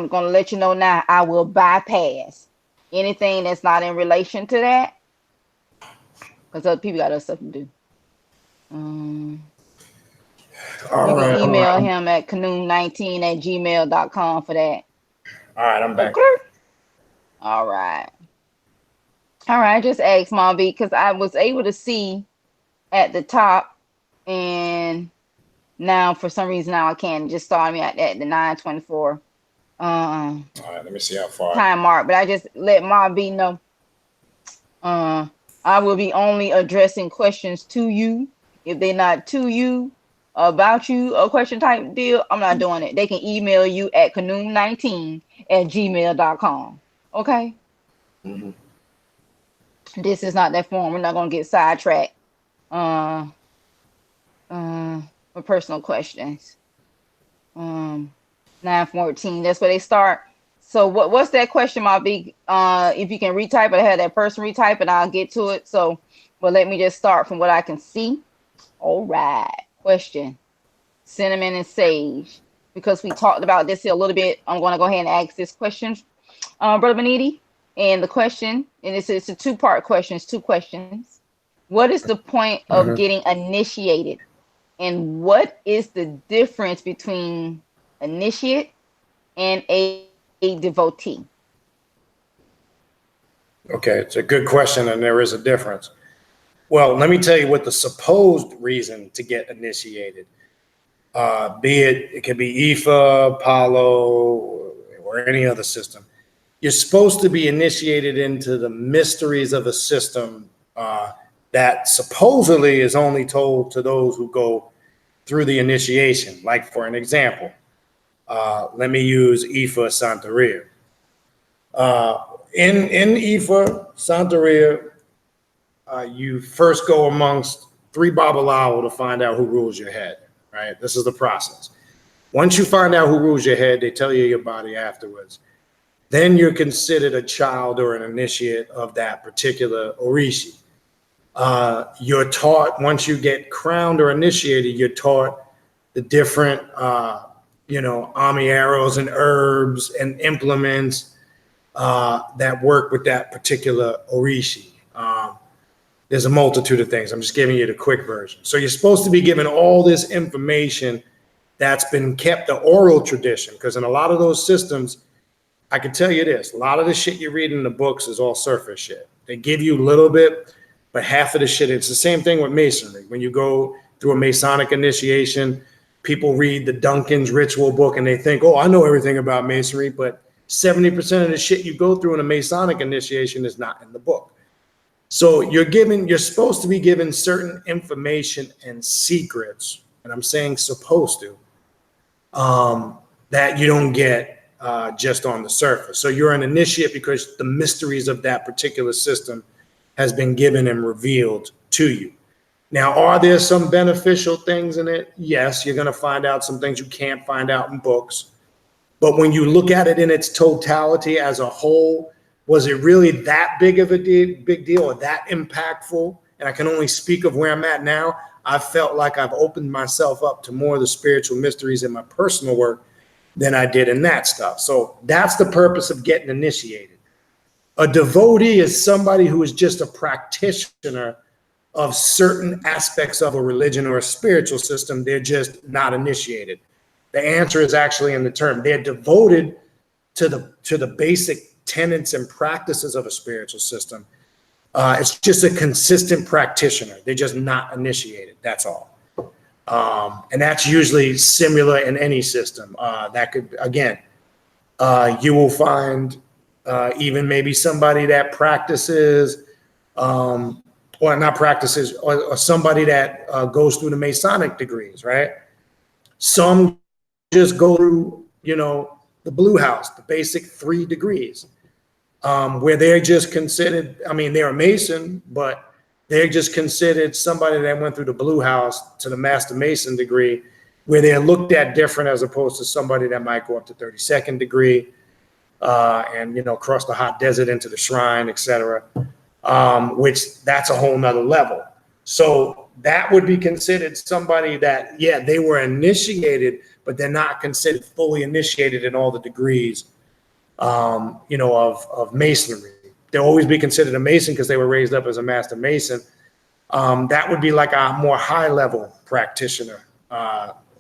going to let you know now, I will bypass anything that's not in relation to that, because other people got other stuff to do. You can email him at canoon19@gmail.com for that. All right, I'm back. Okay. All right. Just ask Mom B, because I was able to see at the top, and now for some reason now I can't. Just start me at the 9:24. All right, let me see how far. Time mark, but I just let Mom B know. I will be only addressing questions to you. If they're not to you, about you, a question type deal, I'm not doing it. They can email you at canoon19@gmail.com. Okay? Mm-hmm. This is not that form. We're not going to get sidetracked for personal questions. 9:14, that's where they start. So what's that question, might be? If you can retype it, I had that person retype it, I'll get to it. So, but let me just start from what I can see. All right. Question. Cinnamon and sage. Because we talked about this here a little bit, I'm going to go ahead and ask this question, Brother Baniti. And the question, and it's a two-part question. It's two questions. What is the point of getting initiated? And what is the difference between initiate and a devotee? Okay, it's a good question, and there is a difference. Well, let me tell you what the supposed reason to get initiated. Be it could be Ifa, Apollo, or any other system. You're supposed to be initiated into the mysteries of a system that supposedly is only told to those who go through the initiation. Like, for an example, let me use Ifa Santeria. In Ifa Santeria, you first go amongst 3 Babalawo to find out who rules your head, right? This is the process. Once you find out who rules your head, they tell you your body afterwards. Then you're considered a child or an initiate of that particular Orishi. You're taught, once you get crowned or initiated, you're taught the different, ami arrows and herbs and implements that work with that particular Orishi. There's a multitude of things. I'm just giving you the quick version. So you're supposed to be given all this information that's been kept, the oral tradition, because in a lot of those systems, I can tell you this, a lot of the shit you read in the books is all surface shit. They give you a little bit, but half of the shit, it's the same thing with Masonry. When you go through a Masonic initiation, people read the Duncan's ritual book and they think, oh, I know everything about Masonry, but 70% of the shit you go through in a Masonic initiation is not in the book. So you're supposed to be given certain information and secrets, and I'm saying supposed to, that you don't get just on the surface. So you're an initiate because the mysteries of that particular system has been given and revealed to you. Now, are there some beneficial things in it? Yes, you're going to find out some things you can't find out in books. But when you look at it in its totality as a whole, was it really that big of a big deal or that impactful? And I can only speak of where I'm at now. I felt like I've opened myself up to more of the spiritual mysteries in my personal work than I did in that stuff. So that's the purpose of getting initiated. A devotee is somebody who is just a practitioner of certain aspects of a religion or a spiritual system. They're just not initiated. The answer is actually in the term. They're devoted to the basic tenets and practices of a spiritual system. It's just a consistent practitioner. They're just not initiated. That's all. And that's usually similar in any system. That could, again, you will find even maybe somebody that practices, or not practices, or somebody that goes through the Masonic degrees, right? Some just go through, the blue house, the basic 3 degrees, where they're just considered, I mean, they're a Mason, but they're just considered somebody that went through the blue house to the Master Mason degree, where they're looked at different as opposed to somebody that might go up to 32nd degree and, you know, cross the hot desert into the shrine, etc. Which that's a whole nother level. So that would be considered somebody that, yeah, they were initiated, but they're not considered fully initiated in all the degrees, you know, of masonry. They'll always be considered a Mason because they were raised up as a Master Mason. That would be like a more high level practitioner,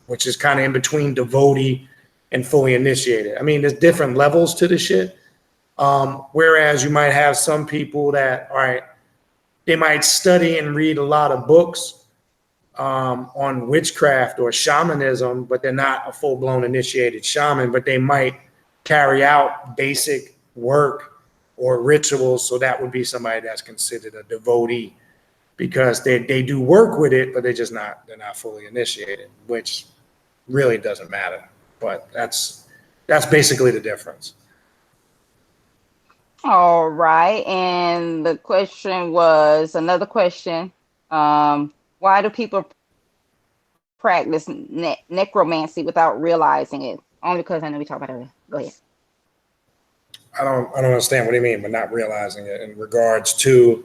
which is kind of in between devotee and fully initiated. I mean, there's different levels to the shit. Whereas you might have some people that, all right, they might study and read a lot of books on witchcraft or shamanism, but they're not a full-blown initiated shaman, but they might carry out basic work or rituals. So that would be somebody that's considered a devotee because they do work with it, but they're not fully initiated, which really doesn't matter. But that's basically the difference. All right. And the question was another question. Why do people practice necromancy without realizing it? Only because I know we talked about it earlier. Go ahead. I don't understand what do you mean, but not realizing it in regards to.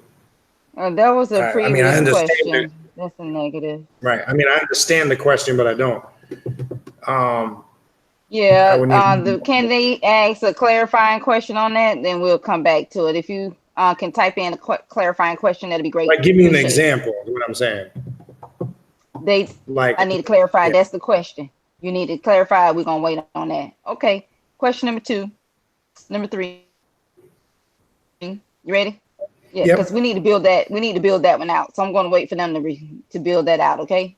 That was a previous I mean, I understand question. That's a negative. Right. I mean, I understand the question, but I don't. Yeah. Can they ask a clarifying question on that? Then we'll come back to it. If you can type in a clarifying question, that'd be great. Like, give me an example of what I'm saying. I need to clarify. Yeah. That's the question. You need to clarify. We're gonna wait on that. Okay. Question number 3. You ready? Yeah, because we need to build that. We need to build that one out. So I'm going to wait for them to build that out. Okay.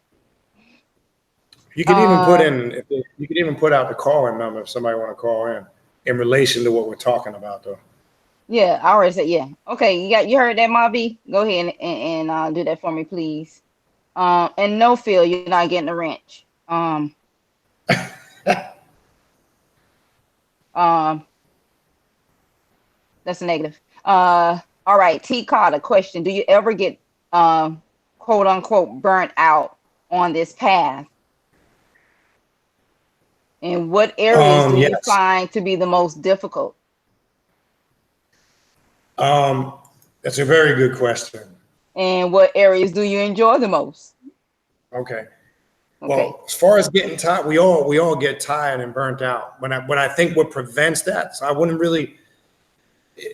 You could even put in. You could even put out the call-in number if somebody want to call in relation to what we're talking about, though. Yeah, I already said yeah. Okay, you heard that, Mavi? Go ahead and do that for me, please. And no, Phil, you're not getting a wrench. That's a negative. All right, T. Carter, question: do you ever get quote unquote burnt out on this path? And what areas do you find to be the most difficult? That's a very good question. And what areas do you enjoy the most? Okay. Well, as far as getting tired, we all get tired and burnt out. When I think what prevents that, so I wouldn't really,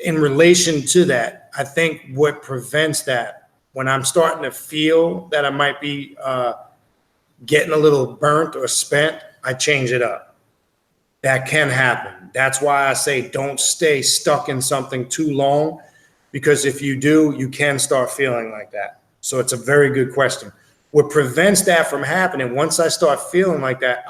in relation to that, I think what prevents that, when I'm starting to feel that I might be getting a little burnt or spent, I change it up. That can happen. That's why I say don't stay stuck in something too long, because if you do, you can start feeling like that. So it's a very good question. What prevents that from happening, once I start feeling like that,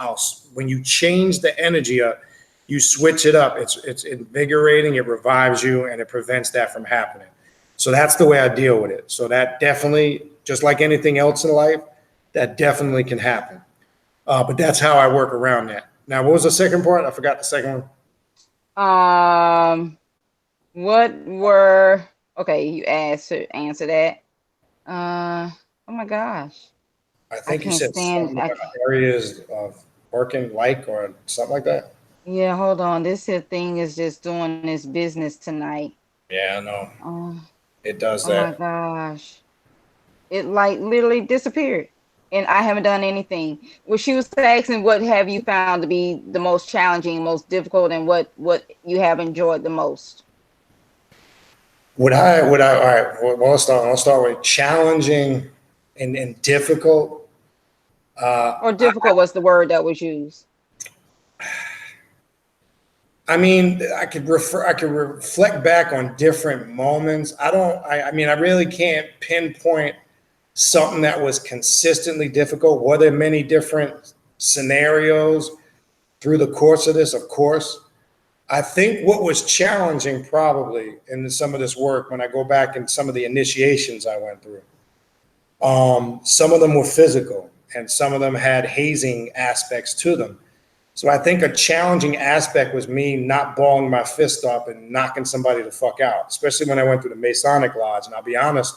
when you change the energy up, you switch it up. It's invigorating, it revives you, and it prevents that from happening. So that's the way I deal with it. So that definitely, just like anything else in life, that definitely can happen. But that's how I work around that. Now, what was the second part? I forgot the second one. You answer that. Oh my gosh. I think you said something about areas of working like or something like that. Yeah, hold on. This here thing is just doing this business tonight. Yeah, I know. It does that. Oh my gosh. It like literally disappeared. And I haven't done anything. Well, she was asking, what have you found to be the most challenging, most difficult, and what you have enjoyed the most? All right. Well, I'll start with challenging and difficult. Or difficult was the word that was used. I mean, I could reflect back on different moments. I really can't pinpoint something that was consistently difficult. Were there many different scenarios through the course of this? Of course. I think what was challenging probably in some of this work, when I go back in some of the initiations I went through, some of them were physical and some of them had hazing aspects to them. So I think a challenging aspect was me not balling my fist up and knocking somebody the fuck out, especially when I went through the Masonic Lodge. And I'll be honest,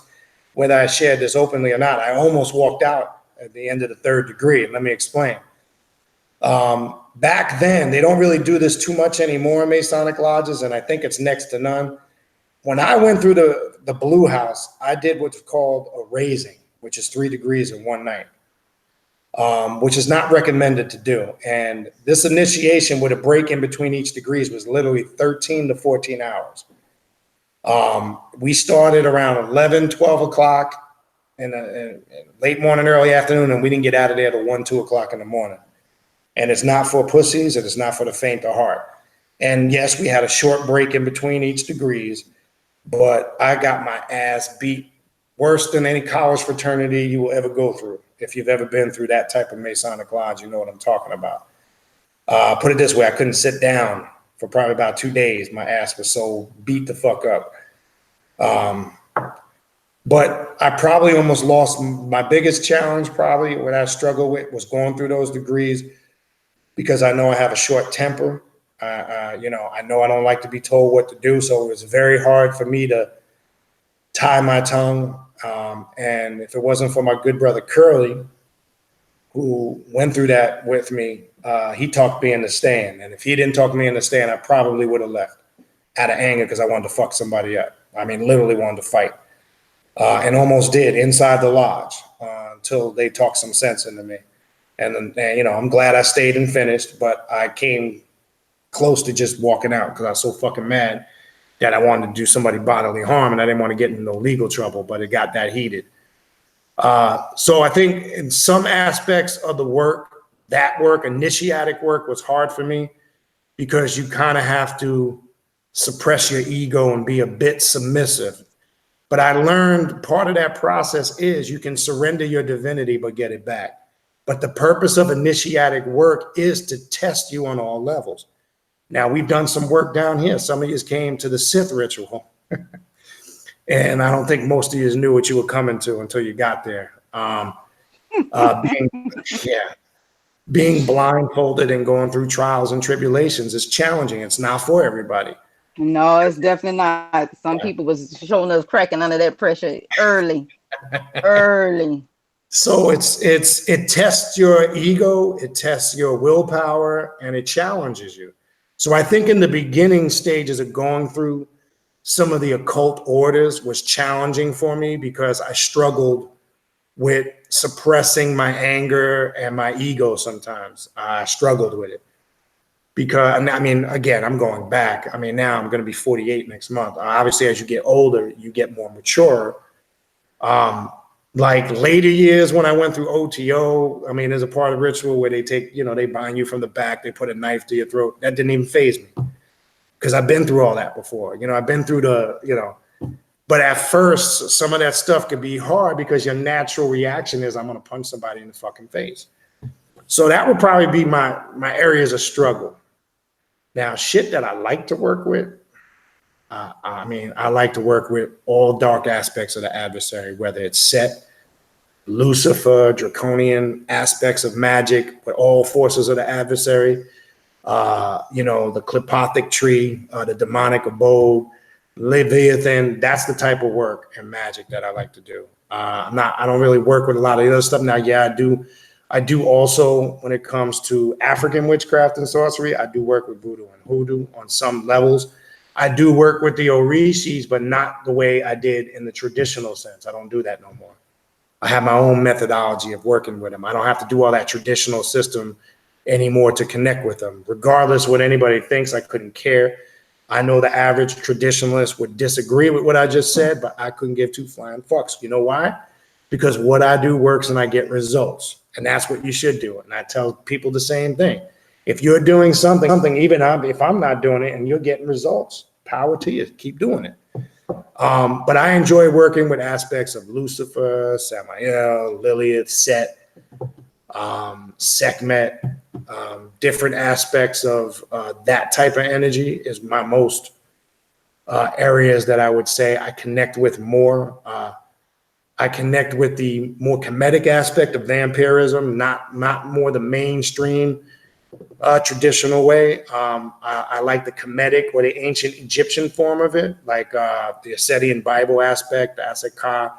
whether I shared this openly or not, I almost walked out at the end of the 3rd degree. And let me explain. Back then, they don't really do this too much anymore in Masonic Lodges, and I think it's next to none. When I went through the Blue House, I did what's called a raising, which is 3 degrees in one night. Which is not recommended to do. And this initiation with a break in between each degrees was literally 13 to 14 hours. We started around 11, 12 o'clock in late morning, early afternoon, and we didn't get out of there till 1, 2 o'clock in the morning. And it's not for pussies, and it's not for the faint of heart. And yes, we had a short break in between each degrees, but I got my ass beat worse than any college fraternity you will ever go through. If you've ever been through that type of Masonic Lodge, you know what I'm talking about. Put it this way, I couldn't sit down for probably about 2 days. My ass was so beat the fuck up. But I probably almost lost my biggest challenge, probably what I struggled with was going through those degrees, because I know I have a short temper. I know I don't like to be told what to do. So it was very hard for me to tie my tongue. And if it wasn't for my good brother Curly, who went through that with me, he talked me into staying. And if he didn't talk me into staying, I probably would have left out of anger because I wanted to fuck somebody up. I mean, literally wanted to fight. And almost did inside the lodge until they talked some sense into me. And I'm glad I stayed and finished, but I came close to just walking out because I was so fucking mad that I wanted to do somebody bodily harm, and I didn't want to get into no legal trouble, but it got that heated. So I think in some aspects of the work, initiatic work was hard for me because you kind of have to suppress your ego and be a bit submissive. But I learned part of that process is you can surrender your divinity, but get it back. But the purpose of initiatic work is to test you on all levels. Now, we've done some work down here. Some of you came to the Sith ritual. And I don't think most of you knew what you were coming to until you got there. Being blindfolded and going through trials and tribulations is challenging. It's not for everybody. No, it's definitely not. Some people was showing us cracking under that pressure early. So it tests your ego, it tests your willpower, and it challenges you. So I think in the beginning stages of going through some of the occult orders was challenging for me because I struggled with suppressing my anger and my ego sometimes. I struggled with it because, I mean, again, I'm going back. I mean, now I'm going to be 48 next month. Obviously, as you get older, you get more mature. Like later years when I went through OTO, I mean, there's a part of ritual where they take, they bind you from the back, they put a knife to your throat. That didn't even faze me because I've been through all that before. I've been through but at first, some of that stuff could be hard because your natural reaction is I'm going to punch somebody in the fucking face. So that would probably be my areas of struggle. Now, shit that I like to work with, I like to work with all dark aspects of the adversary, whether it's Set, Lucifer, draconian aspects of magic, with all forces of the adversary, the Klipothic tree, the demonic abode, Leviathan. That's the type of work and magic that I like to do. I don't really work with a lot of the other stuff. Now, yeah, I do also, when it comes to African witchcraft and sorcery, I do work with voodoo and hoodoo on some levels. I do work with the Orishis, but not the way I did in the traditional sense. I don't do that no more. I have my own methodology of working with them. I don't have to do all that traditional system anymore to connect with them. Regardless what anybody thinks, I couldn't care. I know the average traditionalist would disagree with what I just said, but I couldn't give two flying fucks. You know why? Because what I do works and I get results. And that's what you should do. And I tell people the same thing. If you're doing something, even if I'm not doing it and you're getting results, power to you. Keep doing it. But I enjoy working with aspects of Lucifer, Samael, Lilith, Set, Sekhmet, different aspects of that type of energy is my most areas that I would say I connect with more. I connect with the more comedic aspect of vampirism, not more the mainstream traditional way. I like the Kemetic or the ancient Egyptian form of it, like the Assedian Bible aspect, the Asaka,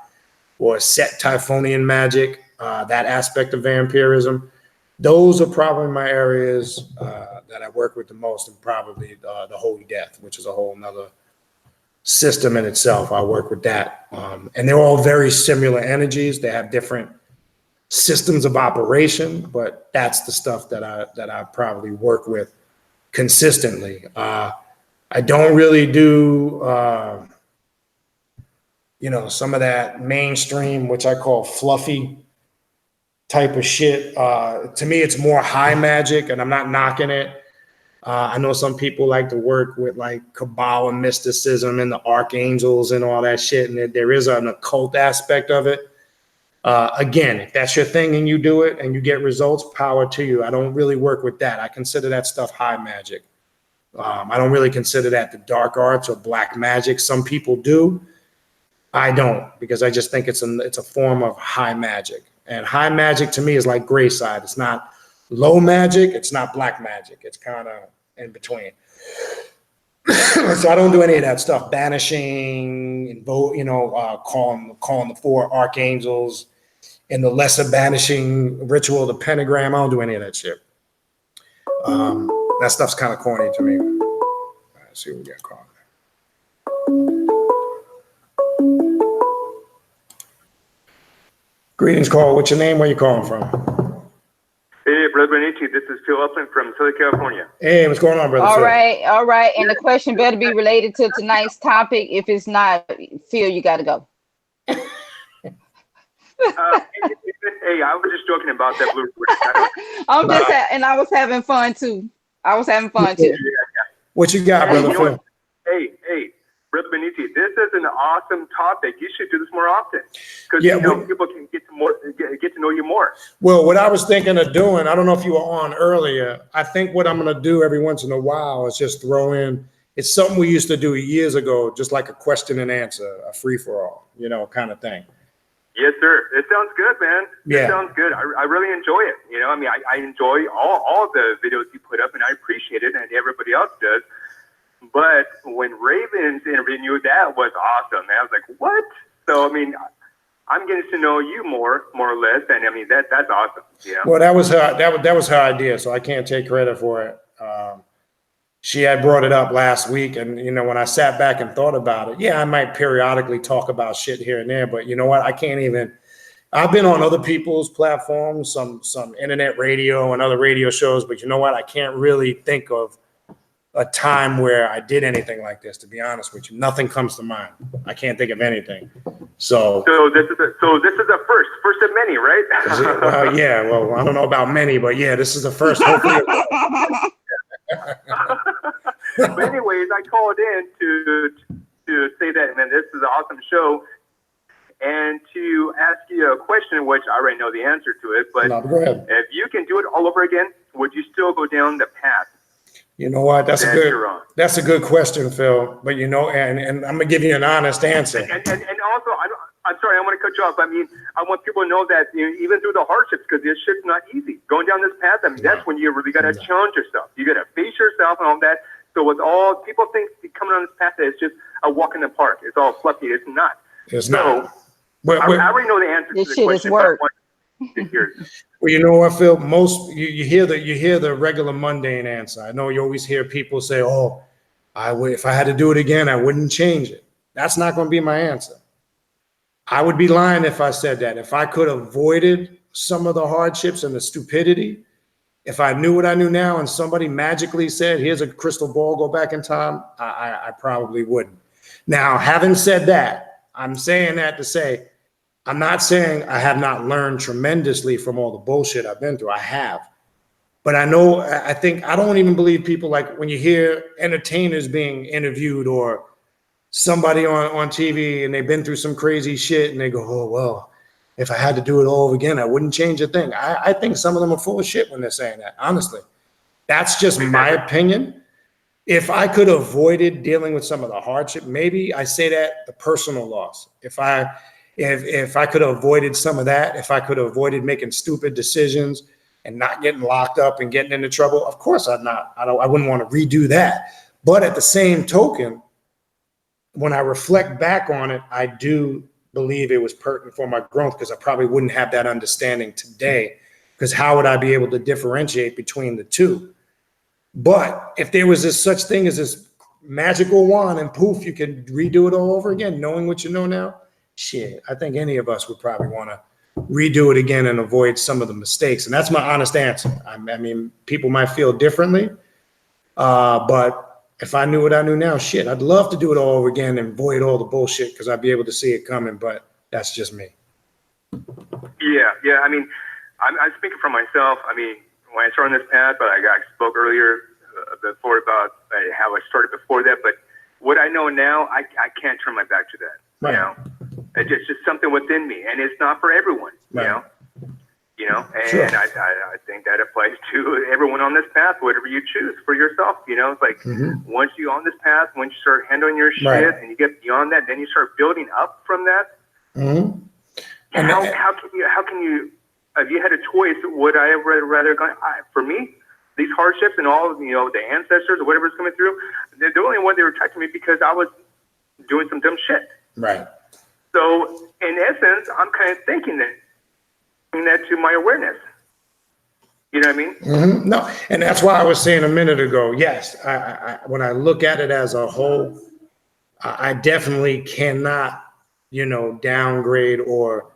or Set Typhonian magic, that aspect of vampirism. Those are probably my areas that I work with the most, and probably the Holy Death, which is a whole nother system in itself. I work with that. And they're all very similar energies. They have different systems of operation, but that's the stuff that I probably work with consistently. I don't really do, some of that mainstream, which I call fluffy type of shit. To me, it's more high magic, and I'm not knocking it. I know some people like to work with like Kabbalah mysticism and the archangels and all that shit, and there is an occult aspect of it. Again, if that's your thing and you do it and you get results, power to you. I don't really work with that. I consider that stuff high magic. I don't really consider that the dark arts or black magic. Some people do. I don't, because I just think it's a form of high magic. And high magic to me is like gray side. It's not low magic. It's not black magic. It's kind of in between. So I don't do any of that stuff. Banishing, calling the 4 archangels, and the lesser banishing ritual, the pentagram. I don't do any of that shit. That stuff's kind of corny to me. Let's see what we got called. Greetings, Carl. What's your name? Where you calling from? Hey, Brother Baniti, this is Phil Upland from Southern California. Hey, what's going on, brother? All Phil? right. And the question better be related to tonight's topic. If it's not, Phil, you got to go. Hey, I was just joking about that blue. I was having fun too. What you got, brother Phil? Hey, Brother Baniti, this is an awesome topic. You should do this more often, because people can get to know you more. Well, what I was thinking of doing, I don't know if you were on earlier. I think what I'm going to do every once in a while is just throw in. It's something we used to do years ago, just like a question and answer, a free for all, kind of thing. Yes, sir. It sounds good, man. Yeah. It sounds good. I really enjoy it. I enjoy all the videos you put up, and I appreciate it, and everybody else does. But when Ravens interviewed you, that was awesome, man. I was like, what? So, I'm getting to know you more or less, and that's awesome. Yeah. Well, that was her idea, so I can't take credit for it. She had brought it up last week, and when I sat back and thought about it, I might periodically talk about shit here and there, but you know what? I can't even. I've been on other people's platforms, some internet radio and other radio shows, but you know what? I can't really think of a time where I did anything like this. To be honest with you, nothing comes to mind. I can't think of anything. So this is a first of many, right? Well, I don't know about many, but this is the first. Hopefully. But anyways, I called in to say that, man, this is an awesome show, and to ask you a question, which I already know the answer to it. But no, go ahead. If you can do it all over again, would you still go down the path? You know what? That's a good question, Phil. But and I'm gonna give you an honest answer. And also, I'm sorry, I want to cut you off. I want people to know that even through the hardships, because this shit's not easy. Going down this path, that's when you really got to challenge yourself. You got to face yourself and all that. So with all people think coming on this path that it's just a walk in the park. It's all fluffy. It's not. It's not. I already know the answer to the question. This shit is work. Well, you know what, Phil? You hear the regular mundane answer. I know you always hear people say, "Oh, if I had to do it again, I wouldn't change it." That's not going to be my answer. I would be lying if I said that. If I could have avoided some of the hardships and the stupidity, if I knew what I knew now and somebody magically said, "Here's a crystal ball, go back in time," I probably wouldn't. Now, having said that, I'm saying that to say, I'm not saying I have not learned tremendously from all the bullshit I've been through. I have. But I don't even believe people, like when you hear entertainers being interviewed or somebody on TV and they've been through some crazy shit and they go, "Oh, well, if I had to do it all over again, I wouldn't change a thing." I think some of them are full of shit when they're saying that, honestly. That's just my opinion. If I could have avoided dealing with some of the hardship, maybe I say that the personal loss. If I could have avoided some of that, if I could have avoided making stupid decisions, and not getting locked up and getting into trouble, of course I wouldn't want to redo that. But at the same token, when I reflect back on it, I do believe it was pertinent for my growth, because I probably wouldn't have that understanding today, because how would I be able to differentiate between the two? But if there was this such thing as this magical wand and poof, you can redo it all over again, knowing what you know now, shit, I think any of us would probably want to redo it again and avoid some of the mistakes. And that's my honest answer. I mean, people might feel differently, but if I knew what I knew now, shit, I'd love to do it all over again and avoid all the bullshit, because I'd be able to see it coming. But that's just me. Yeah. I mean, I'm speaking for myself. I mean, when I started on this path, but I spoke earlier before about how I started before that. But what I know now, I can't turn my back to that. Right. You know, it's just something within me, and it's not for everyone. Right. You know, and Sure. I think that applies to everyone on this path, whatever you choose for yourself. You know, it's like once you're on this path, once you start handling your shit, Right. and you get beyond that, then you start building up from that. Mm-hmm. And How can you? If you had a choice, would I have rather gone? For me, these hardships and all, you know, the ancestors or whatever's coming through, they're the only one they were attacking me because I was doing some dumb shit. Right. So in essence, I'm kind of thinking that, bring that to my awareness. You know what I mean? Mm-hmm. No, and that's why I was saying a minute ago. Yes, I when I look at it as a whole, I definitely cannot, you know, downgrade or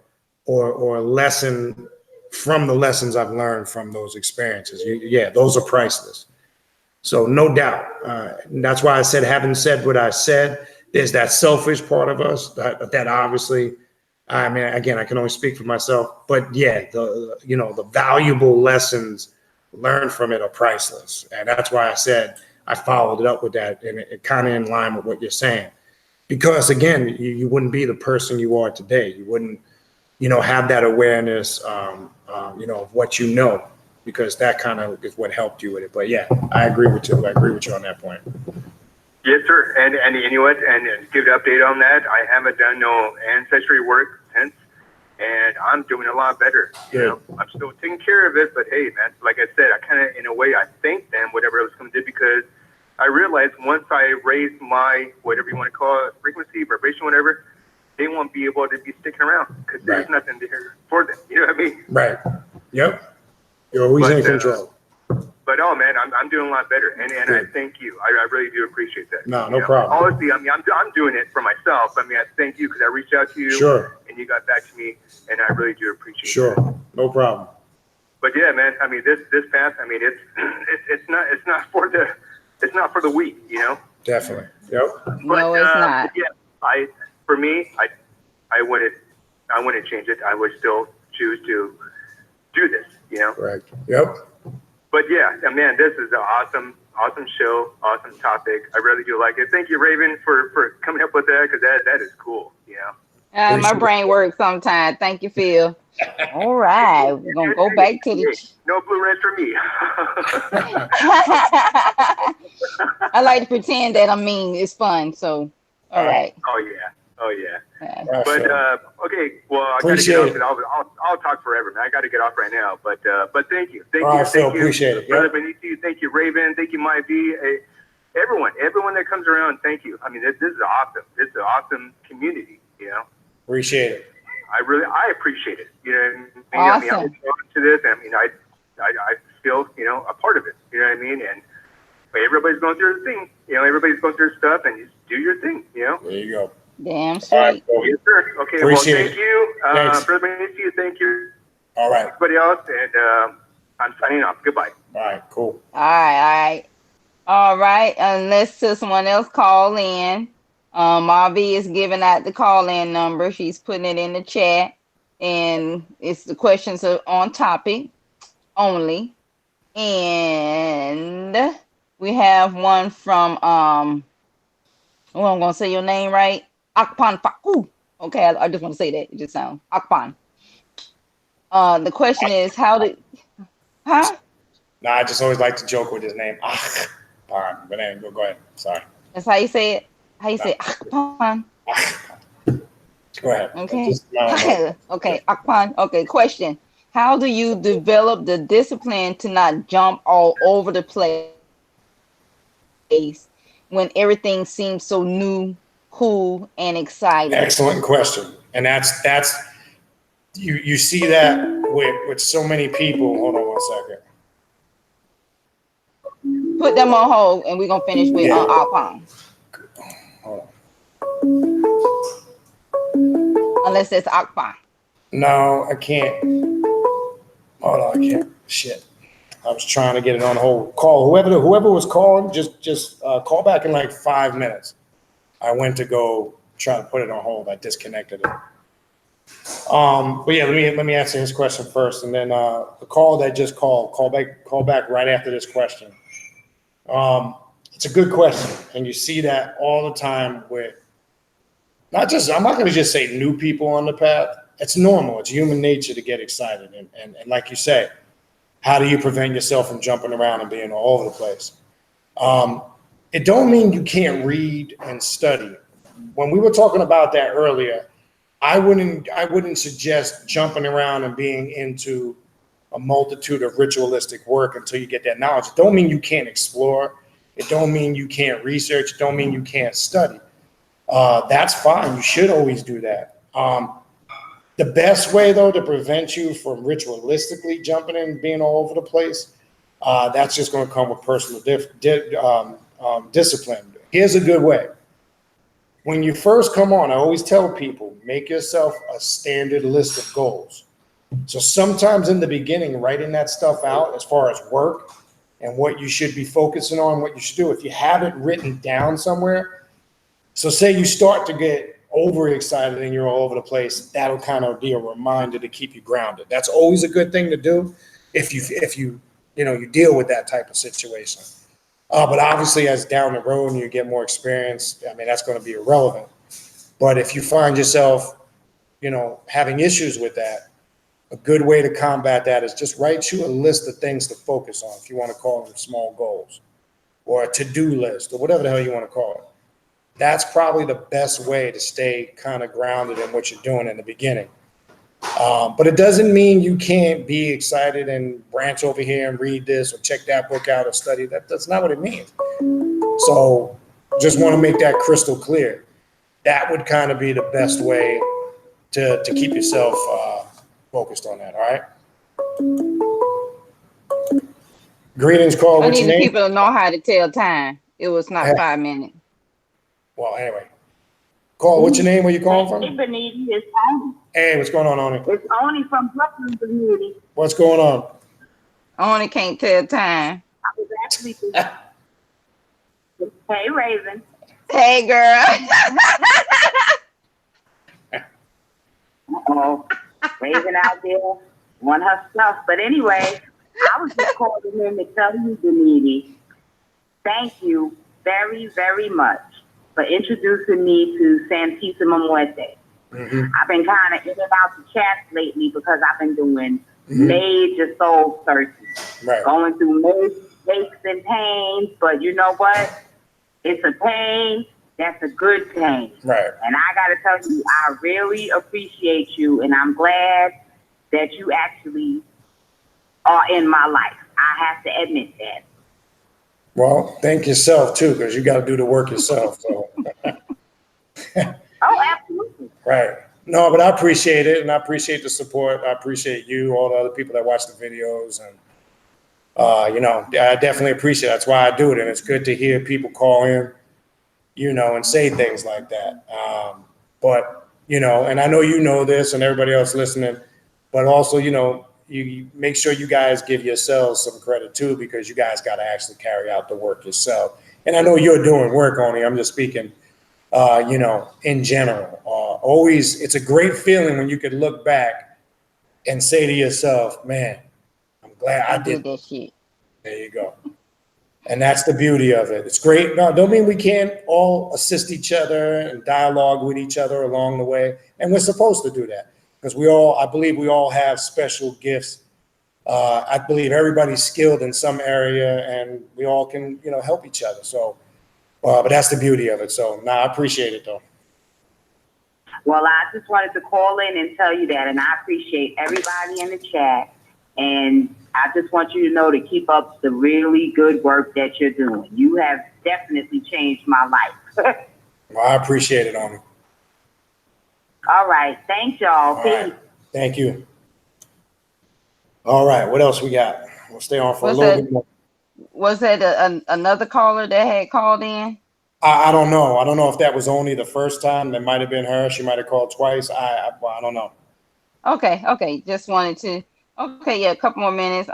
lessen from the lessons I've learned from those experiences. Yeah, those are priceless. So no doubt. That's why I said, having said what I said, there's that selfish part of us that obviously, I mean, again, I can only speak for myself, but yeah, the valuable lessons learned from it are priceless. And that's why I said I followed it up with that, and it kind of in line with what you're saying. Because again, you wouldn't be the person you are today. You wouldn't, have that awareness, of what you know, because that kind of is what helped you with it. But yeah, I agree with you. I agree with you on that point. Yes, sir. And you know what? And give an update on that. I haven't done no ancestry work since, and I'm doing a lot better. You know, I'm still taking care of it, but hey, man, like I said, I kind of, in a way, I thank them, whatever I was going to do, because I realized once I raise my, whatever you want to call it, frequency, vibration, whatever, they won't be able to be sticking around because there's nothing there for them. You know what I mean? Right. Yep. You're always in control. But oh man, I'm doing a lot better, and I thank you. I really do appreciate that. No problem. Honestly, I mean, I'm doing it for myself. I mean, I thank you because I reached out to you, and you got back to me, and I really do appreciate it. Sure, no problem. But yeah, man, I mean, this path, I mean, it's not for the weak, you know. Definitely. Yep. But, no, it's not. Yeah, I wouldn't change it. I would still choose to do this, you know. Right. Yep. But yeah, man, this is an awesome show, awesome topic. I really do like it. Thank you, Raven, for coming up with that, because that is cool, you know. My brain works sometimes. Thank you, Phil. All right, we're gonna go back to the. No blue red for me. I like to pretend that it's fun. So, all right. Oh yeah. But okay, well, I gotta get off. I'll talk forever, man. I gotta get off right now. But thank you, thank you, appreciate it, brother Baniti. Thank you, Raven. Thank you, Maya V. Everyone that comes around. Thank you. I mean, this is awesome. This is an awesome community. You know. Appreciate it. I appreciate it. You know. Awesome. I mean, I'm drawn to this. I mean, I feel a part of it. You know what I mean? And but everybody's going through their thing. You know, everybody's going through stuff, and you just do your thing. You know. There you go. Damn straight. Right, yes, sir. Okay. Appreciate well, thank you. Thanks. Brother Baniti, thank you. All right. Everybody else, and I'm signing off. Goodbye. All right. Cool. All right. Unless someone else call in. Marvi is giving out the call-in number. She's putting it in the chat, and it's the questions are on topic only. And we have one from I'm gonna say your name right. Akpan Faku. Okay, I just want to say that. It just sounds Akpan. The question is, Nah, I just always like to joke with his name. Akpan. But anyway, go ahead. Sorry. That's how you say it. How you say Akpan? Go ahead. Okay. Okay, Akpan. Okay, question. How do you develop the discipline to not jump all over the place when everything seems so new, cool, and exciting? Excellent question. And that's you see that with so many people. Hold on 1 second. Put them on hold, and we're gonna finish with Alpine. Hold on. Unless it's Akpa. No, I can't. Hold on, I can't. Shit. I was trying to get it on hold. Call whoever was calling. Just call back in like 5 minutes. I went to go try to put it on hold. I disconnected it. But yeah, let me answer his question first, and then the call that just call back right after this question. It's a good question, and you see that all the time with I'm not going to just say new people on the path. It's normal. It's human nature to get excited, and like you say, how do you prevent yourself from jumping around and being all over the place? It don't mean you can't read and study. When we were talking about that earlier, I wouldn't suggest jumping around and being into a multitude of ritualistic work until you get that knowledge. It don't mean you can't explore. It don't mean you can't research. It don't mean you can't study. That's fine. You should always do that. The best way, though, to prevent you from ritualistically jumping in and being all over the place, that's just going to come with personal discipline. Here's a good way. When you first come on, I always tell people, make yourself a standard list of goals. So sometimes in the beginning, writing that stuff out as far as work and what you should be focusing on, what you should do. If you have it written down somewhere, so say you start to get overexcited and you're all over the place, that'll kind of be a reminder to keep you grounded. That's always a good thing to do if you deal with that type of situation. But obviously, as down the road and you get more experience, I mean, that's going to be irrelevant. But if you find yourself, having issues with that, a good way to combat that is just write you a list of things to focus on, if you want to call them small goals, or a to-do list, or whatever the hell you want to call it. That's probably the best way to stay kind of grounded in what you're doing in the beginning. But it doesn't mean you can't be excited and branch over here and read this or check that book out or study. That's not what it means. So just want to make that crystal clear. That would kind of be the best way to keep yourself focused on that. All right. Greetings, call. I need the people to know how to tell time. It was not 5 minutes. Well, anyway. Call, what's your name? Where you calling from? Hey, Baniti, it's Oni. Hey, what's going on, Oni? It's Oni from Brooklyn, Baniti. What's going on? Oni can't tell time. I was actually Hey, Raven. Hey, girl. Uh-oh. Raven out there on her stuff. But anyway, I was just calling in to tell you, Baniti, thank you very, very much for introducing me to Santissima Muerte. Mm-hmm. I've been kind of in and out the chats lately because I've been doing major soul searching, going through major aches and pains. But you know what? It's a pain that's a good pain. Right. And I got to tell you, I really appreciate you, and I'm glad that you actually are in my life. I have to admit that. Well, thank yourself, too, because you got to do the work yourself. So. Oh, absolutely. Right. No, but I appreciate it, and I appreciate the support. I appreciate you, all the other people that watch the videos, and I definitely appreciate it. That's why I do it, and it's good to hear people call in, and say things like that. But and I know you know this, and everybody else listening, but also you make sure you guys give yourselves some credit too, because you guys got to actually carry out the work yourself. And I know you're doing work on it. I'm just speaking. In general, always, it's a great feeling when you can look back and say to yourself, man, I'm glad I did that shit. There you go. And that's the beauty of it. It's great. No, don't mean we can't all assist each other and dialogue with each other along the way. And we're supposed to do that because I believe we all have special gifts. I believe everybody's skilled in some area and we all can, help each other. So, but that's the beauty of it. So, I appreciate it, though. Well, I just wanted to call in and tell you that, and I appreciate everybody in the chat. And I just want you to know to keep up the really good work that you're doing. You have definitely changed my life. Well, I appreciate it, Omi. All right. Thanks, y'all. All Peace. right. Thank you. All right. What else we got? We'll stay on for Was a little that- bit more. Was that another caller that had called in? I don't know. I don't know if that was only the first time. That might have been her. She might have called twice. I don't know. Okay. Just wanted to. Okay, yeah, a couple more minutes.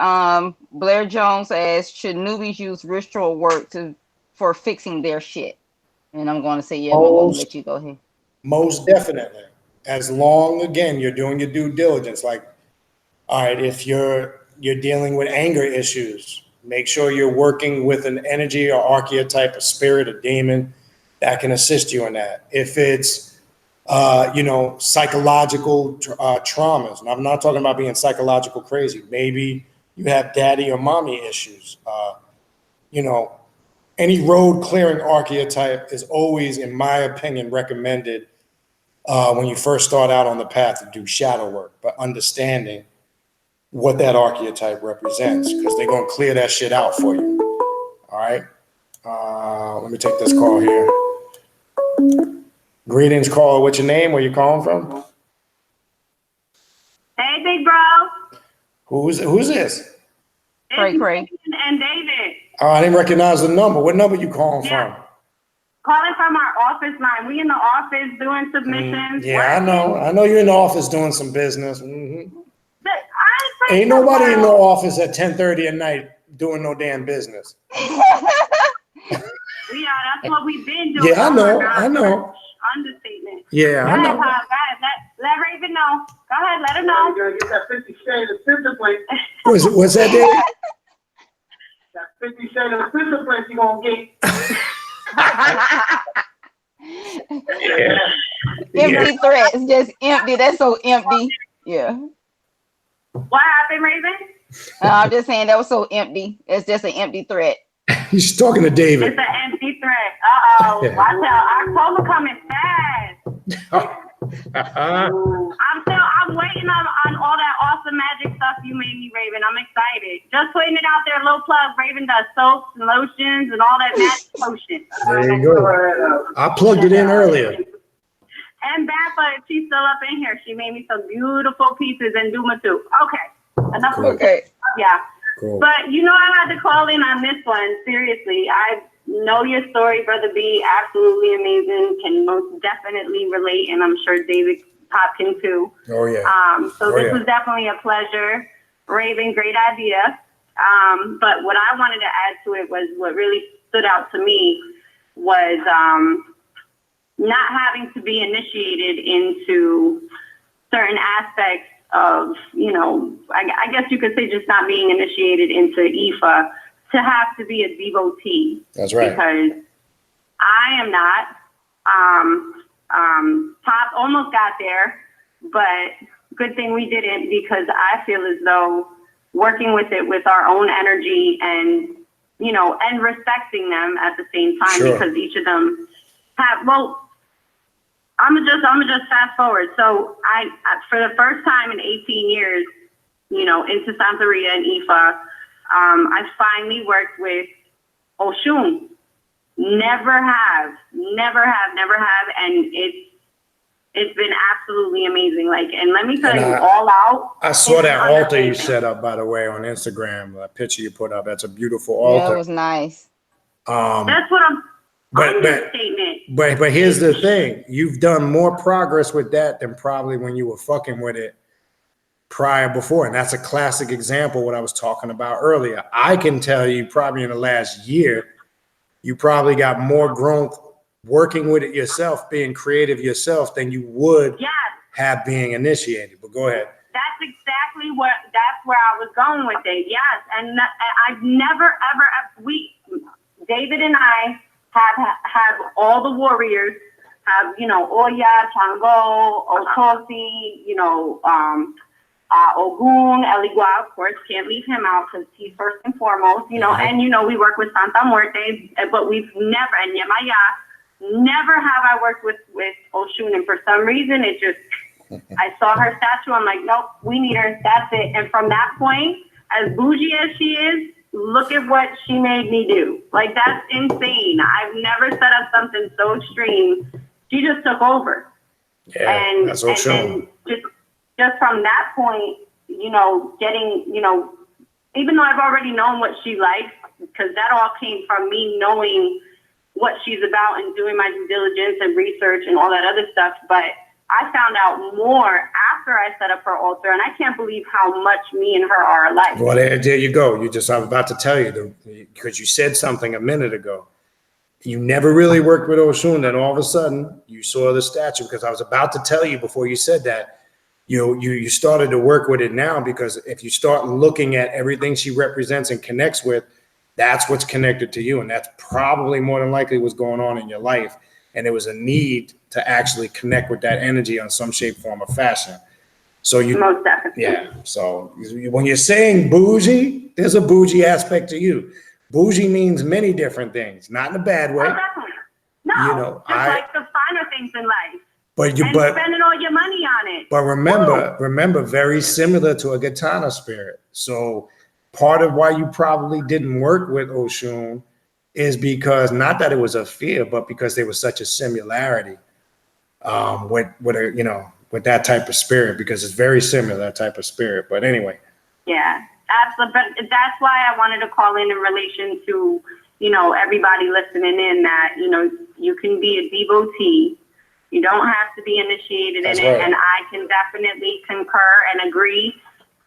Blair Jones asks, should newbies use ritual work for fixing their shit? And I'm going to say, yeah, I'm going to let you go ahead. Most definitely. As long, again, you're doing your due diligence. Like, all right, if you're dealing with anger issues, make sure you're working with an energy or archetype, a spirit, a demon that can assist you in that. If it's, psychological traumas, and I'm not talking about being psychological crazy. Maybe you have daddy or mommy issues. Any road clearing archetype is always, in my opinion, recommended when you first start out on the path to do shadow work, but understanding what that archetype represents, because they're going to clear that shit out for you. All right. Let me take this call here. Greetings, caller. What's your name? Where you calling from? Hey, big bro. Who's this? Pray. And David. Oh, I didn't recognize the number. What number you calling from? Calling from our office line. We in the office doing submissions. Yeah, working. I know you're in the office doing some business. Mm-hmm. But I Ain't nobody in the office at 10:30 at night doing no damn business. Yeah, that's what we've been doing. Yeah, I know. Understatement. Yeah, Go I know. ahead, Pop. Go ahead. Let Raven know. Go ahead, let her know. You're gonna get that 50 shades of scissor plate. What's that, Dave? That 50 shades of scissor plate you gonna get. Empty threats, just empty. That's so empty. Yeah. What happened, Raven? I'm just saying that was so empty. It's just an empty threat. He's talking to David. It's an empty threat. Uh-oh. Yeah. Watch out. October coming fast. I'm waiting on all that awesome magic stuff you made me, Raven. I'm excited. Just putting it out there, little plug. Raven does soaps and lotions and all that magic potion. There you go. I plugged it in earlier. And Bappa, she's still up in here. She made me some beautiful pieces and Duma too. Okay. Enough. Cool. Okay. Yeah. Cool. But I had to call in on this one. Seriously, I know your story, Brother B. Absolutely amazing. Can most definitely relate, and I'm sure David Pop can too. Oh yeah. This was definitely a pleasure. Raven, great idea. But what I wanted to add to it was what really stood out to me was not having to be initiated into certain aspects of, I guess you could say just not being initiated into Ifa, to have to be a devotee. That's right. Because I am not. Pop almost got there, but good thing we didn't, because I feel as though working with it with our own energy and, and respecting them at the same time, Sure. because each of them have, I'm gonna just fast forward. So I for the first time in 18 years, into Santeria and Ifa, I finally worked with Oshun. Never have, and it's been absolutely amazing. And let me tell you, all out. I saw that altar you set up, by the way, on Instagram. That picture you put up. That's a beautiful altar. Yeah, it was nice. That's what I'm. But here's the thing. You've done more progress with that than probably when you were fucking with it before. And that's a classic example of what I was talking about earlier. I can tell you probably in the last year, you probably got more growth working with it yourself, being creative yourself, than you would have being initiated. But go ahead. That's exactly that's where I was going with it. Yes. And I've never, ever, David and I have all the warriors, have, Oya, Chango, Otosi, Ogun, Eligua, of course, can't leave him out because he's first and foremost, and, we work with Santa Muerte, but we've never, and Yemaya, Never have I worked with Oshun, and for some reason it just, I saw her statue, I'm like, nope, we need her, that's it. And from that point, as bougie as she is, look at what she made me do. Like, that's insane. I've never set up something so extreme. She just took over. Yeah, and that's Oshun. And just from that point, you know, getting, you know, even though I've already known what she likes, because that all came from me knowing what she's about and doing my due diligence and research and all that other stuff. But I found out more after I set up her altar, and I can't believe how much me and her are alike. Well, there you go. I was about to tell you, because you said something a minute ago. You never really worked with Oshun, then all of a sudden you saw the statue, because I was about to tell you before you said that, you started to work with it now, because if you start looking at everything she represents and connects with, that's what's connected to you. And that's probably more than likely what's going on in your life. And there was a need to actually connect with that energy on some shape, form, or fashion. So Most definitely. yeah. So when you're saying bougie, there's a bougie aspect to you. Bougie means many different things, not in a bad way. Oh, definitely. No, You know, just like the finer things in life. But spending all your money on it. But remember, very similar to a Gitana spirit. So part of why you probably didn't work with Oshun is because, not that it was a fear, but because there was such a similarity with that type of spirit, because it's very similar, that type of spirit. But anyway. Yeah, absolutely. But that's why I wanted to call in relation to, you know, everybody listening in, that, you know, you can be a devotee. You don't have to be initiated in it. And I can definitely concur and agree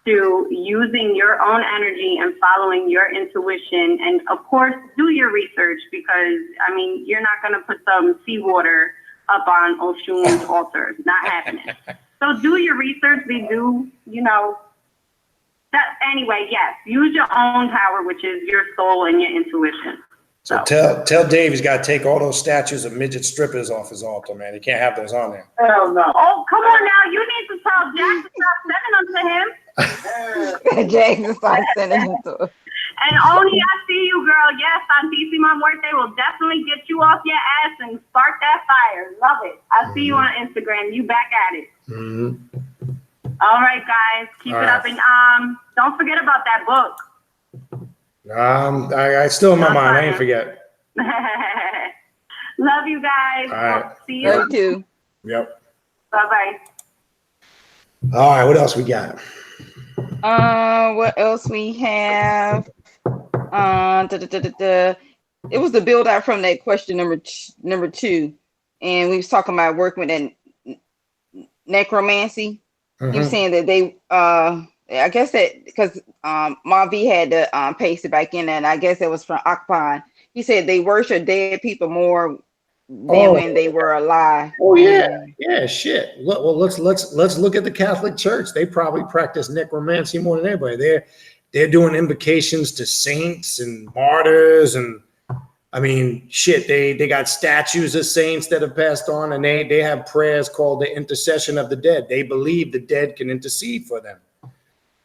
to using your own energy and following your intuition. And of course, do your research, because, I mean, you're not going to put some seawater up on Oshun's altar. It's not happening. So do your research. They do, you know, that anyway, yes, use your own power, which is your soul and your intuition. So tell Dave he's got to take all those statues of midget strippers off his altar, man. He can't have those on there. Hell no. Oh, come on now. You need to tell Jack to stop sending them to him. James started sending him to us. And Oni, I see you, girl. Yes, on DC My Birthday will definitely get you off your ass and spark that fire. Love it. I see you on Instagram. You back at it. Mm-hmm. All right, guys. Keep it up. And don't forget about that book. I still in my mind. I ain't forget. Love you guys. All right. See you. Love you too. Yep. Bye-bye. All right. What else we got? What else we have? It was the build out from that question number 2, and we was talking about working with that necromancy. Mm-hmm. You were saying that they I guess that because Mavi had to paste it back in, and I guess it was from Akpan. He said they worship dead people more than when they were alive. Oh yeah, shit. Well, let's look at the Catholic Church. They probably practice necromancy more than anybody. They're doing invocations to saints and martyrs, and I mean, shit. They got statues of saints that have passed on, and they have prayers called the intercession of the dead. They believe the dead can intercede for them.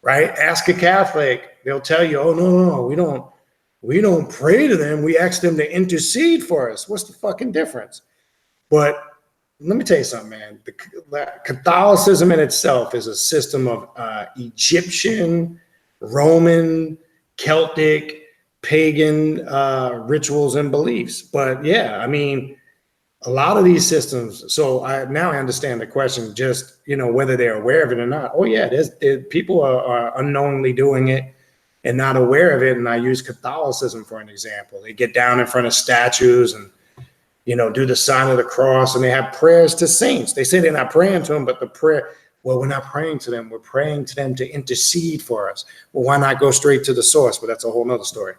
Right? Ask a Catholic, they'll tell you, "Oh no, we don't pray to them. We ask them to intercede for us." What's the fucking difference? But let me tell you something, man. Catholicism in itself is a system of Egyptian, Roman, Celtic, pagan rituals and beliefs. But yeah, I mean, a lot of these systems. So now I understand the question. Just, you know, whether they're aware of it or not. Oh yeah, people are unknowingly doing it and not aware of it. And I use Catholicism for an example. They get down in front of statues and, you know, do the sign of the cross, and they have prayers to saints. They say they're not praying to them, but the prayer, well, we're not praying to them. We're praying to them to intercede for us. Well, why not go straight to the source? But that's a whole nother story.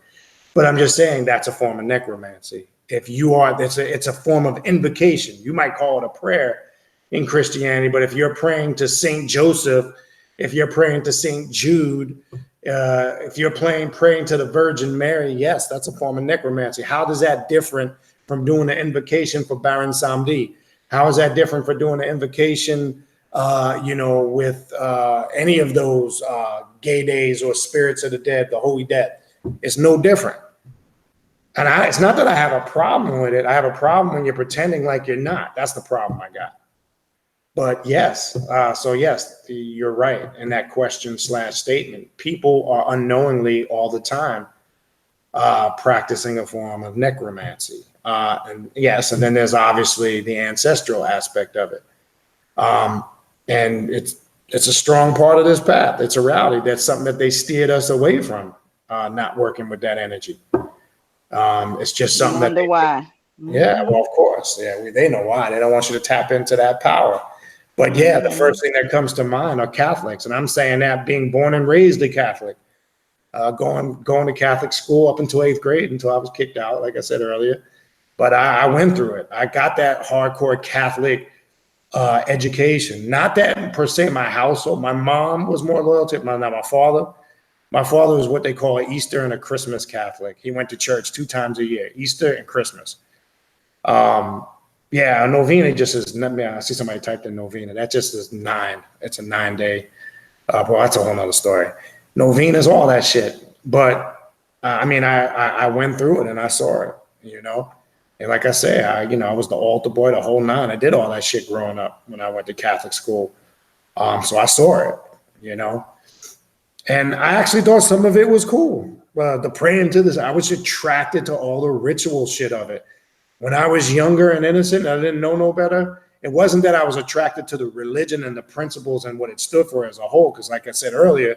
But I'm just saying that's a form of necromancy. If you are, it's a form of invocation. You might call it a prayer in Christianity, but if you're praying to Saint Joseph, if you're praying to Saint Jude, if you're praying to the Virgin Mary, yes, that's a form of necromancy. How does that different from doing the invocation for Baron Samedi? How is that different for doing the invocation, with any of those gay days or spirits of the dead, the holy dead? It's no different. And it's not that I have a problem with it. I have a problem when you're pretending like you're not. That's the problem I got. But yes, so yes, you're right in that question / statement. People are unknowingly all the time practicing a form of necromancy. And yes, and then there's obviously the ancestral aspect of it. And it's a strong part of this path. It's a reality. That's something that they steered us away from, not working with that energy. It's just something wonder why. Yeah, well, of course. Yeah, they know why. They don't want you to tap into that power. But yeah, the first thing that comes to mind are Catholics. And I'm saying that being born and raised a Catholic, going to Catholic school up until 8th grade, until I was kicked out, like I said earlier. But I went through it. I got that hardcore Catholic education. Not that per se my household. My mom was more loyal to my father. My father was what they call an Easter and a Christmas Catholic. He went to church 2 times a year, Easter and Christmas. Yeah, a novena just is, I see somebody typed in novena. That just is 9. It's a 9-day. Well, that's a whole nother story. Novenas, all that shit. But I mean, I went through it and I saw it, you know. And like I say, I was the altar boy, the whole 9. I did all that shit growing up when I went to Catholic school. So I saw it, you know. And I actually thought some of it was cool. The praying to this, I was attracted to all the ritual shit of it. When I was younger and innocent, I didn't know no better. It wasn't that I was attracted to the religion and the principles and what it stood for as a whole. Because like I said earlier,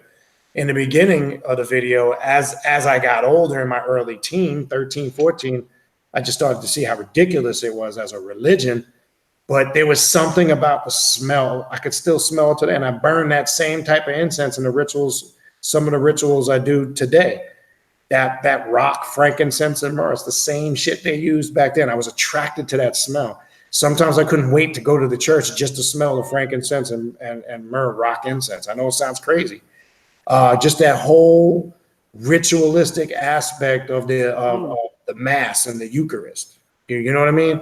in the beginning of the video, as I got older in my early teen, 13, 14, I just started to see how ridiculous it was as a religion. But there was something about the smell. I could still smell it today. And I burn that same type of incense in the rituals, some of the rituals I do today. That rock, frankincense, and myrrh, it's the same shit they used back then. I was attracted to that smell. Sometimes I couldn't wait to go to the church just to smell the frankincense and myrrh rock incense. I know it sounds crazy. Just that whole ritualistic aspect of the Mass and the Eucharist. You know what I mean?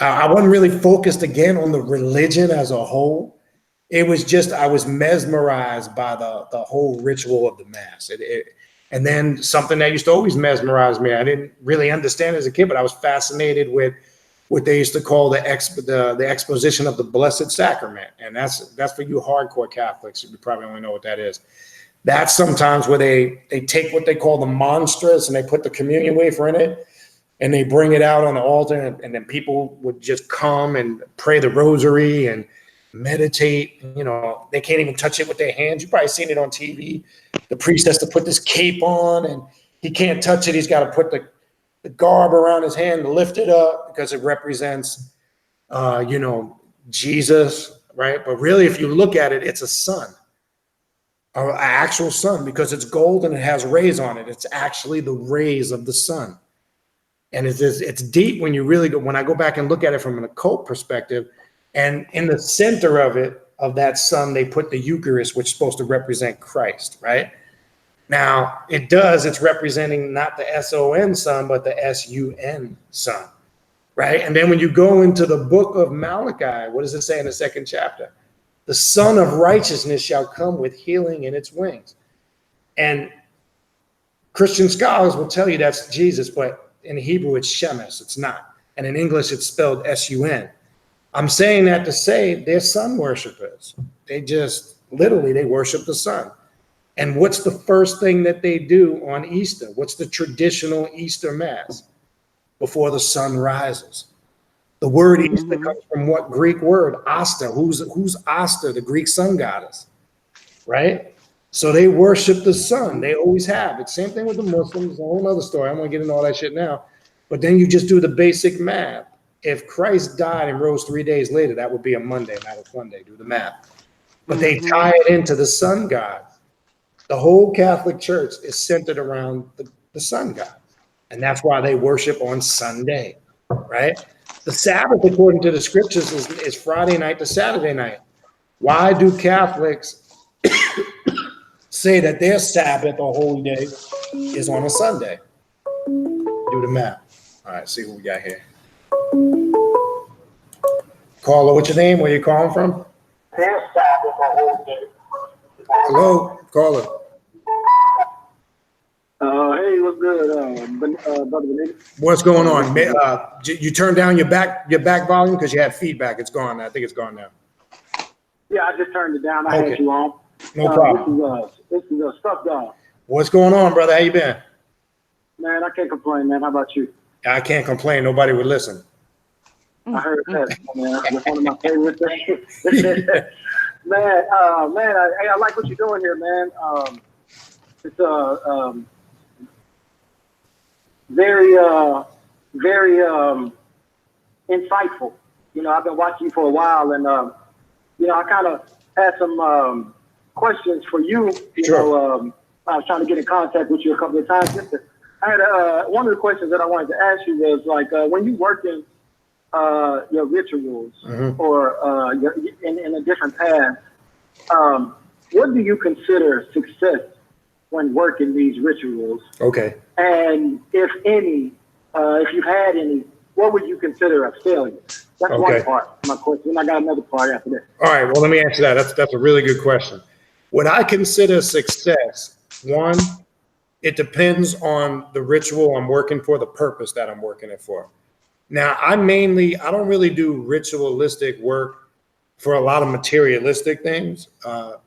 I wasn't really focused again on the religion as a whole. It was just I was mesmerized by the whole ritual of the Mass. And then something that used to always mesmerize me, I didn't really understand as a kid, but I was fascinated with what they used to call the exposition of the Blessed Sacrament. And that's for you hardcore Catholics. You probably only know what that is. That's sometimes where they take what they call the monstrous and they put the communion wafer in it and they bring it out on the altar and then people would just come and pray the rosary and meditate. You know, they can't even touch it with their hands. You've probably seen it on TV. The priest has to put this cape on and he can't touch it. He's got to put the garb around his hand to lift it up because it represents, Jesus, right? But really, if you look at it, it's a sun, an actual sun, because it's gold and it has rays on it. It's actually the rays of the sun. And it's deep when you really go, when I go back and look at it from an occult perspective, and in the center of it, of that sun, they put the Eucharist, which is supposed to represent Christ, right? Now, it's representing not the S-O-N sun, but the S-U-N sun, right? And then when you go into the book of Malachi, what does it say in the 2nd chapter? The Son of Righteousness shall come with healing in its wings. And Christian scholars will tell you that's Jesus, but in Hebrew, it's Shemesh. It's not. And in English, it's spelled S-U-N. I'm saying that to say they're sun worshipers. They just, literally, they worship the sun. And what's the first thing that they do on Easter? What's the traditional Easter Mass? Before the sun rises. The word Easter comes from what Greek word? Asta. Who's Asta, the Greek sun goddess, right? So they worship the sun. They always have. It's the same thing with the Muslims. A whole other story. I'm going to get into all that shit now. But then you just do the basic math. If Christ died and rose 3 days later, that would be a Monday, not a Sunday. Do the math. But they tie it into the sun god. The whole Catholic Church is centered around the sun god. And that's why they worship on Sunday, right? The Sabbath, according to the scriptures, is Friday night to Saturday night. Why do Catholics say that their Sabbath or holy day is on a Sunday? Do the math. All right, see who we got here. Caller, what's your name? Where you calling from? Their Sabbath or holy day. Hello, caller. Hey, what's good, Brother Baniti? What's going on? You turned down your back volume because you had feedback. It's gone. I think it's gone now. Yeah, I just turned it down. I Okay. had you on. No problem. This is a Stuff Dog. What's going on, brother? How you been? Man, I can't complain, man. How about you? I can't complain. Nobody would listen. I heard that, man. That's one of my favorite things. I like what you're doing here, man. It's very insightful. You know, I've been watching you for a while, and you know, I kind of had some questions for you. Sure. I was trying to get in contact with you a couple of times. I had one of the questions that I wanted to ask you was like when you work in your rituals or in a different path, what do you consider success when working these rituals? Okay. And if any, if you've had any, what would you consider a failure? That's one part of my question. I got another part after that. All right. Well, let me answer that. That's a really good question. What I consider success, one, it depends on the ritual I'm working for, the purpose that I'm working it for. Now, I don't really do ritualistic work for a lot of materialistic things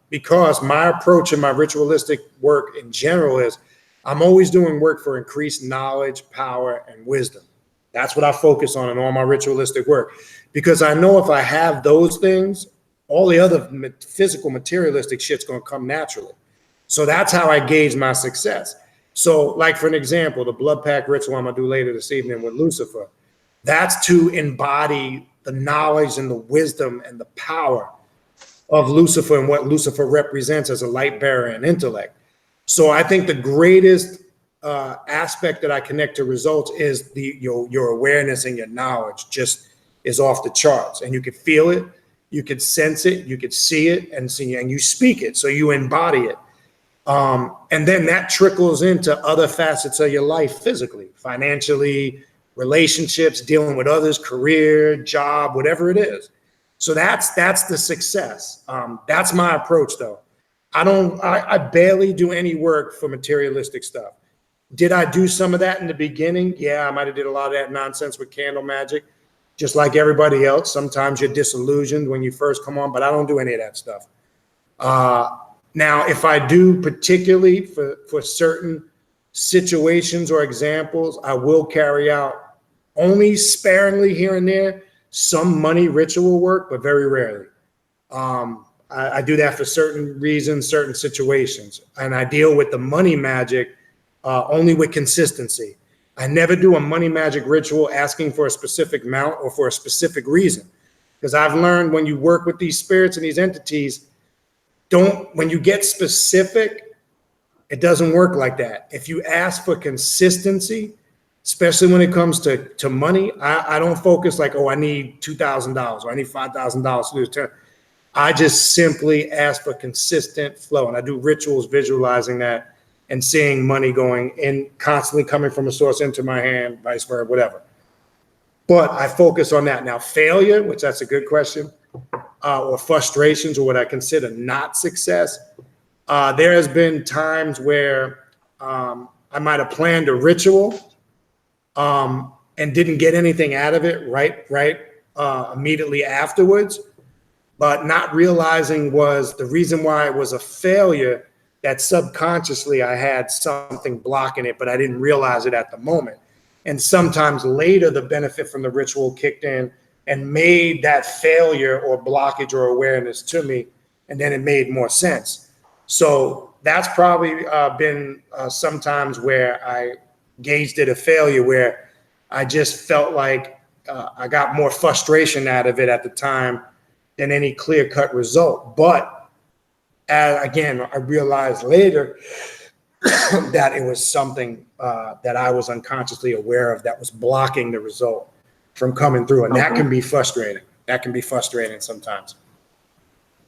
because my approach in my ritualistic work in general is I'm always doing work for increased knowledge, power, and wisdom. That's what I focus on in all my ritualistic work, because I know if I have those things, all the other physical materialistic shit's going to come naturally. So that's how I gauge my success. So like, for an example, the blood pack ritual I'm going to do later this evening with Lucifer, that's to embody the knowledge and the wisdom and the power of Lucifer and what Lucifer represents as a light bearer and intellect. So I think the greatest aspect that I connect to results is your awareness and your knowledge just is off the charts, and you can feel it, you can sense it, you can see it, and you speak it, so you embody it. And then that trickles into other facets of your life physically, financially, relationships, dealing with others, career, job, whatever it is. So that's the success. That's my approach though. I barely do any work for materialistic stuff. Did I do some of that in the beginning? Yeah, I might have did a lot of that nonsense with candle magic, just like everybody else. Sometimes you're disillusioned when you first come on, but I don't do any of that stuff. Now, if I do particularly for certain situations or examples, I will carry out only sparingly here and there some money ritual work, but very rarely. I do that for certain reasons, certain situations, and I deal with the money magic only with consistency. I never do a money magic ritual asking for a specific amount or for a specific reason, because I've learned when you work with these spirits and these entities, when you get specific, it doesn't work like that. If you ask for consistency, especially when it comes to money, I don't focus like, oh, I need $2,000 or I need $5,000 to do this. I just simply ask for consistent flow, and I do rituals visualizing that and seeing money going in, constantly coming from a source into my hand, vice versa, whatever. But I focus on that. Now, failure, which that's a good question, or frustrations, or what I consider not success. There has been times where I might have planned a ritual and didn't get anything out of it right immediately afterwards, but not realizing was the reason why it was a failure, that subconsciously I had something blocking it, but I didn't realize it at the moment. And sometimes later the benefit from the ritual kicked in and made that failure or blockage or awareness to me, and then it made more sense. So that's probably been sometimes where I gauged it a failure, where I just felt like I got more frustration out of it at the time than any clear-cut result. But again, I realized later that it was something that I was unconsciously aware of that was blocking the result from coming through, and that can be frustrating. That can be frustrating sometimes.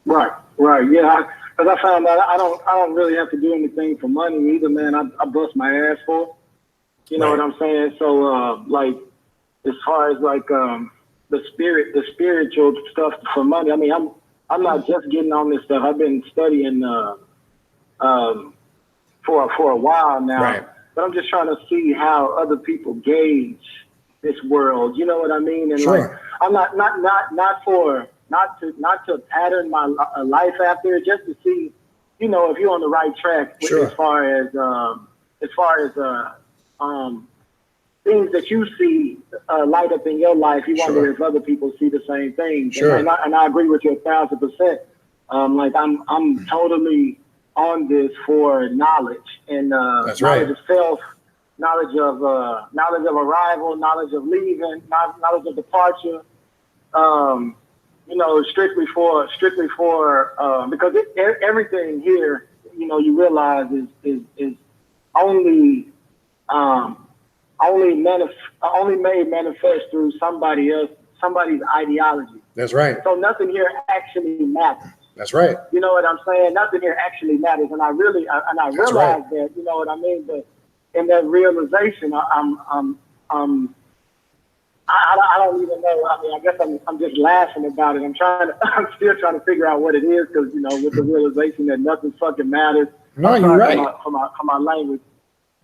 Right, yeah. Because I found out I don't really have to do anything for money either, man. I bust my ass for it. You know what I'm saying? So like, as far as like the spiritual stuff for money, I mean, I'm not just getting on this stuff. I've been studying for a while now. Right. But I'm just trying to see how other people gauge this world. You know what I mean? And Sure. like, I'm not to pattern my life after it, just to see, you know, if you're on the right track Sure. as far as things that you see light up in your life. You wonder if other people see the same thing. Sure. And I agree with you 1,000%. Like I'm totally on this for knowledge and That's knowledge right. of self, knowledge of arrival, knowledge of leaving, knowledge of departure. You know, strictly for because everything here, you know, you realize is only made manifest through somebody's ideology. That's right. So nothing here actually matters. That's right. You know what I'm saying? Nothing here actually matters, and I realize that. You know what I mean? But in that realization, I don't even know. I mean, I guess I'm just laughing about it. I'm still trying to figure out what it is, because, you know, with the realization that nothing fucking matters. No, you're right. For my language.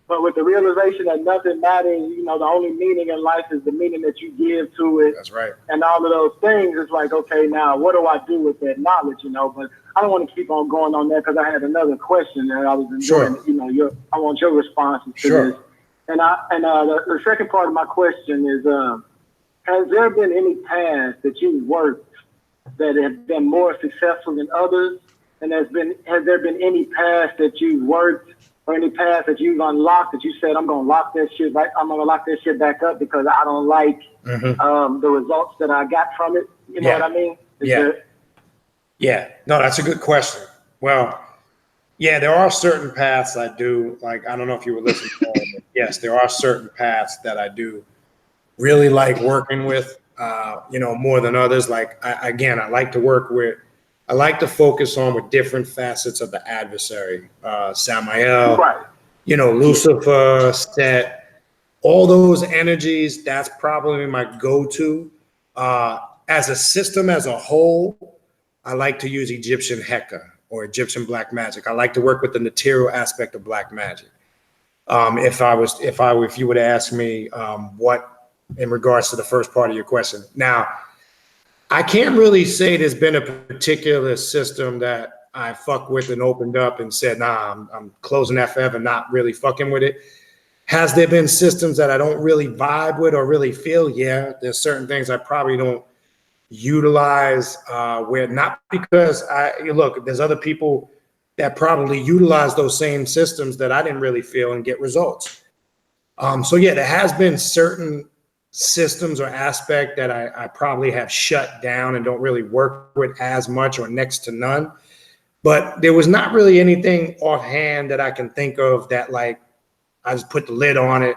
But with the realization that nothing matters, you know, the only meaning in life is the meaning that you give to it. That's right. And all of those things, it's like, okay, now what do I do with that knowledge, you know? But I don't want to keep on going on that, because I had another question that I was enjoying. Sure. You know, I want your responses to Sure. this. And the second part of my question is, has there been any paths that you've worked that have been more successful than others? And has there been any paths that you've worked, or any paths that you've unlocked that you said, I'm gonna lock that shit back up because I don't like the results that I got from it? You know what I mean? Yeah. No, that's a good question. Well, yeah, there are certain paths I do. Like, I don't know if you were listening to all of it. Yes, there are certain paths that I do really like working with, you know, more than others. Like, I like to work with, I like to focus on with different facets of the adversary. Samael, Right. you know, Lucifer, Set, all those energies, that's probably my go-to. As a system, as a whole, I like to use Egyptian Heka or Egyptian black magic. I like to work with the material aspect of black magic. If you would ask me what, in regards to the first part of your question. Now, I can't really say there's been a particular system that I fuck with and opened up and said, nah, I'm closing that forever, not really fucking with it. Has there been systems that I don't really vibe with or really feel? Yeah, there's certain things I probably don't utilize, where not because look, there's other people that probably utilize those same systems that I didn't really feel and get results. So yeah, there has been certain systems or aspect that I probably have shut down and don't really work with as much or next to none. But there was not really anything offhand that I can think of that, like, I just put the lid on it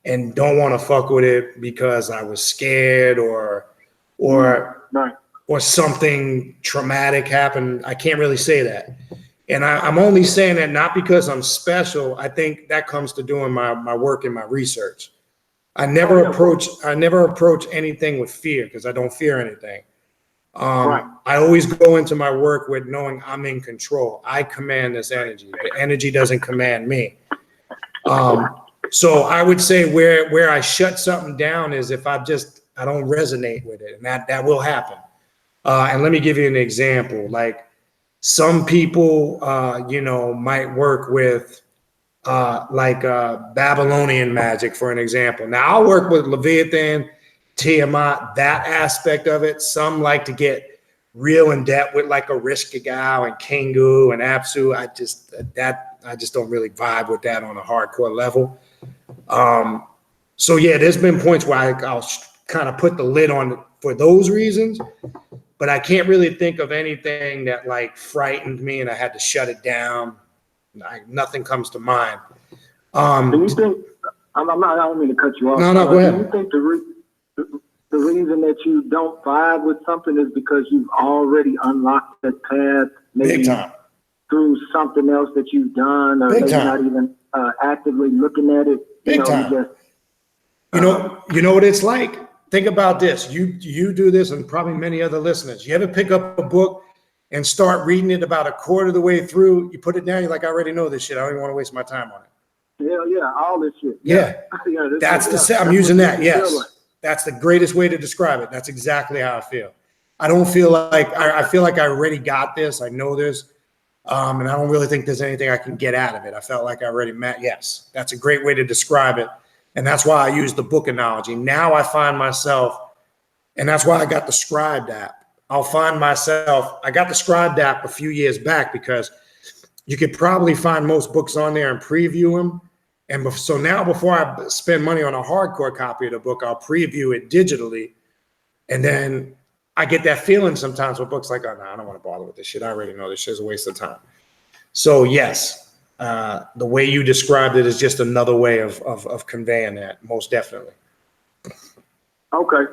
and don't want to fuck with it because I was scared or something traumatic happened. I can't really say that. And I'm only saying that not because I'm special. I think that comes to doing my work and my research. I never approach anything with fear, because I don't fear anything. I always go into my work with knowing I'm in control. I command this energy. The energy doesn't command me. So I would say where I shut something down is if I don't resonate with it, and that will happen. And let me give you an example. Like, some people, you know, might work with Babylonian magic, for an example. Now, I'll work with Leviathan, Tiamat, that aspect of it. Some like to get real in depth with like Orishkagao and Kingu and Apsu. I just don't really vibe with that on a hardcore level. So yeah, there's been points where I'll kind of put the lid on it for those reasons, but I can't really think of anything that like frightened me and I had to shut it down. Nothing comes to mind. Do you think? I don't mean to cut you off. No, go ahead. Do you think the reason that you don't vibe with something is because you've already unlocked that path, maybe through something else that you've done, or maybe not even actively looking at it? Big time. You know what it's like? Think about this. You do this, and probably many other listeners. You ever pick up a book and start reading it about a quarter of the way through, you put it down, you're like, I already know this shit. I don't even want to waste my time on it. Hell yeah, all this shit. Yeah. I'm using that. Yes. Like. That's the greatest way to describe it. That's exactly how I feel. I don't feel like, I feel like I already got this. I know this. And I don't really think there's anything I can get out of it. I felt like I already met. Yes. That's a great way to describe it. And that's why I use the book analogy. Now I find myself, and that's why I got the Scribed app. I'll find myself, I got the Scribed app a few years back because you could probably find most books on there and preview them. And so now before I spend money on a hardcore copy of the book, I'll preview it digitally. And then I get that feeling sometimes with books like, oh, no, I don't want to bother with this shit. I already know this shit is a waste of time. So yes, the way you described it is just another way of conveying that, most definitely. Okay.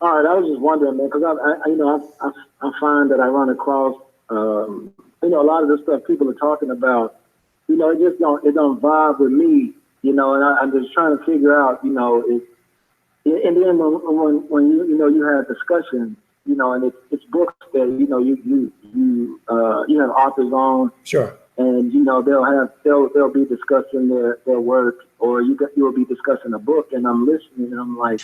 All right. I was just wondering, man, because I find that I run across, a lot of the stuff people are talking about, it just don't vibe with me, and I'm just trying to figure out, and then when you have discussions, and it's books that, you have authors on. Sure. And, they'll be discussing their work, or you'll be discussing a book, and I'm listening, and I'm like,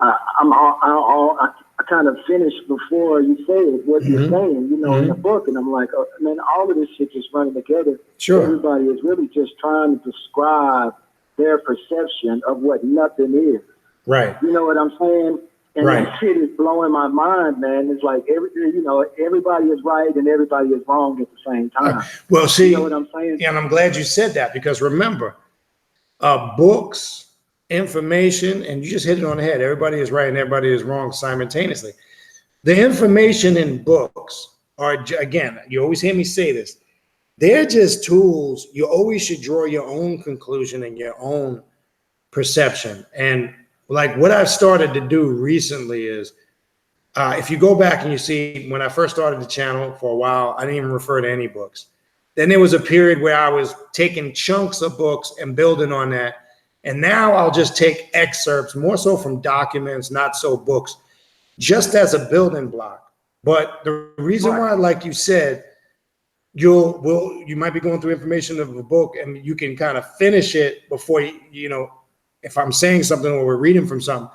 I kind of finished before you said what you're saying, in the book. And I'm like, oh, man, all of this shit just running together. Sure. Everybody is really just trying to describe their perception of what nothing is. Right. You know what I'm saying? And that shit is blowing my mind, man. It's like, everybody is right and everybody is wrong at the same time. Well, see, you know what I'm saying? Yeah, and I'm glad you said that, because remember, books, information, and you just hit it on the head. Everybody is right and everybody is wrong simultaneously. The information in books are, again, you always hear me say this, they're just tools. You always should draw your own conclusion and your own perception. And like what I've started to do recently is, if you go back and you see, when I first started the channel for a while, I didn't even refer to any books. Then there was a period where I was taking chunks of books and building on that. And now I'll just take excerpts, more so from documents, not so books, just as a building block. But the reason why, like you said, you might be going through information of a book and you can kind of finish it before if I'm saying something or we're reading from something,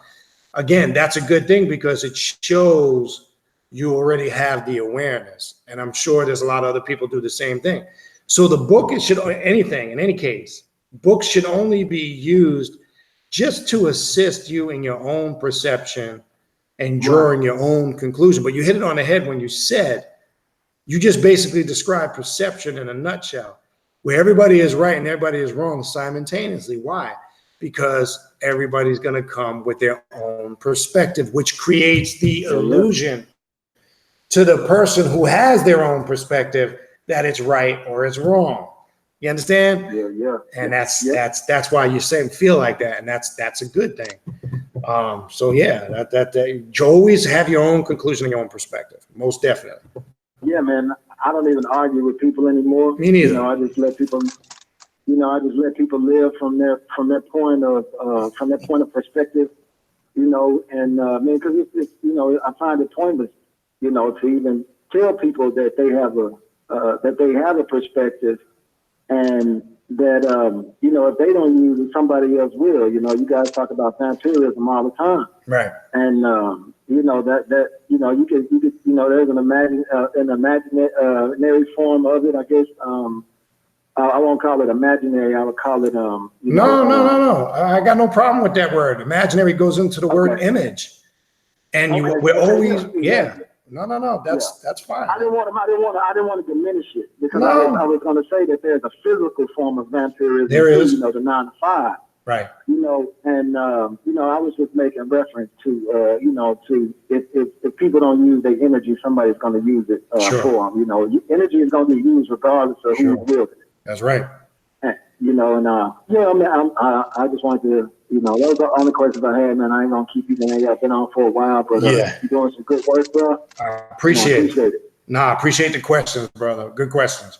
again, that's a good thing because it shows you already have the awareness. And I'm sure there's a lot of other people do the same thing. So the book, anything, in any case, books should only be used just to assist you in your own perception and drawing your own conclusion. But you hit it on the head when you said, you just basically described perception in a nutshell, where everybody is right and everybody is wrong simultaneously. Why? Because everybody's going to come with their own perspective, which creates the illusion to the person who has their own perspective that it's right or it's wrong. You understand? Yeah, yeah. And that's why you feel like that, and that's a good thing. So yeah, that you always have your own conclusion and your own perspective, most definitely. Yeah, man. I don't even argue with people anymore. Me neither. I just let people. I just let people live from their point of perspective. And man, because it's I find it pointless, to even tell people that they have a perspective. And that, if they don't use it, somebody else will. You guys talk about vampirism all the time. Right. And, you could, there's an imaginary form of it, I guess. I won't call it imaginary. I would call it, No. I got no problem with that word. Imaginary goes into the word image. And we're always, No. That's fine. I didn't want to diminish it because I was going to say that there's a physical form of vampirism. There is, the 9 to 5. Right. And I was just making reference to to if people don't use their energy, somebody's going to use it for them. Energy is going to be used regardless of who's wielding it. That's right. I just wanted to. Those are the only questions I had, man. I ain't gonna keep you there. I've been on for a while, but you're doing some good work, bro. I appreciate it. I appreciate the questions, brother. Good questions.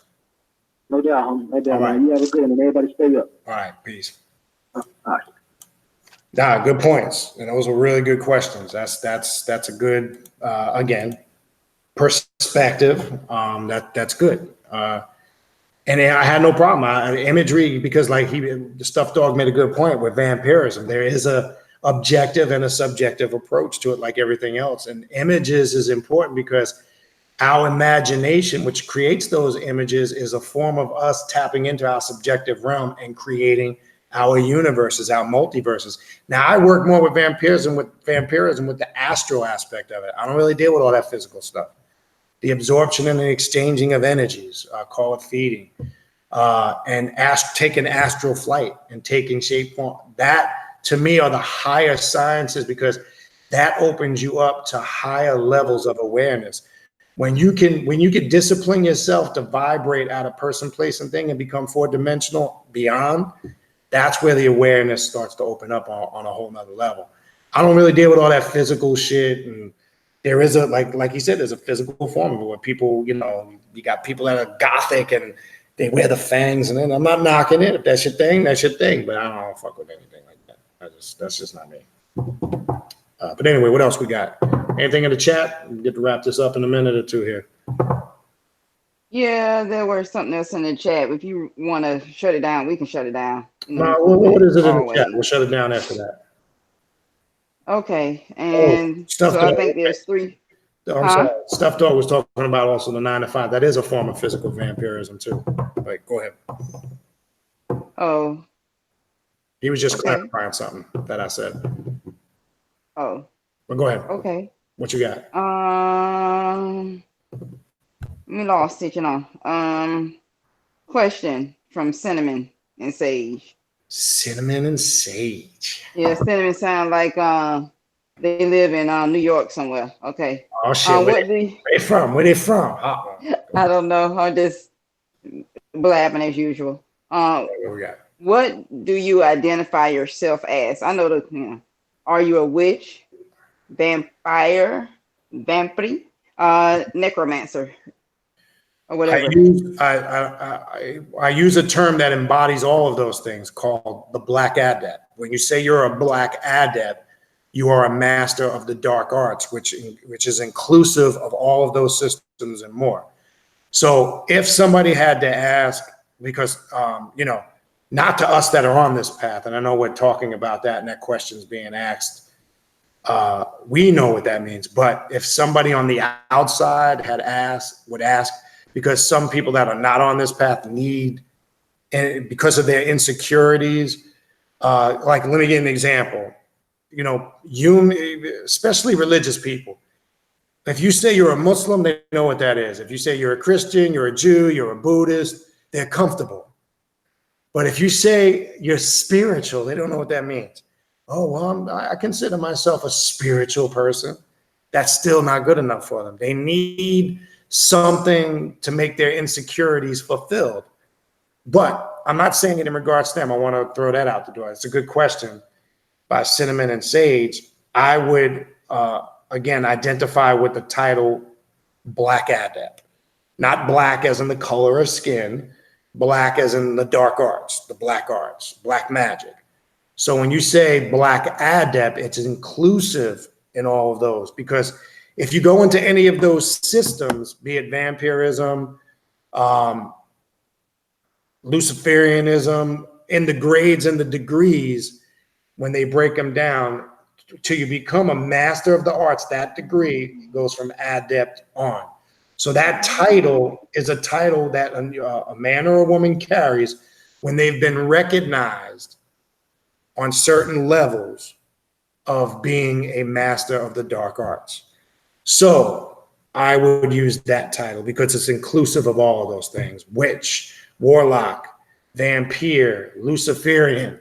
No doubt, homie. No doubt, man. You have a good one, and everybody stay up. All right, peace. All right. Good points. And those were really good questions. That's a good, again, perspective, that's good. And I had no problem. Imagery, because like the Stuffed Dog made a good point with vampirism. There is a objective and a subjective approach to it, like everything else. And images is important because our imagination, which creates those images, is a form of us tapping into our subjective realm and creating our universes, our multiverses. Now, I work more with vampirism with the astral aspect of it. I don't really deal with all that physical stuff. The absorption and the exchanging of energies, call it feeding, and taking astral flight and taking shape form. That, to me, are the higher sciences, because that opens you up to higher levels of awareness. When you can discipline yourself to vibrate out of person, place, and thing and become 4-dimensional beyond, that's where the awareness starts to open up on a whole nother level. I don't really deal with all that physical shit. And there is a, like you said, there's a physical form of it where people, you got people that are gothic and they wear the fangs, and then I'm not knocking it. If that's your thing, that's your thing. But I don't fuck with anything like that. That's just not me. But anyway, what else we got? Anything in the chat? We get to wrap this up in a minute or two here. Yeah, there was something else in the chat. If you want to shut it down, we can shut it down. What is it in the chat? We'll shut it down after that. Okay, and so I think there's 3. I'm sorry. Stuffed Dog was talking about also the 9 to 5. That is a form of physical vampirism too. Like, go ahead. Oh. He was just clarifying something that I said. Oh. But go ahead. Okay. What you got? We lost it, Question from Cinnamon and Sage. Cinnamon and Sage. Yeah, Cinnamon sound like they live in New York somewhere. Okay. Oh shit. Where they from? Where they from? I don't know. I'm just blabbing as usual. What do you identify yourself as? I know are you a witch, vampire, necromancer, or whatever? I use a term that embodies all of those things called the Black Adept. When you say you're a Black Adept, you are a master of the dark arts, which is inclusive of all of those systems and more. So if somebody had to ask, because, not to us that are on this path, and I know we're talking about that and that question's being asked, we know what that means. But if somebody on the outside would ask, because some people that are not on this path need, and because of their insecurities, like, let me give an example. Especially religious people. If you say you're a Muslim, they know what that is. If you say you're a Christian, you're a Jew, you're a Buddhist, they're comfortable. But if you say you're spiritual, they don't know what that means. Oh, well, I consider myself a spiritual person. That's still not good enough for them. They need something to make their insecurities fulfilled. But I'm not saying it in regards to them. I want to throw that out the door. It's a good question by Cinnamon and Sage. I would, again, identify with the title Black Adept. Not black as in the color of skin, black as in the dark arts, the black arts, black magic. So when you say Black Adept, it's inclusive in all of those, because if you go into any of those systems, be it vampirism, Luciferianism, in the grades and the degrees, when they break them down, till you become a master of the arts, that degree goes from adept on. So that title is a title that a man or a woman carries when they've been recognized on certain levels of being a master of the dark arts. So I would use that title because it's inclusive of all of those things: witch, warlock, vampire, Luciferian.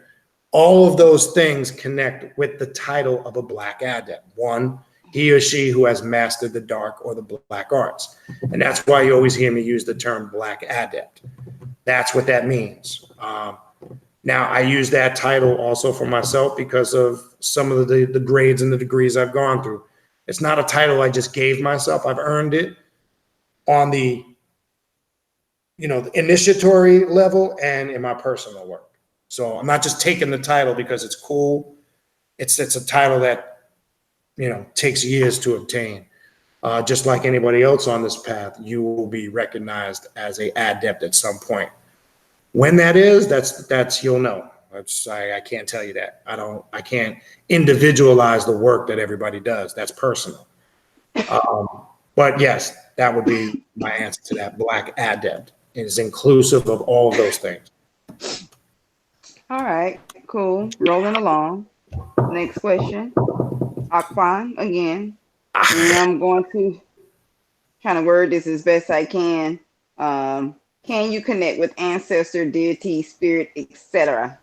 All of those things connect with the title of a Black Adept. One, he or she who has mastered the dark or the black arts. And that's why you always hear me use the term Black Adept. That's what that means. Now, I use that title also for myself because of some of the grades and the degrees I've gone through. It's not a title I just gave myself. I've earned it on the, the initiatory level and in my personal work. So I'm not just taking the title because it's cool. It's a title that, takes years to obtain. Just like anybody else on this path, you will be recognized as a adept at some point. When that is, that's you'll know. I can't tell you that. I can't individualize the work that everybody does. That's personal. But yes, that would be my answer to that. Black adept is inclusive of all of those things. All right, cool. Rolling along. Next question. Akwan again. And I'm going to kind of word this as best I can. Can you connect with ancestor, deity, spirit, etc.,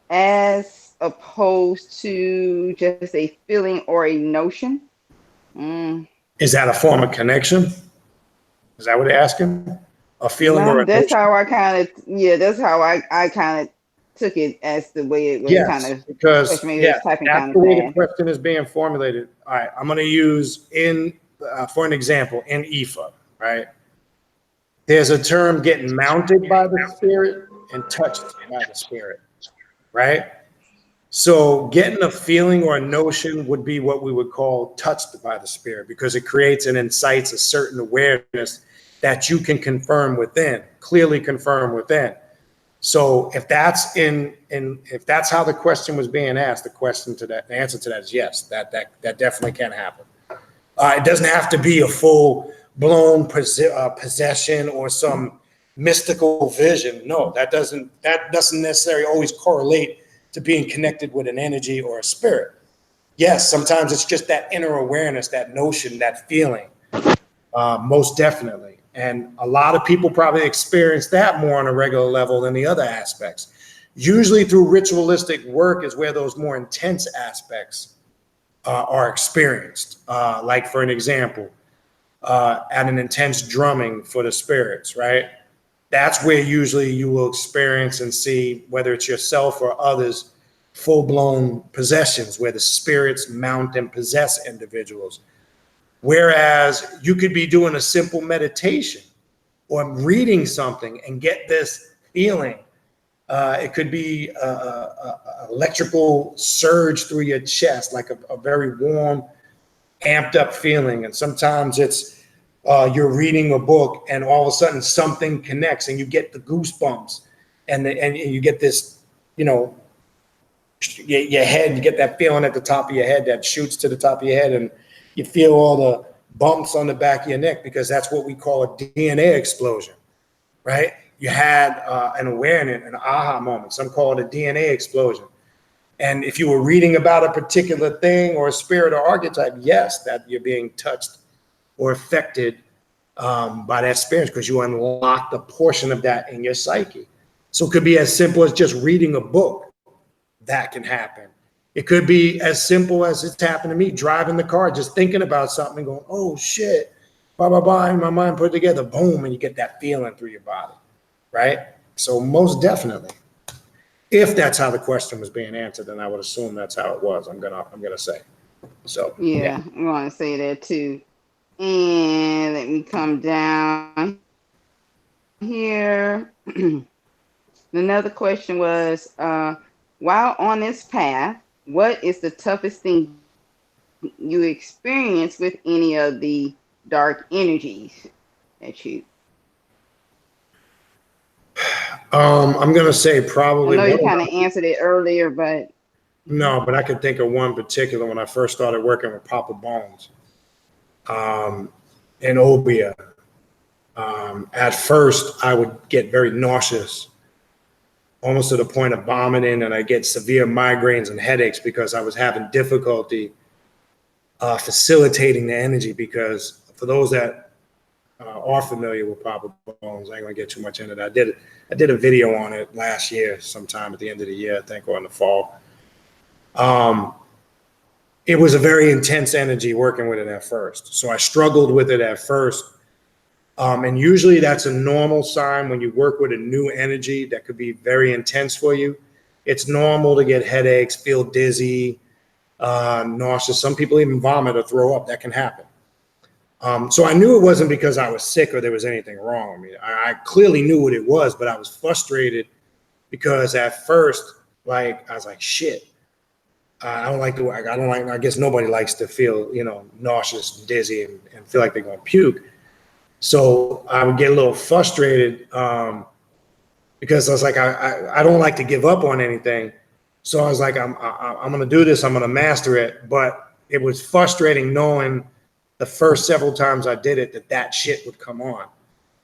as opposed to just a feeling or a notion? Is that a form of connection? Is that what they're asking? A feeling or a That's notion? how I kind of, that's how I kind of took it as the way it was kind of. Because Maybe it was typing that's kind the of way the fast. question is being formulated. All right, I'm going to use for an example, in IFA, right? There's a term getting mounted by the spirit and touched by the spirit, right? So getting a feeling or a notion would be what we would call touched by the spirit, because it creates and incites a certain awareness that you can confirm within, clearly confirm within. So if that's if that's how the question was being asked, the answer to that is yes, that definitely can happen. It doesn't have to be a full blown possession or some mystical vision. No, that doesn't necessarily always correlate to being connected with an energy or a spirit. Yes, sometimes it's just that inner awareness, that notion, that feeling, most definitely. And a lot of people probably experience that more on a regular level than the other aspects. Usually through ritualistic work is where those more intense aspects are experienced. Like for an example, at an intense drumming for the spirits, right? That's where usually you will experience and see, whether it's yourself or others, full-blown possessions where the spirits mount and possess individuals. Whereas you could be doing a simple meditation or reading something and get this feeling. It could be a electrical surge through your chest, like a very warm, amped up feeling. And sometimes it's you're reading a book and all of a sudden something connects and you get the goosebumps and you get this, your head, you get that feeling at the top of your head that shoots to the top of your head, and you feel all the bumps on the back of your neck, because that's what we call a DNA explosion, right? You had an awareness, an aha moment. Some call it a DNA explosion. And if you were reading about a particular thing or a spirit or archetype, yes, that you're being touched or affected by that experience, because you unlocked a portion of that in your psyche. So it could be as simple as just reading a book. That can happen. It could be as simple as it's happened to me, driving the car, just thinking about something and going, oh shit, blah, blah, blah, and my mind put together, boom, and you get that feeling through your body, right? So most definitely, if that's how the question was being answered, then I would assume that's how it was. I'm gonna say. So Yeah, I'm going to say that too. And let me come down here. Another question was, while on this path, what is the toughest thing you experience with any of the dark energies that you? I'm gonna say probably. I know you kind of answered it earlier, but no, but I could think of one particular when I first started working with Papa Bones and Obia. At first, I would get very nauseous, almost to the point of vomiting, and I get severe migraines and headaches because I was having difficulty facilitating the energy. Because for those that are familiar with Papa Bones, I ain't gonna get too much into that. I did a video on it last year, sometime at the end of the year, I think, or in the fall. It was a very intense energy working with it at first. So I struggled with it at first. And usually that's a normal sign when you work with a new energy that could be very intense for you. It's normal to get headaches, feel dizzy, nauseous. Some people even vomit or throw up. That can happen. So I knew it wasn't because I was sick or there was anything wrong with me. I clearly knew what it was, but I was frustrated because at first, I was like, shit, I don't like I guess nobody likes to feel, nauseous and dizzy and feel like they're going to puke. So I would get a little frustrated because I was like, I don't like to give up on anything. So I was like, I'm going to do this. I'm going to master it. But it was frustrating knowing the first several times I did it that shit would come on.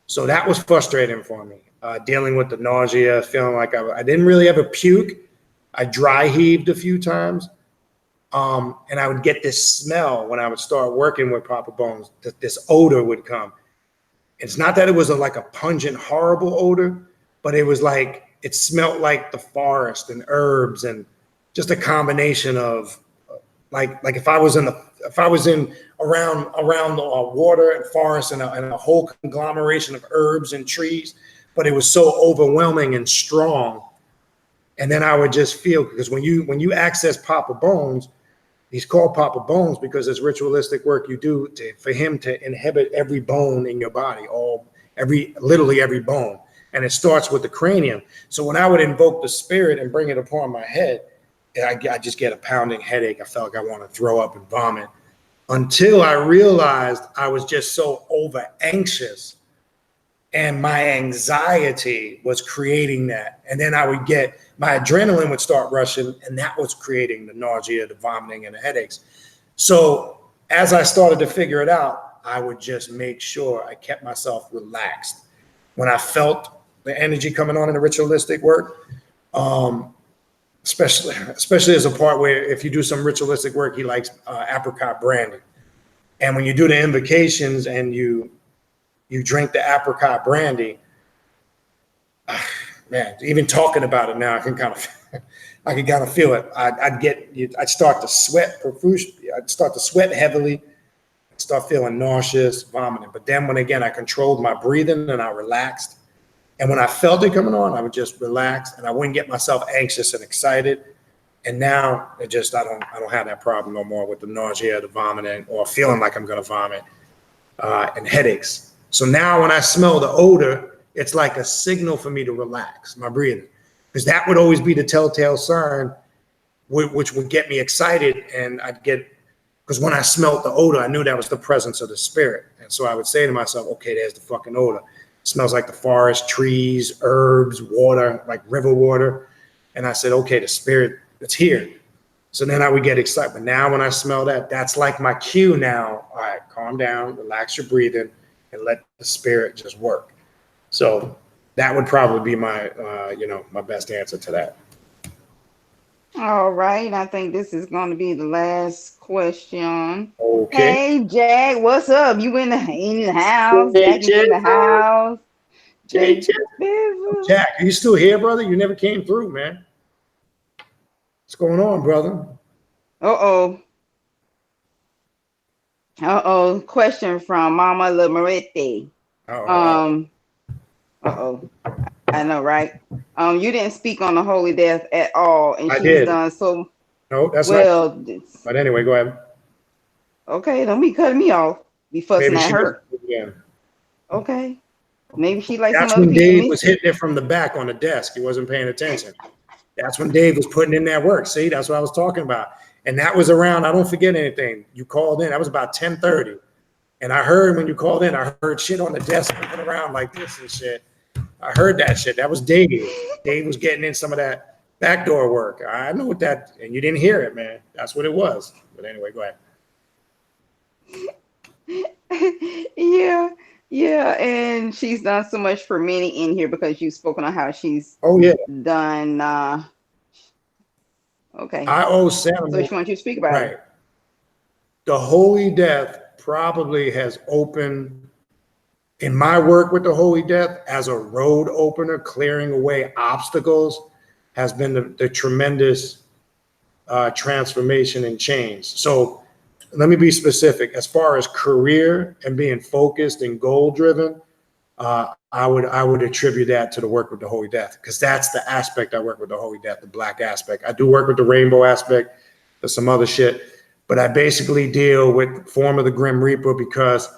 So that was frustrating for me, dealing with the nausea, feeling like I didn't really ever puke. I dry heaved a few times. And I would get this smell when I would start working with Papa Bones, that this odor would come. It's not that it was like a pungent, horrible odor, but it was like, it smelled like the forest and herbs and just a combination of like if I was in around the water and forest and a whole conglomeration of herbs and trees, but it was so overwhelming and strong. And then I would just feel, because when you access Papa Bones, he's called Papa Bones because it's ritualistic work you do for him to inhibit every bone in your body, literally every bone. And it starts with the cranium. So when I would invoke the spirit and bring it upon my head, I just get a pounding headache. I felt like I want to throw up and vomit, until I realized I was just so over anxious and my anxiety was creating that. And then I would get, my adrenaline would start rushing, and that was creating the nausea, the vomiting, and the headaches. So as I started to figure it out, I would just make sure I kept myself relaxed. When I felt the energy coming on in the ritualistic work, especially as a part where if you do some ritualistic work, he likes apricot brandy. And when you do the invocations and you drink the apricot brandy, man, even talking about it now, I can kind of feel it. I'd start to sweat profusely. I'd start to sweat heavily, start feeling nauseous, vomiting. But then when, again, I controlled my breathing and I relaxed. And when I felt it coming on, I would just relax and I wouldn't get myself anxious and excited. And now I don't have that problem no more with the nausea, the vomiting, or feeling like I'm going to vomit, and headaches. So now when I smell the odor, it's like a signal for me to relax my breathing, because that would always be the telltale sign, which would get me excited. And because when I smelled the odor, I knew that was the presence of the spirit. And so I would say to myself, okay, there's the fucking odor. It smells like the forest, trees, herbs, water, like river water. And I said, okay, the spirit, it's here. So then I would get excited. But now when I smell that, that's like my cue now. All right, calm down, relax your breathing, and let the spirit just work. So that would probably be my, my best answer to that. All right. I think this is going to be the last question. Okay. Hey, Jack, what's up? You in the house? Jack is in the house. Jack, are you still here, brother? You never came through, man. What's going on, brother? Question from Mama Lamarete. I know, right? You didn't speak on the Holy Death at all, and she's done so. No, that's well. Not. But anyway, go ahead. Okay, don't be cutting me off. Be fussing at her. Yeah. Okay. Maybe she likes some other people. That's when Dave was hitting it from the back on the desk. He wasn't paying attention. That's when Dave was putting in that work. See, that's what I was talking about. And that was around, I don't forget anything. You called in, that was about 10:30. And I heard when you called in, I heard shit on the desk moving around like this and shit. I heard that shit. That was Dave. Dave was getting in some of that backdoor work. I know what that, and you didn't hear it, man. That's what it was. But anyway, go ahead. Yeah, and she's done so much for many in here because you've spoken on how she's done. Okay. I owe Sam. So she wants you to speak about it. The Holy Death probably has opened, in my work with the Holy Death, as a road opener, clearing away obstacles, has been the tremendous transformation and change. So let me be specific. As far as career and being focused and goal driven, I would attribute that to the work with the Holy Death, because that's the aspect I work with the Holy Death, the black aspect. I do work with the rainbow aspect, there's some other shit, but I basically deal with the form of the Grim Reaper because,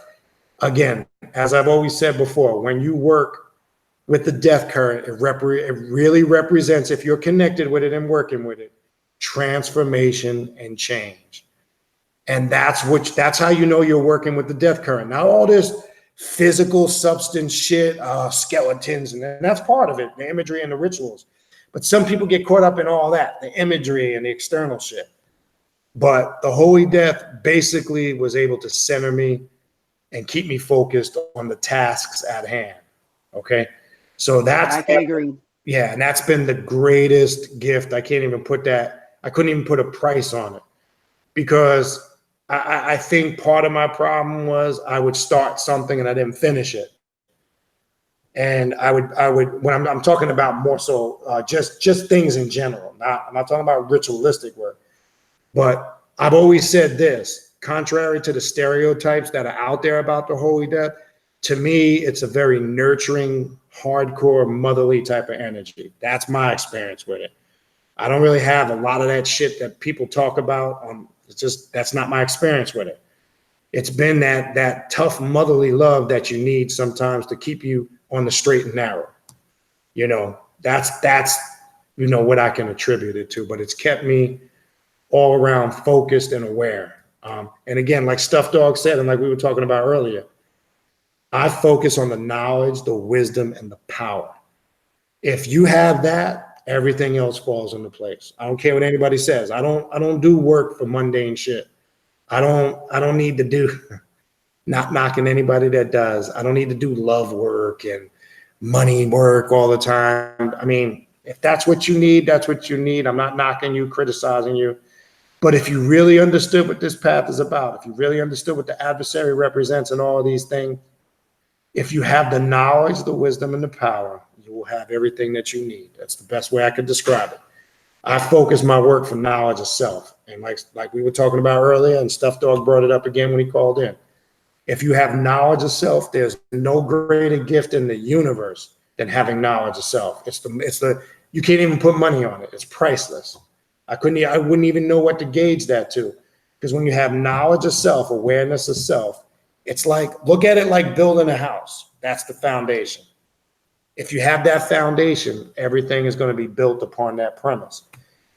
again, as I've always said before, when you work with the death current, it really represents, if you're connected with it and working with it, transformation and change. And that's how you know you're working with the death current. Now, all this physical substance shit, skeletons, and that's part of it, the imagery and the rituals. But some people get caught up in all that, the imagery and the external shit. But the Holy Death basically was able to center me and keep me focused on the tasks at hand. Okay. So I can agree. Yeah, and that's been the greatest gift. I couldn't even put a price on it, because I think part of my problem was I would start something and I didn't finish it. And I would when I'm talking about more so just things in general. I'm not talking about ritualistic work, but I've always said this, contrary to the stereotypes that are out there about the Holy Death, to me, it's a very nurturing, hardcore, motherly type of energy. That's my experience with it. I don't really have a lot of that shit that people talk about. That's not my experience with it. It's been that tough, motherly love that you need sometimes to keep you on the straight and narrow. You know, that's what I can attribute it to. But it's kept me all around focused and aware. And again, like Stuff Dog said, and like we were talking about earlier, I focus on the knowledge, the wisdom, and the power. If you have that, everything else falls into place. I don't care what anybody says. I don't do work for mundane shit. I don't need to do, not knocking anybody that does. I don't need to do love work and money work all the time. I mean, if that's what you need, that's what you need. I'm not knocking you, criticizing you. But if you really understood what this path is about, if you really understood what the adversary represents and all of these things, if you have the knowledge, the wisdom, and the power, you will have everything that you need. That's the best way I could describe it. I focus my work for knowledge of self. And like we were talking about earlier, and Stuff Dog brought it up again when he called in. If you have knowledge of self, there's no greater gift in the universe than having knowledge of self. You can't even put money on it. It's priceless. I wouldn't even know what to gauge that to. Because when you have knowledge of self, awareness of self, it's like, look at it like building a house. That's the foundation. If you have that foundation, everything is going to be built upon that premise.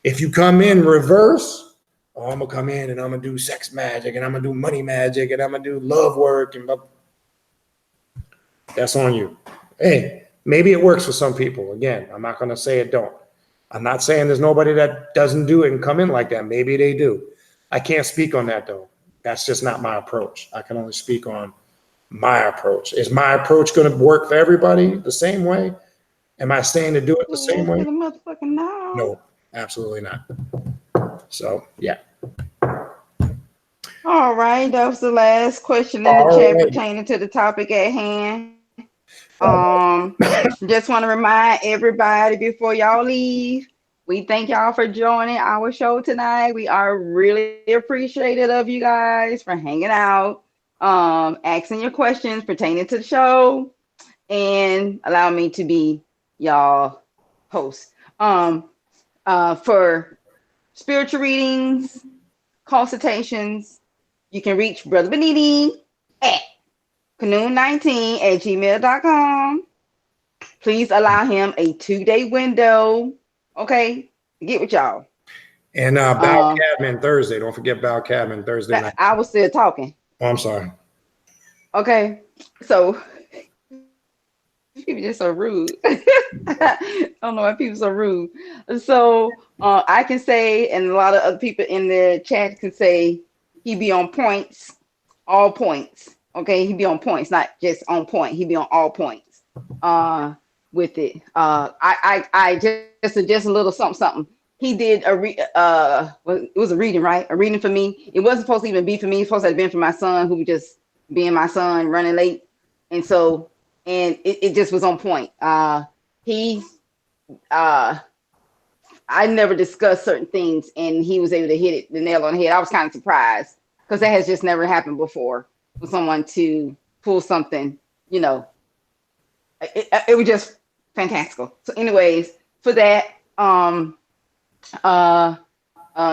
If you come in reverse, I'm going to come in and I'm going to do sex magic and I'm going to do money magic and I'm going to do love work, and that's on you. Hey, maybe it works for some people. Again, I'm not going to say it don't. I'm not saying there's nobody that doesn't do it and come in like that. Maybe they do. I can't speak on that though. That's just not my approach. I can only speak on my approach. Is my approach going to work for everybody the same way? Am I saying to do it the same way? No, absolutely not. So, yeah. All right. That was the last question in the chat pertaining to the topic at hand. Just want to remind everybody before y'all leave, we thank y'all for joining our show tonight. We are really appreciative of you guys for hanging out, asking your questions pertaining to the show, and allow me to be y'all host. For spiritual readings, consultations, you can reach Brother Baniti at canoon19@gmail.com. Please allow him a 2-day window, okay, to get with y'all. And Bow Cadman Thursday. Don't forget Bow Cadman Thursday night. I was still talking. Oh, I'm sorry. Okay, so people just so rude. I don't know why people so rude. So I can say, and a lot of other people in the chat can say, he be on points, all points. Okay, he be on points, not just on point. He be on all points with it. I just a little something. He did it was a reading, right? A reading for me. It wasn't supposed to even be for me. It's supposed to have been for my son, who was just being my son, running late. And so, and it just was on point. I never discussed certain things, and he was able to hit the nail on the head. I was kind of surprised, because that has just never happened before, for someone to pull something, you know. It was just fantastical. So anyways, for that,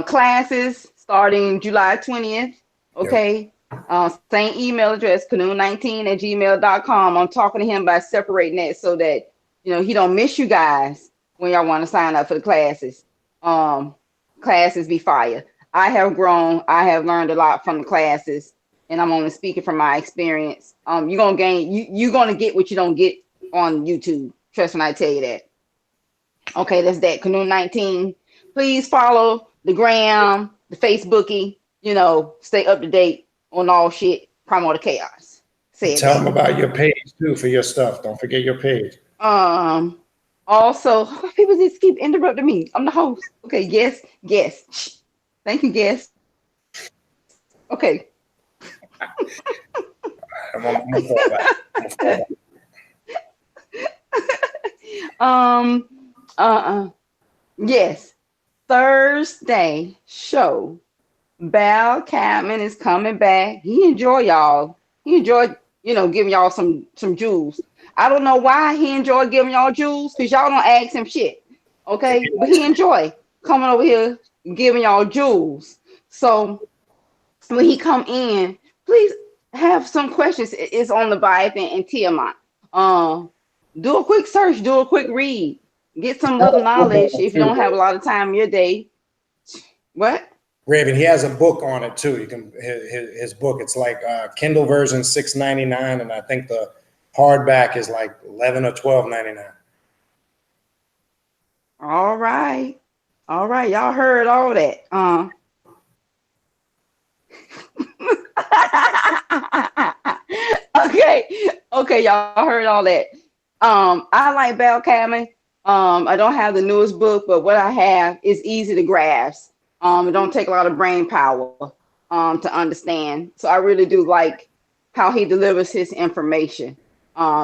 classes starting July 20th, okay? Yep. Same email address, canoon19@gmail.com. I'm talking to him by separating that so that, you know, he don't miss you guys when y'all want to sign up for the classes. classes be fire. I have grown. I have learned a lot from the classes, and I'm only speaking from my experience. You're gonna gain. You're gonna get what you don't get on YouTube. Trust when I tell you that. Okay, that's that. Canoe 19. Please follow the gram, the Facebooky. You know, stay up to date on all shit. Primal the Chaos. Tell them about your page too for your stuff. Don't forget your page. Also, people just keep interrupting me. I'm the host. Okay, yes. Thank you, guest. Okay. I'm gonna fall back. Yes. Thursday show. Bal Catman is coming back. He enjoyed y'all. He enjoyed, giving y'all some jewels. I don't know why he enjoyed giving y'all jewels, because y'all don't ask him shit. Okay? But he enjoyed coming over here giving y'all jewels. So when he come in, please have some questions. It's on the Vibe and Tiamat. Do a quick search, do a quick read, get some little knowledge if you don't have a lot of time in your day. What? Raven, he has a book on it too. You can his book. It's like Kindle version $6.99, and I think the hardback is like $11 or $12.99. All right, y'all heard all that. Okay, y'all heard all that. I like Bal Catman. I don't have the newest book, but what I have is easy to grasp. It don't take a lot of brain power to understand. So I really do like how he delivers his information.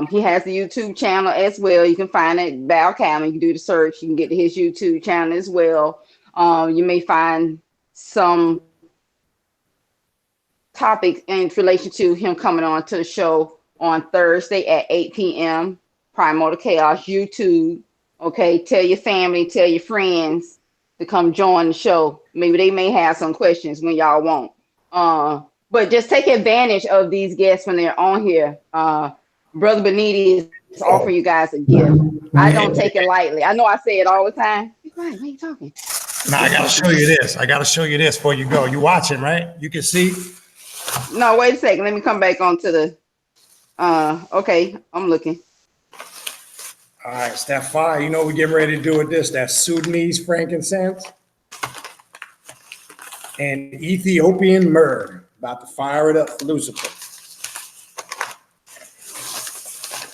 He has the YouTube channel as well. You can find it, Bal Catman. You can do the search. You can get to his YouTube channel as well. You may find some topics in relation to him coming on to the show on Thursday at 8 p.m. Primordial Chaos YouTube. Okay, tell your family, tell your friends to come join the show. Maybe they may have some questions when y'all won't. But just take advantage of these guests when they're on here. Brother Baniti is offering you guys a gift. I don't take it lightly. I know I say it all the time. Be quiet, why are you talking? Now I gotta show you this. Before you go. You watching, right? You can see. No, wait a second. Let me come back onto the okay, I'm looking. All right, it's that fire. You know what we're getting ready to do with this? That Sudanese frankincense and Ethiopian myrrh. About to fire it up for Lucifer.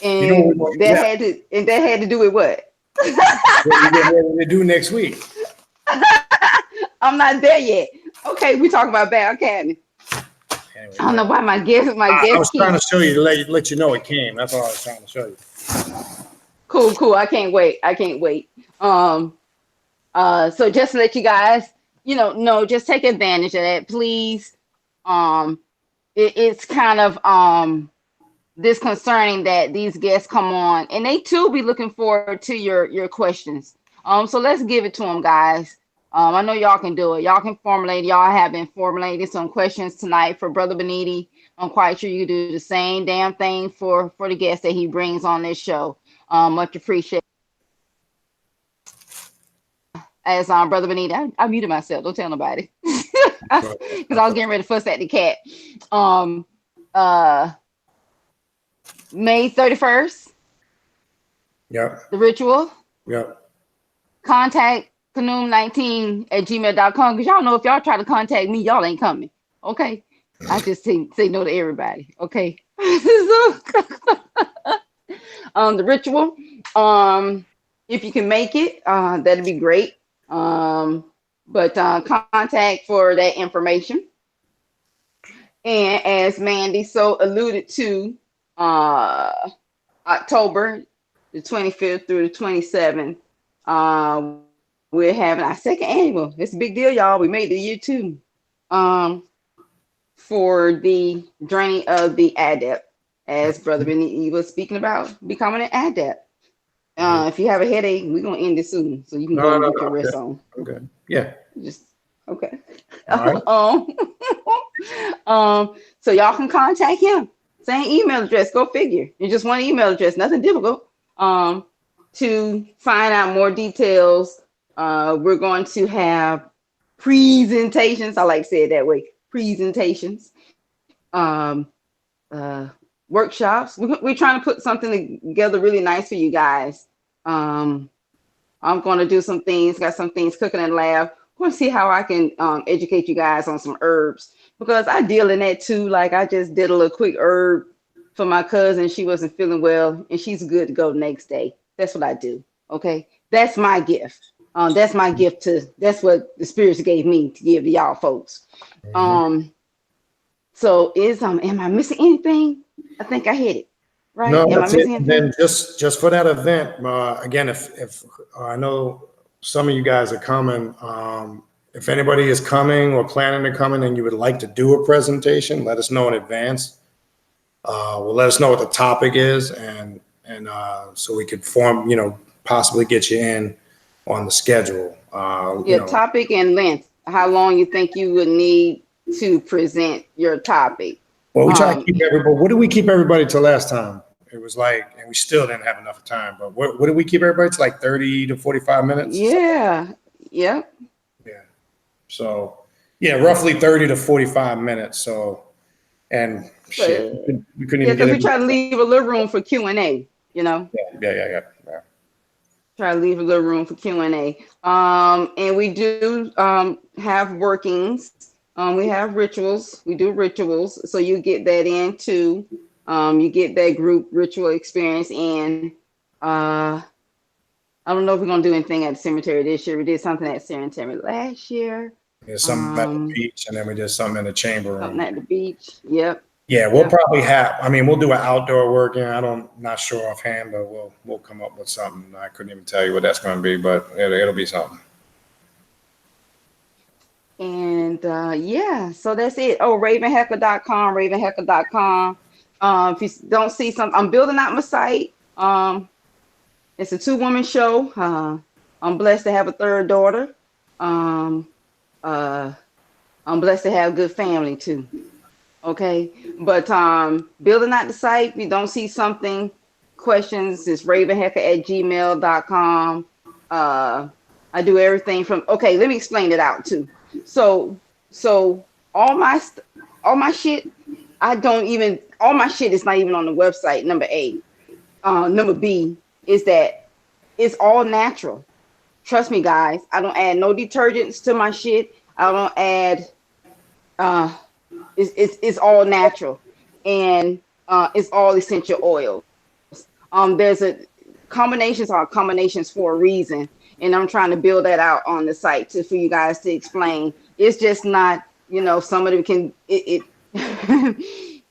And that had to do with what? What we getting ready to do next week? I'm not there yet. Okay, we talking about Bal Catman. Anyway, I don't know why my guest. I was trying to show you to let you know it came. That's all I was trying to show you. Cool. I can't wait. So just to let you guys, just take advantage of that, please. It's kind of disconcerting that these guests come on and they too be looking forward to your questions. So let's give it to them, guys. I know y'all can do it. Y'all can formulate. Y'all have been formulating some questions tonight for Brother Baniti. I'm quite sure you do the same damn thing for the guests that he brings on this show. Much appreciated. As Brother Baniti, I muted myself. Don't tell nobody, because I was getting ready to fuss at the cat. May 31st. Yep. The ritual. Yep. Contact canoom19@gmail.com, because y'all know if y'all try to contact me, y'all ain't coming. Okay. I just say no to everybody. Okay. The ritual. If you can make it, that'd be great. But contact for that information. And as Mandy so alluded to, October the 25th through the 27th, we're having our second annual. It's a big deal, y'all. We made the year 2. For the journey of the adept, as Brother Benny was speaking about becoming an adept. If you have a headache, we're gonna end it soon, so you can go and get your rest on. Okay. Yeah. Just okay. All right. So y'all can contact him. Same email address. Go figure. It's just one email address. Nothing difficult. To find out more details, we're going to have presentations. I like to say it that way. Presentations. Workshops. We're trying to put something together really nice for you guys. I'm going to do some things, got some things cooking in the lab. I want to see how I can educate you guys on some herbs, because I deal in that too. Like I just did a little quick herb for my cousin. She wasn't feeling well and she's good to go the next day. That's what I do. Okay. That's my gift. That's my gift that's what the spirits gave me to give to y'all folks. So am I missing anything? I think I hit it. Right? No, Am I that's missing it. anything? Then just for that event, again, if I know some of you guys are coming, if anybody is coming or planning to come in and you would like to do a presentation, let us know in advance. Well, let us know what the topic is, and so we could possibly get you in on the schedule. Topic and length. How long you think you would need to present your topic? Well, we try to keep everybody. What did we keep everybody to last time? It was like, and we still didn't have enough time, but what did we keep everybody to, like 30 to 45 minutes? Yeah. Yep. Yeah. So, yeah, roughly 30 to 45 minutes. So, and shit, we couldn't even get because we try to leave a little room for Q&A, you know? Yeah. Try to leave a little room for Q&A. And we do have workings. We have rituals. We do rituals. So you get that in too. You get that group ritual experience in. I don't know if we're going to do anything at the cemetery this year. We did something at the cemetery last year. Yeah, something at the beach, and then we did something in the chamber room. Something at the beach. Yep. Yeah, we'll probably we'll do an outdoor working. Not sure offhand, but we'll come up with something. I couldn't even tell you what that's going to be, but it'll be something. And so that's it. Oh, ravenheka.com, ravenheka.com. If you don't see something, I'm building out my site. It's a 2-woman show. I'm blessed to have a 3rd daughter. I'm blessed to have a good family too. Okay. But building out the site, if you don't see something, questions, it's ravenheka@gmail.com. I do everything from, okay, let me explain it out too. So all my shit, all my shit is not even on the website, number A. Number B is that it's all natural. Trust me, guys. I don't add no detergents to my shit. I don't add, it's all natural, and it's all essential oils. There's combinations are combinations for a reason, and I'm trying to build that out on the site for you guys to explain. It's just not, some of them can it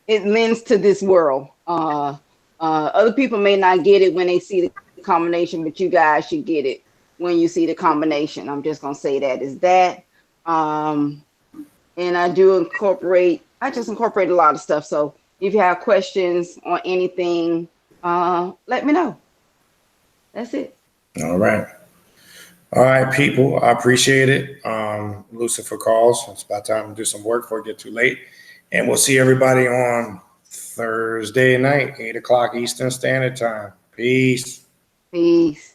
lends to this world. Other people may not get it when they see the combination, but you guys should get it when you see the combination. I'm just gonna say that is that. And I just incorporate a lot of stuff. So if you have questions on anything, let me know. That's it. All right, people. I appreciate it. Lucifer calls. It's about time to do some work before it get too late. And we'll see everybody on Thursday night, 8 o'clock Eastern Standard Time. Peace. Peace.